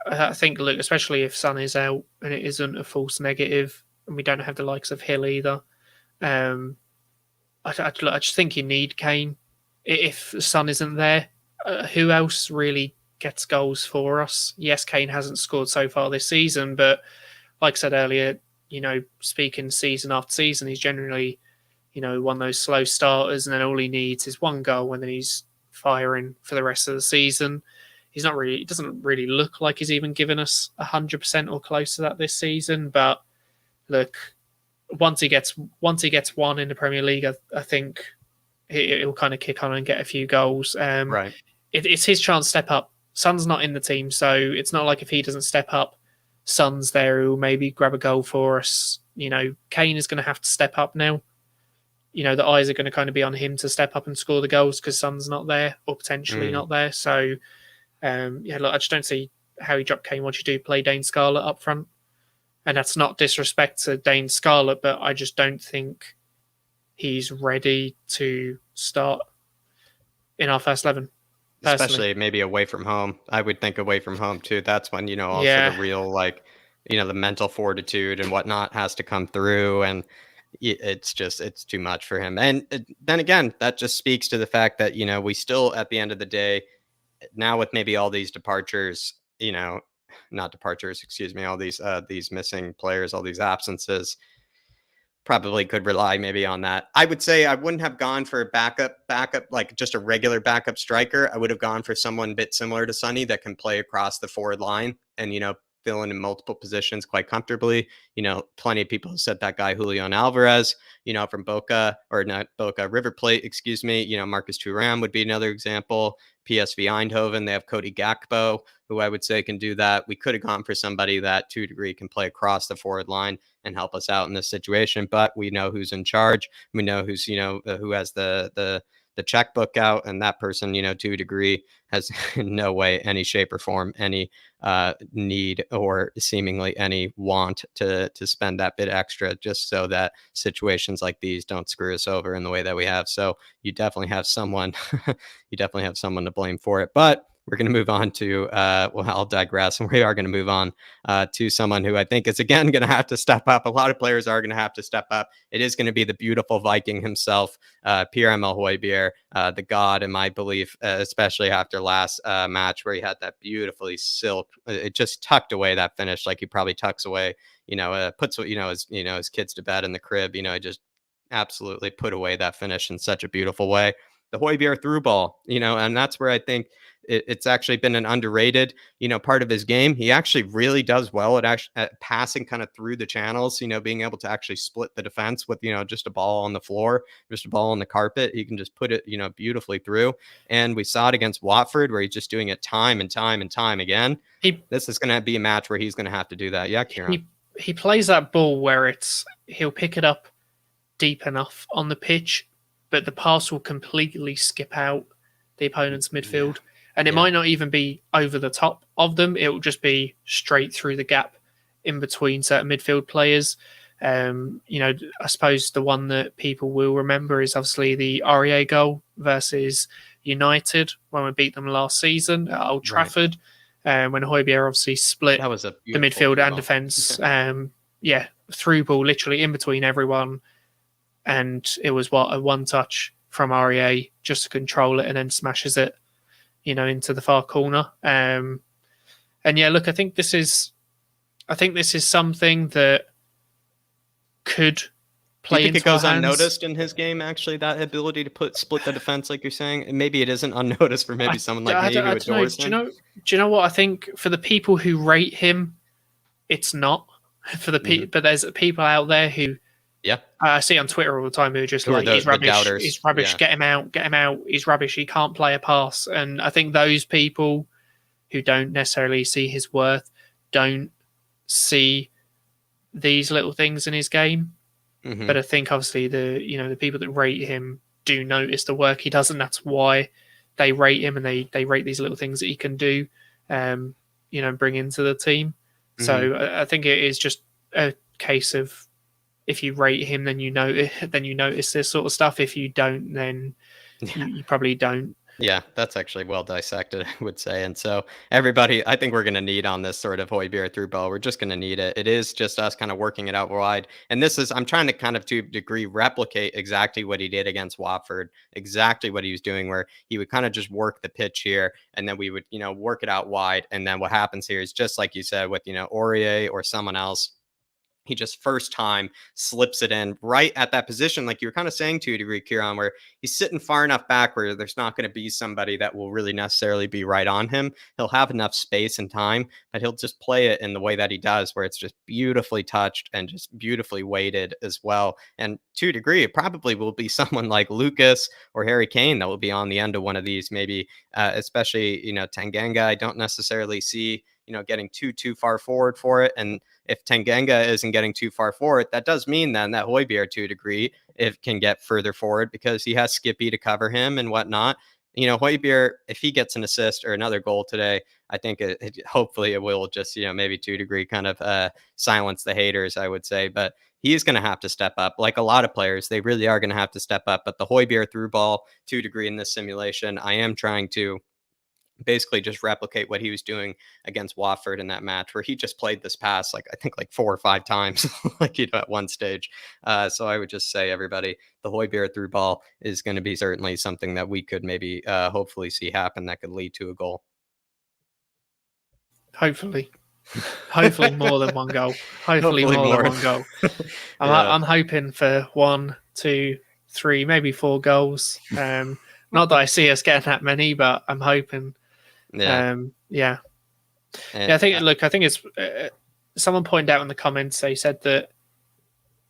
I think, look, especially if Son is out and it isn't a false negative, and we don't have the likes of Hill either. I just think you need Kane. If Son isn't there, who else really gets goals for us? Yes, Kane hasn't scored so far this season, but like I said earlier, speaking season after season, he's generally one of those slow starters, and then all he needs is one goal, and then he's firing for the rest of the season. It doesn't really look like he's even given us 100% or close to that this season. But look, once he gets one in the Premier League, I think he'll kind of kick on and get a few goals. Right. It's his chance to step up. Son's not in the team, so it's not like if he doesn't step up, Son's there who will maybe grab a goal for us. Kane is going to have to step up now. The eyes are going to kind of be on him to step up and score the goals because Son's not there or potentially not there. So, look, I just don't see how you drop Kane once you do play Dane Scarlett up front. And that's not disrespect to Dane Scarlett, but I just don't think he's ready to start in our first 11. Personally. Especially maybe away from home. I would think away from home too. That's when, also the real, the mental fortitude and whatnot has to come through. And it's too much for him. And then again, that just speaks to the fact that, we still, at the end of the day, now with maybe all these departures, not departures, excuse me, all these missing players, all these absences, probably could rely maybe on that. I would say I wouldn't have gone for a backup, like just a regular backup striker. I would have gone for someone a bit similar to Sonny that can play across the forward line and, fill in multiple positions quite comfortably. Plenty of people have said that guy Julian Alvarez, from River Plate, excuse me. Marcus Thuram would be another example. PSV Eindhoven, they have Cody Gakpo, who I would say can do that. We could have gone for somebody that to a degree can play across the forward line and help us out in this situation. But we know who's in charge. We know who's, who has the checkbook out, and that person, to a degree, has in no way, any shape or form, any need or seemingly any want to spend that bit extra just so that situations like these don't screw us over in the way that we have. So you definitely have someone, to blame for it. But we're going to move on to, I'll digress. And we are going to move on to someone who I think is, again, going to have to step up. A lot of players are going to have to step up. It is going to be the beautiful Viking himself, Pierre-Emile Højbjerg, the god, in my belief, especially after last match where he had that beautifully it just tucked away that finish like he probably tucks away, puts, his kids to bed in the crib, just absolutely put away that finish in such a beautiful way. The Højbjerg through ball, and that's where I think it's actually been an underrated, part of his game. He actually really does well at passing kind of through the channels, being able to actually split the defense with, just a ball on the floor, just a ball on the carpet. He can just put it, beautifully through. And we saw it against Watford where he's just doing it time and time and time again. This is going to be a match where he's going to have to do that. Yeah, Kieran. He plays that ball where he'll pick it up deep enough on the pitch, but the pass will completely skip out the opponent's midfield. Yeah. And it might not even be over the top of them. It will just be straight through the gap in between certain midfield players. I suppose the one that people will remember is obviously the Aurier goal versus United when we beat them last season at Old Trafford. When Højbjerg obviously split the midfield and defence. Through ball literally in between everyone. And it was a one touch from Aurier just to control it and then smashes it, into the far corner. I think this is something that could play. Do you think it goes unnoticed in his game? Actually, that ability to split the defense, like you're saying, and maybe it isn't unnoticed for someone like me who adores him. Do you know what I think? For the people who rate him, it's not. For the but there's people out there who. Yeah, I see on Twitter all the time who are just he's rubbish. He's rubbish. Yeah. Get him out. He's rubbish. He can't play a pass. And I think those people who don't necessarily see his worth don't see these little things in his game. Mm-hmm. But I think obviously the people that rate him do notice the work he does, and that's why they rate him and they rate these little things that he can do, bring into the team. Mm-hmm. So I think it is just a case of. If you rate him, then you notice this sort of stuff. If you don't, then you probably don't. Yeah, that's actually well dissected, I would say. And so everybody, I think we're going to need on this sort of Højbjerg through ball. We're just going to need it. It is just us kind of working it out wide. And I'm trying to kind of to a degree replicate exactly what he did against Watford, exactly what he was doing, where he would kind of just work the pitch here and then we would, work it out wide. And then what happens here is just like you said with, Aurier or someone else, he just first time slips it in right at that position, like you were kind of saying to a degree, Kieran, where he's sitting far enough back where there's not going to be somebody that will really necessarily be right on him. He'll have enough space and time, but he'll just play it in the way that he does, where it's just beautifully touched and just beautifully weighted as well. And to a degree, it probably will be someone like Lucas or Harry Kane that will be on the end of one of these, maybe, especially, Tanganga. I don't necessarily see, getting too far forward for it. And if Tanganga isn't getting too far forward, that does mean then that Højbjerg, to a degree, it can get further forward because he has Skippy to cover him and whatnot. Højbjerg, if he gets an assist or another goal today, I think hopefully it will just, maybe to a degree kind of silence the haters, I would say. But he is going to have to step up. Like a lot of players, they really are going to have to step up. But the Højbjerg through ball, to a degree in this simulation, I am trying to basically just replicate what he was doing against Watford in that match, where he just played this pass like I think like 4 or 5 times like at one stage. So I would just say, everybody, the Højbjerg through ball is going to be certainly something that we could maybe hopefully see happen that could lead to a goal. Hopefully more than one goal. Hopefully more than one goal. I'm hoping for 1, 2, 3, maybe 4 goals. Not that I see us getting that many, but I'm hoping. I think it's someone pointed out in the comments, they said that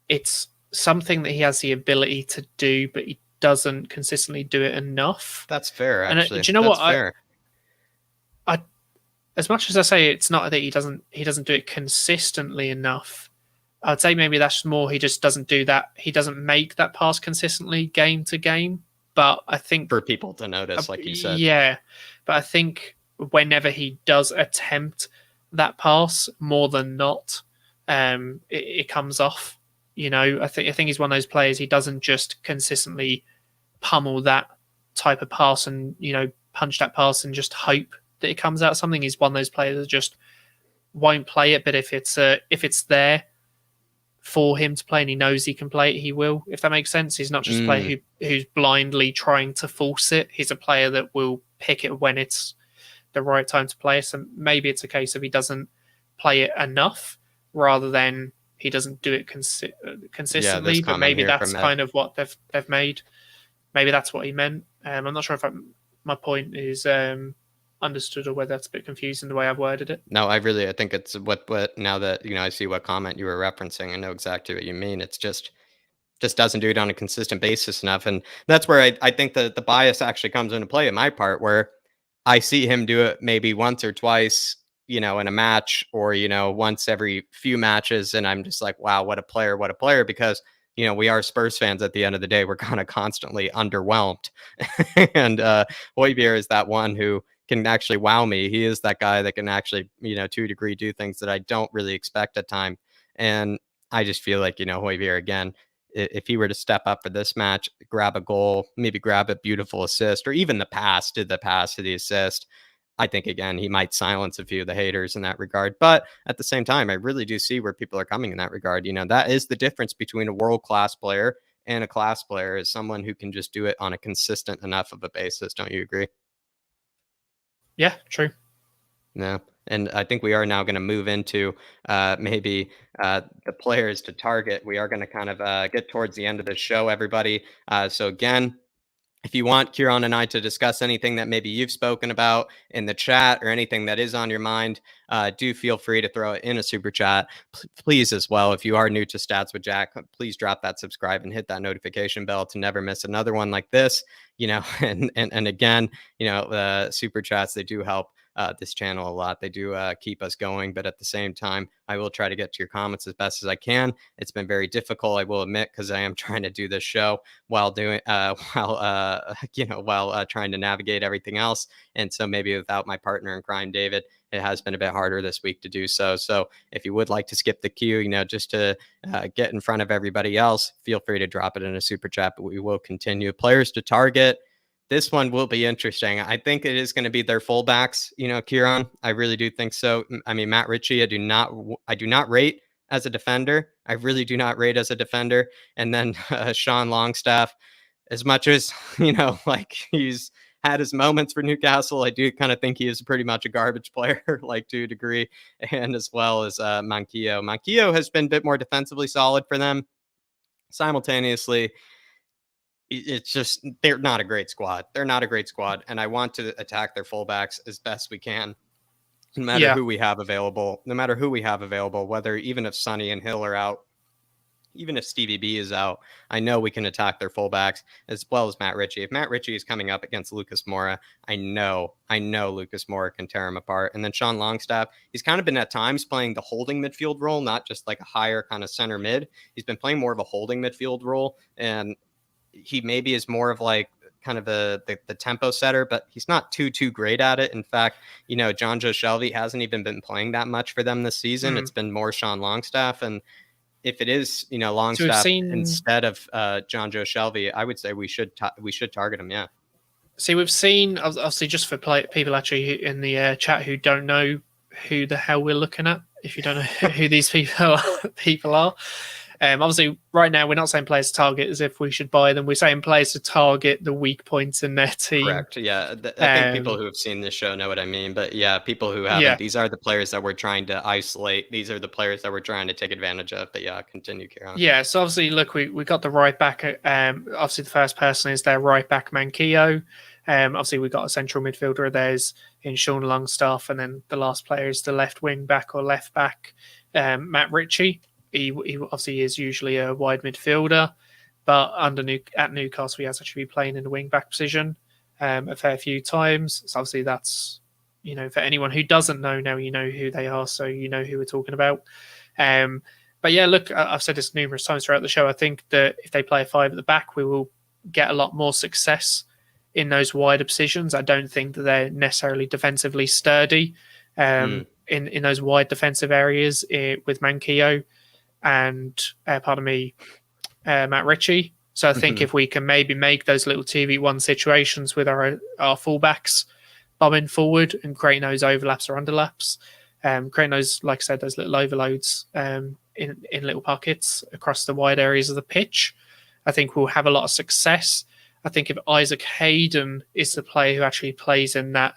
it's something that he has the ability to do, but he doesn't consistently do it enough. That's fair, actually. Do you know what? I as much as I say it's not that he doesn't do it consistently enough, I'd say maybe that's more he just doesn't do that. He doesn't make that pass consistently game to game. But I think for people to notice, like you said. Yeah. But I think whenever he does attempt that pass, more than not, it comes off. I think he's one of those players, he doesn't just consistently pummel that type of pass and, punch that pass and just hope that it comes out something. He's one of those players that just won't play it, but if it's there for him to play and he knows he can play it, he will, if that makes sense. He's not just a player who's blindly trying to force it. He's a player that will pick it when it's the right time to play it. So maybe it's a case of he doesn't play it enough rather than he doesn't do it consistently. But maybe that's kind of what they've made. Maybe that's what he meant. I'm not sure if my point is understood or whether that's a bit confusing the way I've worded it. No, I think it's what now that I see what comment you were referencing, I know exactly what you mean. It's just doesn't do it on a consistent basis enough, and that's where I think the bias actually comes into play in my part, where I see him do it maybe once or twice, in a match, or once every few matches, and I'm just like, wow, what a player, because we are Spurs fans at the end of the day. We're kind of constantly underwhelmed, and Højbjerg is that one who can actually wow me. He is that guy that can actually, to a degree, do things that I don't really expect at time. And I just feel like, Højbjerg, again, if he were to step up for this match, grab a goal, maybe grab a beautiful assist, or even the pass to the assist, I think, again, he might silence a few of the haters in that regard. But at the same time, I really do see where people are coming in that regard. That is the difference between a world-class player and a class player, is someone who can just do it on a consistent enough of a basis. Don't you agree? Yeah, true. No. And I think we are now going to move into maybe the players to target. We are going to kind of get towards the end of the show, everybody. So again, if you want Kieran and I to discuss anything that maybe you've spoken about in the chat or anything that is on your mind, do feel free to throw it in a super chat. Please as well, if you are new to Stats with Jack, please drop that subscribe and hit that notification bell to never miss another one like this. And again, the super chats, they do help this channel a lot. They do keep us going, but at the same time, I will try to get to your comments as best as I can. It's been very difficult, I will admit, because I am trying to do this show while trying to navigate everything else. And so maybe without my partner in crime, David, it has been a bit harder this week to do so. So if you would like to skip the queue, just to get in front of everybody else, feel free to drop it in a super chat, but we will continue. Players to target. This one will be interesting. I think it is going to be their fullbacks, Kieran. I really do think so. I mean, Matt Ritchie, I do not rate as a defender. I really do not rate as a defender. And then Sean Longstaff, as much as, he's had his moments for Newcastle. I do kind of think he is pretty much a garbage player, like to a degree, and as well as Manquillo. Manquillo has been a bit more defensively solid for them. Simultaneously, it's just they're not a great squad. They're not a great squad, and I want to attack their fullbacks as best we can, no matter who we have available. No matter who we have available, whether even if Sonny and Hill are out, even if Stevie B is out, I know we can attack their fullbacks as well as Matt Ritchie. If Matt Ritchie is coming up against Lucas Moura, I know Lucas Moura can tear him apart. And then Sean Longstaff, he's kind of been at times playing the holding midfield role, not just like a higher kind of center mid. He's been playing more of a holding midfield role, and he maybe is more of like kind of the tempo setter, but he's not too great at it. In fact, John Joe Shelby hasn't even been playing that much for them this season. It's been more Sean Longstaff, and if it is, Longstaff instead of John Joe Shelby, I would say we should target him. Yeah. See, we've seen, obviously, just for people actually in the chat who don't know who the hell we're looking at, if you don't know who these people are. Obviously, right now, we're not saying players to target as if we should buy them. We're saying players to target the weak points in their team. Correct. Yeah. I think people who have seen this show know what I mean. But yeah, people who haven't, these are the players that we're trying to isolate. These are the players that we're trying to take advantage of. But yeah, continue, Kieran. Yeah. So obviously, look, we got the right back. Obviously, the first person is their right back, Manquillo. Obviously, we've got a central midfielder. There's in Sean Longstaff. And then the last player is the left wing back or left back, Matt Ritchie. He obviously is usually a wide midfielder, but at Newcastle, he has actually been playing in the wing back position a fair few times. So obviously that's, for anyone who doesn't know now, you know who they are, so you know who we're talking about. But yeah, look, I've said this numerous times throughout the show. I think that if they play a 5 at the back, we will get a lot more success in those wider positions. I don't think that they're necessarily defensively sturdy in those wide defensive areas with Manquillo and Matt Ritchie. So I think if we can maybe make those little 2v1 situations with our fullbacks bombing forward and creating those overlaps or underlaps, creating those, like I said, those little overloads in little pockets across the wide areas of the pitch, I think we'll have a lot of success. I think if Isaac Hayden is the player who actually plays in that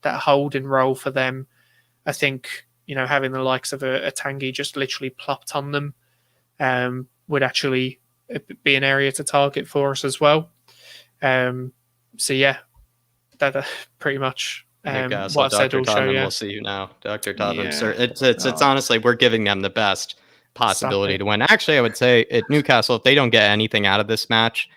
holding role for them, I think having the likes of a Tanguy just literally plopped on them would actually be an area to target for us as well. So yeah, that pretty much what I've said all show. We'll see you now, Dr. Tottenham. Sir, it's honestly, we're giving them the best possibility to win. Actually, I would say at Newcastle, if they don't get anything out of this match,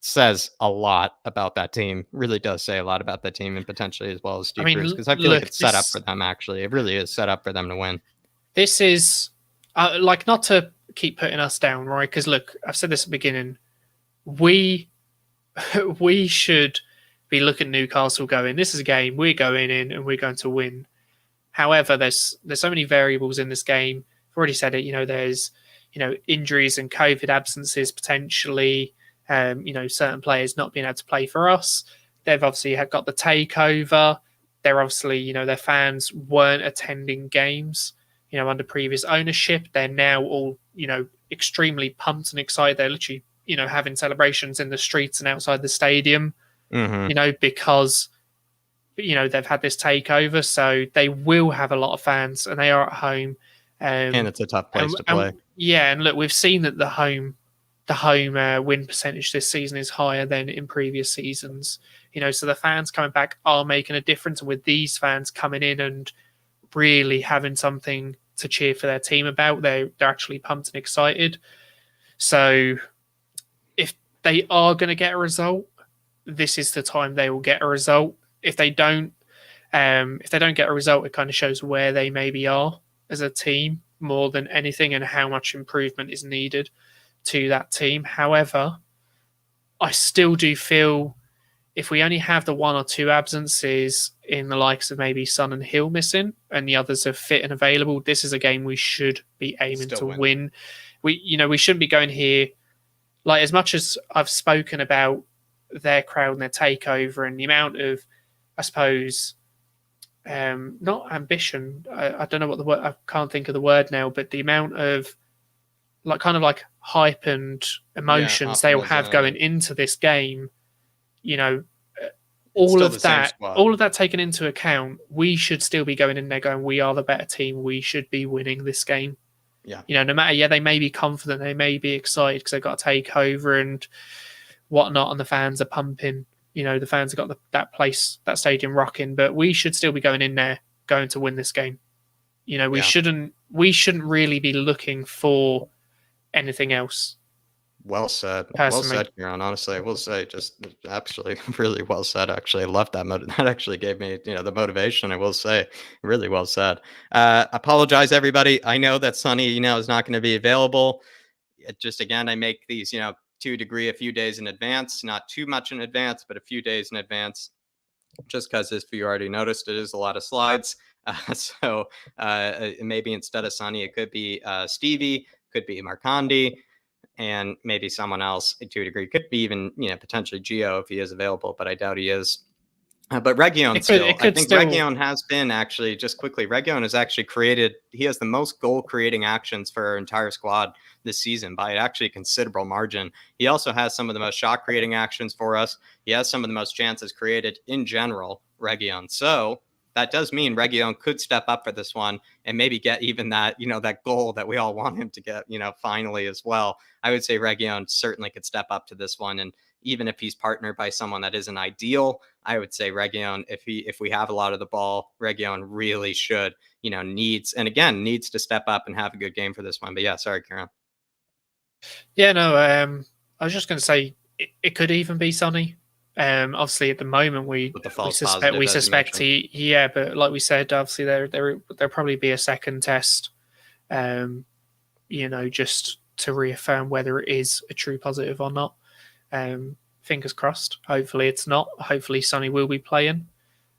says a lot about that team. Really does say a lot about that team, and potentially as well as Steve Bruce, because I feel like it's set up for them. Actually, it really is set up for them to win. This is not to keep putting us down, right? Because look, I've said this at the beginning. We should be looking at Newcastle going, this is a game we're going in and we're going to win. However, there's so many variables in this game. I've already said it. There's injuries and COVID absences potentially. Certain players not being able to play for us. They've obviously got the takeover. They're obviously, their fans weren't attending games, under previous ownership. They're now all, extremely pumped and excited. They're literally, having celebrations in the streets and outside the stadium, because, they've had this takeover. So they will have a lot of fans and they are at home. And it's a tough place to play. And look, we've seen that the home win percentage this season is higher than in previous seasons. So the fans coming back are making a difference. And with these fans coming in and really having something to cheer for their team about, they're actually pumped and excited. So if they are going to get a result, this is the time they will get a result. If they don't get a result, it kind of shows where they maybe are as a team more than anything and how much improvement is needed to that team. However, I still do feel if we only have the 1 or 2 absences in the likes of maybe Son and Hill missing and the others are fit and available, this is a game we should be aiming to win. We shouldn't be going here, like, as much as I've spoken about their crowd and their takeover and the amount of, I suppose, not ambition, I don't know what the word, I can't think of the word now, but the amount of like hype and emotions they'll have going into this game, all still of the same that, squad. all of that taken into account, we should still be going in there going, we are the better team. We should be winning this game. Yeah. No matter, they may be confident, they may be excited because they've got to take over and whatnot, and the fans are pumping. The fans have got that stadium rocking, but we should still be going in there, going to win this game. We shouldn't really be looking for anything else. Well said. Personally. Well said, Kieran. Honestly, I will say, just actually really well said. Actually, I love that. That actually gave me, the motivation. I will say, really well said. Apologize, everybody. I know that Sonny, is not going to be available. Just again, I make these, to a degree, a few days in advance, not too much in advance, but a few days in advance. Just because, if you already noticed, it is a lot of slides. So maybe instead of Sonny, it could be Stevie, could be Marcondi, and maybe someone else to a degree. Could be even, potentially Gio if he is available, but I doubt he is. But Region still, I think Region has been actually, just quickly, Region has actually he has the most goal creating actions for our entire squad this season by actually a considerable margin. He also has some of the most shot creating actions for us. He has some of the most chances created in general, Region. So that does mean Region could step up for this one and maybe get even that, that goal that we all want him to get, finally as well. I would say Region certainly could step up to this one. And even if he's partnered by someone that isn't ideal, I would say Region, if we have a lot of the ball, Region really should, needs to step up and have a good game for this one. But yeah, sorry, Kieran. Yeah, no, I was just going to say it could even be Sonny. Obviously, at the moment, we suspect he, but like we said, obviously there'll probably be a second test, just to reaffirm whether it is a true positive or not. Fingers crossed. Hopefully it's not. Hopefully Sonny will be playing.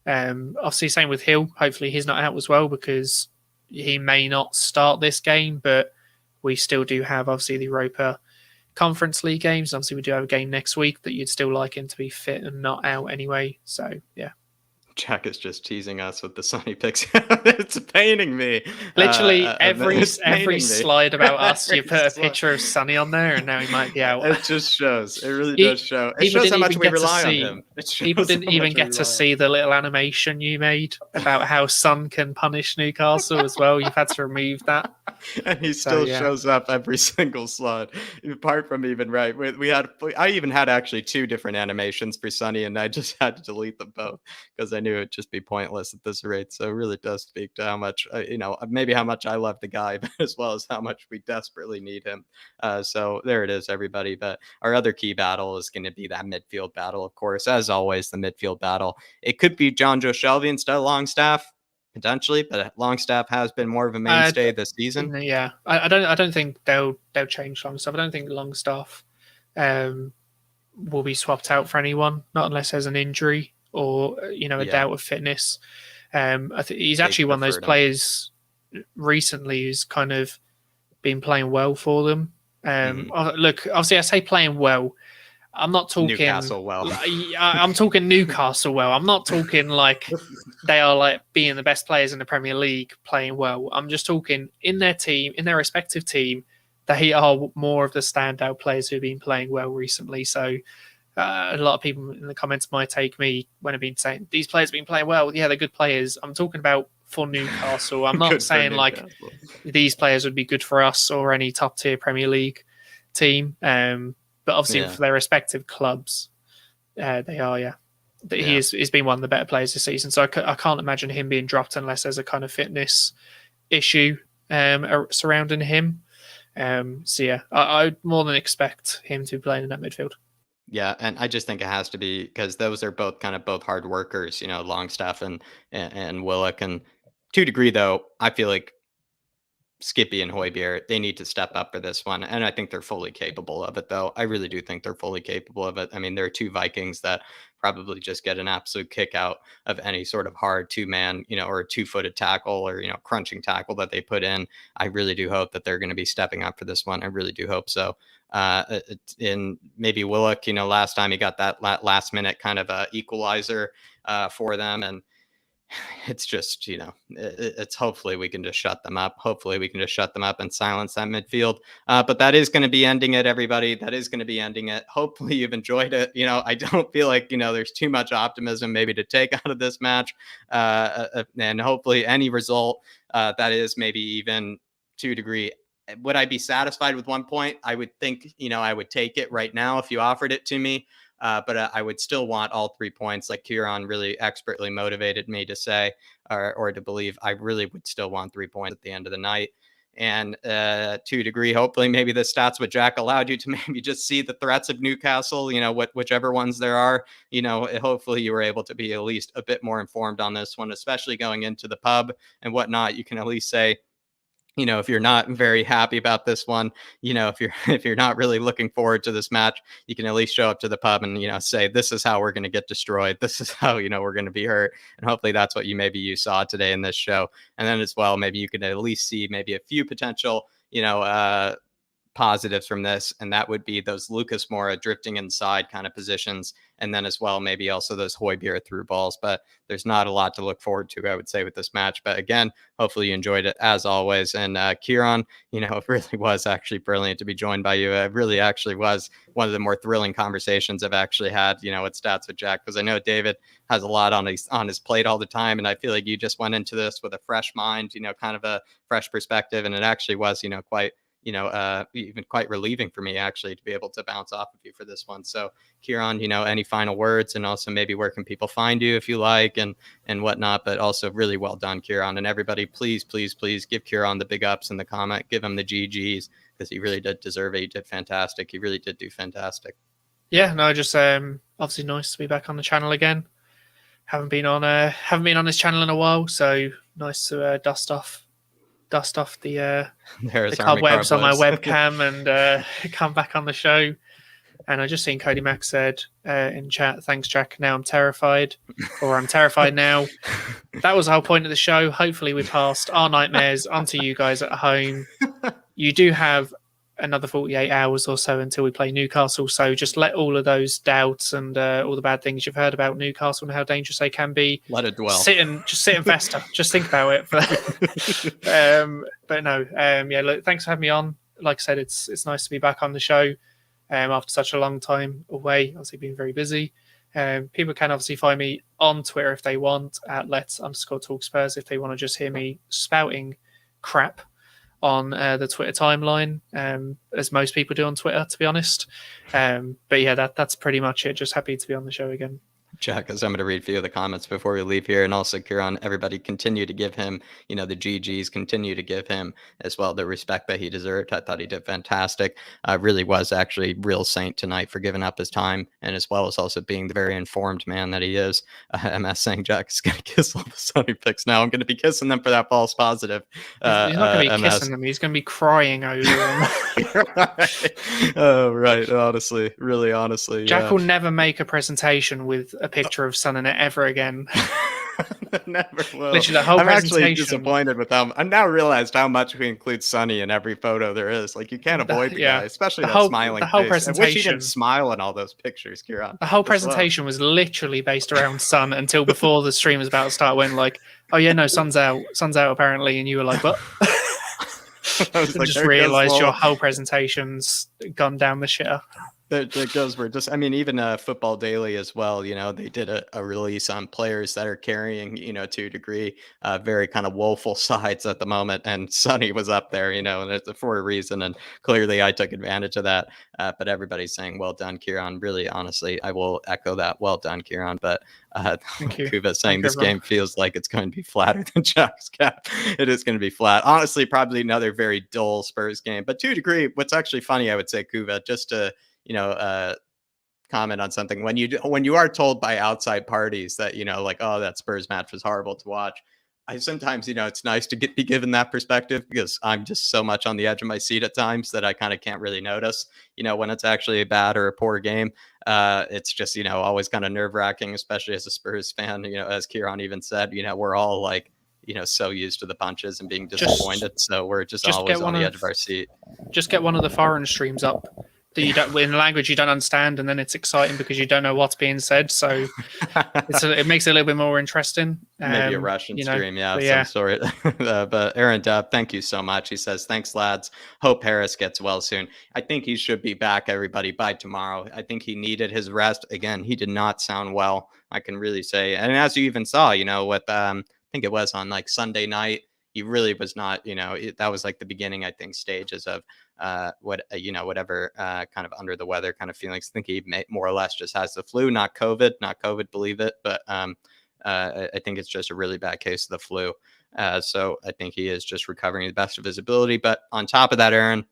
Obviously, same with Hill. Hopefully he's not out as well, because he may not start this game, but we still do have obviously the Europa Conference League games. Obviously, we do have a game next week that you'd still like him to be fit and not out anyway. So, yeah. Jack is just teasing us with the Sonny picks. It's paining me. Literally every slide about us, you put a picture of Sonny on there, and now he might be out. It just shows. It really does show. It shows how much we rely on him. People didn't even get to see the little animation you made about how Son can punish Newcastle as well. You've had to remove that. And he still shows up every single slide. Apart from even I even had actually 2 different animations for Sonny, and I just had to delete them both because I knew it'd just be pointless at this rate. So it really does speak to how much, maybe how much I love the guy, but as well as how much we desperately need him. So there it is, everybody. But our other key battle is going to be that midfield battle, of course. As always, the midfield battle. It could be John Joe Shelby instead of Longstaff, potentially, but Longstaff has been more of a mainstay this season. Yeah, I don't think they'll change Longstaff. I don't think Longstaff will be swapped out for anyone, not unless there's an injury or a doubt of fitness. I think he's actually one of those players recently who's kind of been playing well for them. Look, obviously I say playing well. I'm not talking Newcastle well. I'm talking Newcastle well. I'm not talking like they are like being the best players in the Premier League playing well. I'm just talking in their team, in their respective team, they are more of the standout players who've been playing well recently. So a lot of people in the comments might take me when I've been saying these players have been playing well. Yeah, they're good players. I'm talking about for Newcastle. I'm not saying like these players would be good for us or any top tier Premier League team. But obviously for their respective clubs, they are, He's been one of the better players this season. So I can't imagine him being dropped unless there's a kind of fitness issue surrounding him. I'd more than expect him to be playing in that midfield. Yeah, and I just think it has to be because those are both hard workers, Longstaff and Willock. And to a degree, though, I feel like Skippy and Højbjerg, they need to step up for this one. And I think they're fully capable of it, though. I really do think they're fully capable of it. I mean, there are 2 Vikings that probably just get an absolute kick out of any sort of hard 2-man, or a 2-footed tackle or, crunching tackle that they put in. I really do hope that they're going to be stepping up for this one. I really do hope so. In maybe Willock, last time he got that last minute kind of equalizer for them. And it's just, it's hopefully we can just shut them up. Hopefully we can just shut them up and silence that midfield. But that is going to be ending it, everybody. That is going to be ending it. Hopefully you've enjoyed it. I don't feel like, there's too much optimism maybe to take out of this match. And hopefully any result that is maybe even 2-degree. Would I be satisfied with 1 point? I would think, I would take it right now if you offered it to me. But I would still want all 3 points, like Kieran really expertly motivated me to say, or to believe. I really would still want 3 points at the end of the night. And 2-degree, hopefully maybe the stats with Jack allowed you to maybe just see the threats of Newcastle, whichever ones there are, hopefully you were able to be at least a bit more informed on this one, especially going into the pub and whatnot. You can at least say, if you're not very happy about this one, if you're not really looking forward to this match, you can at least show up to the pub and, say, this is how we're going to get destroyed. This is how, we're going to be hurt. And hopefully that's what you saw today in this show. And then as well, maybe you could at least see maybe a few potential, positives from this, and that would be those Lucas Moura drifting inside kind of positions, and then as well maybe also those Højbjerg through balls. But there's not a lot to look forward to, I would say, with this match. But again, hopefully you enjoyed it as always. And Kieran, it really was actually brilliant to be joined by you. It really actually was one of the more thrilling conversations I've actually had, with Stats with Jack, because I know David has a lot on his plate all the time, and I feel like you just went into this with a fresh mind, kind of a fresh perspective, and it actually was, quite even quite relieving for me actually to be able to bounce off of you for this one. So Kieran, any final words, and also maybe where can people find you if you like and whatnot, but also really well done, Kieran. And everybody, please give Kieran the big ups in the comment, give him the GGs, because he really did deserve it. He did fantastic. He really did do fantastic. Yeah, no, just obviously nice to be back on the channel again. Haven't been on this channel in a while, so nice to dust off the cobwebs on my webcam and come back on the show. And I just seen Cody Mack said in chat, thanks Jack, now I'm terrified, or I'm terrified now. That was the whole point of the show. Hopefully we passed our nightmares onto you guys at home. You do have another 48 hours or so until we play Newcastle, so just let all of those doubts and all the bad things you've heard about Newcastle and how dangerous they can be, let it dwell. Sit and fester. Just think about it. But no, yeah, look, thanks for having me on. Like I said, it's nice to be back on the show after such a long time away. Obviously been very busy. People can obviously find me on Twitter if they want at @Let's_talk_Spurs if they want to just hear me spouting crap on the Twitter timeline, as most people do on Twitter, to be honest. But yeah, that's pretty much it. Just happy to be on the show again. Jack, as I'm going to read a few of the comments before we leave here, and also Kieran, everybody continue to give him, the GGs, continue to give him as well the respect that he deserved. I thought he did fantastic. Really was actually real saint tonight for giving up his time, and as well as also being the very informed man that he is. MS saying Jack is going to kiss all the Sonny picks now. I'm going to be kissing them for that false positive. He's not going to be kissing them. He's going to be crying over them. Oh, right. Honestly, really honestly. Jack will never make a presentation with a picture of Son in it ever again. Never will. Literally, the whole I'm presentation. actually disappointed with how I've now realized how much we include Sonny in every photo there is. Like, you can't avoid the guy, especially that smiling the whole face. presentation. I wish he didn't smile in all those pictures, Kieran. The whole presentation was literally based around Son until before the stream was about to start, when like, oh yeah, no, Son's out apparently, and you were like, what? I was like, just realised your whole presentation's gone down the shitter. That goes where just, I mean, even Football Daily as well, they did a release on players that are carrying, to a degree, very kind of woeful sides at the moment. And Sonny was up there, and it's for a reason. And clearly I took advantage of that. But everybody's saying, well done, Kieran. Really, honestly, I will echo that. Well done, Kieran. But Kuba saying this game feels like it's going to be flatter than Jack's cap. It is going to be flat. Honestly, probably another very dull Spurs game. But to a degree, what's actually funny, I would say, Kuba, just to comment on something, when you are told by outside parties that, like, oh, that Spurs match was horrible to watch, I sometimes, it's nice to be given that perspective, because I'm just so much on the edge of my seat at times that I kind of can't really notice, when it's actually a bad or a poor game. It's just, always kind of nerve-wracking, especially as a Spurs fan. As Kieran even said, we're all like, so used to the punches and being disappointed. So we're just always on the edge of our seat. Just get one of the foreign streams up that you don't, in a language you don't understand, and then it's exciting because you don't know what's being said. So it makes it a little bit more interesting. Maybe a Russian stream, yeah. some sort. But Aaron Dub, thank you so much. He says, thanks, lads. Hope Harris gets well soon. I think he should be back, everybody, by tomorrow. I think he needed his rest. Again, he did not sound well, I can really say. And as you even saw, with, I think it was on like Sunday night, he really was not, that was like the beginning, I think, stages of whatever kind of under the weather kind of feelings. I think he more or less just has the flu, not COVID, believe it. But I think it's just a really bad case of the flu. So I think he is just recovering the best of his ability. But on top of that, Aaron,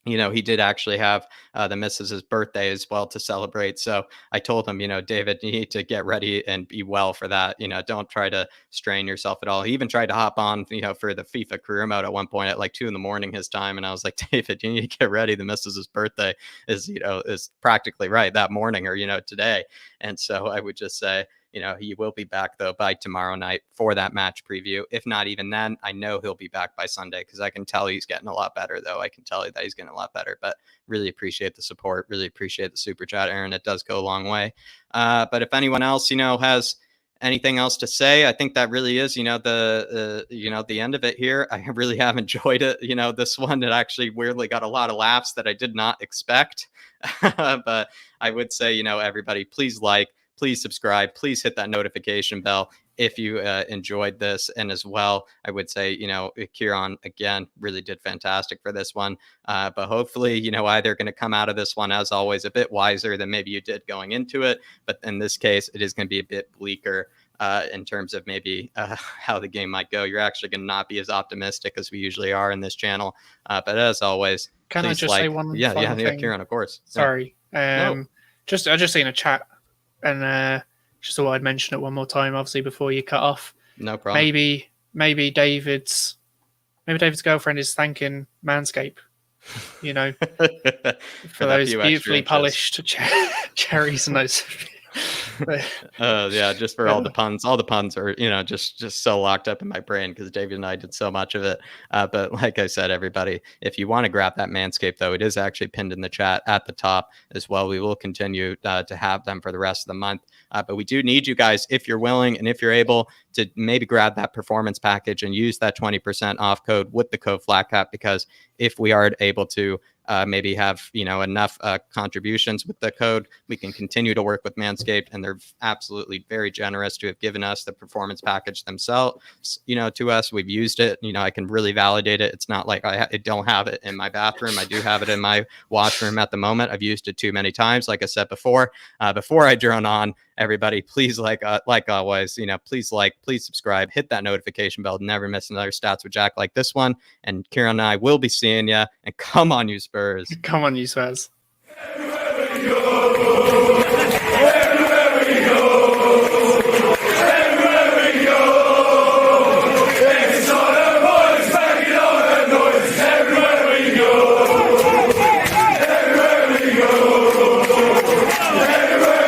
he did actually have the missus's birthday as well to celebrate. So I told him, David, you need to get ready and be well for that. Don't try to strain yourself at all. He even tried to hop on, for the FIFA career mode at one point at like 2 a.m. his time. And I was like, David, you need to get ready. The missus's birthday is practically right that morning or, today. And so I would just say, he will be back, though, by tomorrow night for that match preview. If not even then, I know he'll be back by Sunday because I can tell he's getting a lot better, though. I can tell you that he's getting a lot better. But really appreciate the support. Really appreciate the super chat, Aaron. It does go a long way. But if anyone else, has anything else to say, I think that really is, the end of it here. I really have enjoyed it. This one, it actually weirdly got a lot of laughs that I did not expect. But I would say, everybody, please please subscribe. Please hit that notification bell if you enjoyed this. And as well, I would say, Kieran, again, really did fantastic for this one. But hopefully, either going to come out of this one, as always, a bit wiser than maybe you did going into it. But in this case, it is going to be a bit bleaker in terms of maybe how the game might go. You're actually going to not be as optimistic as we usually are in this channel. But as always, can I just say one final thing? Kieran, of course. Sorry. No. I just seen a chat. And just thought I'd mention it one more time, obviously, before you cut off. No problem. Maybe David's girlfriend is thanking Manscaped, for those beautifully polished cherries and those. Just for all the puns. All the puns are, just so locked up in my brain because David and I did so much of it. But like I said, everybody, if you want to grab that Manscaped, though, it is actually pinned in the chat at the top as well. We will continue to have them for the rest of the month. But we do need you guys, if you're willing and if you're able, to maybe grab that performance package and use that 20% off code with the code FLATCAP, because if we are able to maybe have enough contributions with the code, we can continue to work with Manscaped, and they're absolutely very generous to have given us the performance package themselves. To us, we've used it. I can really validate it. It's not like I don't have it in my bathroom. I do have it in my washroom at the moment. I've used it too many times, like I said before. Before I drone on, everybody, please, like always, please subscribe, hit that notification bell, never miss another Stats with Jack like this one. And Kieran and I will be seeing you. And come on, you Spurs. Come on, you Spurs.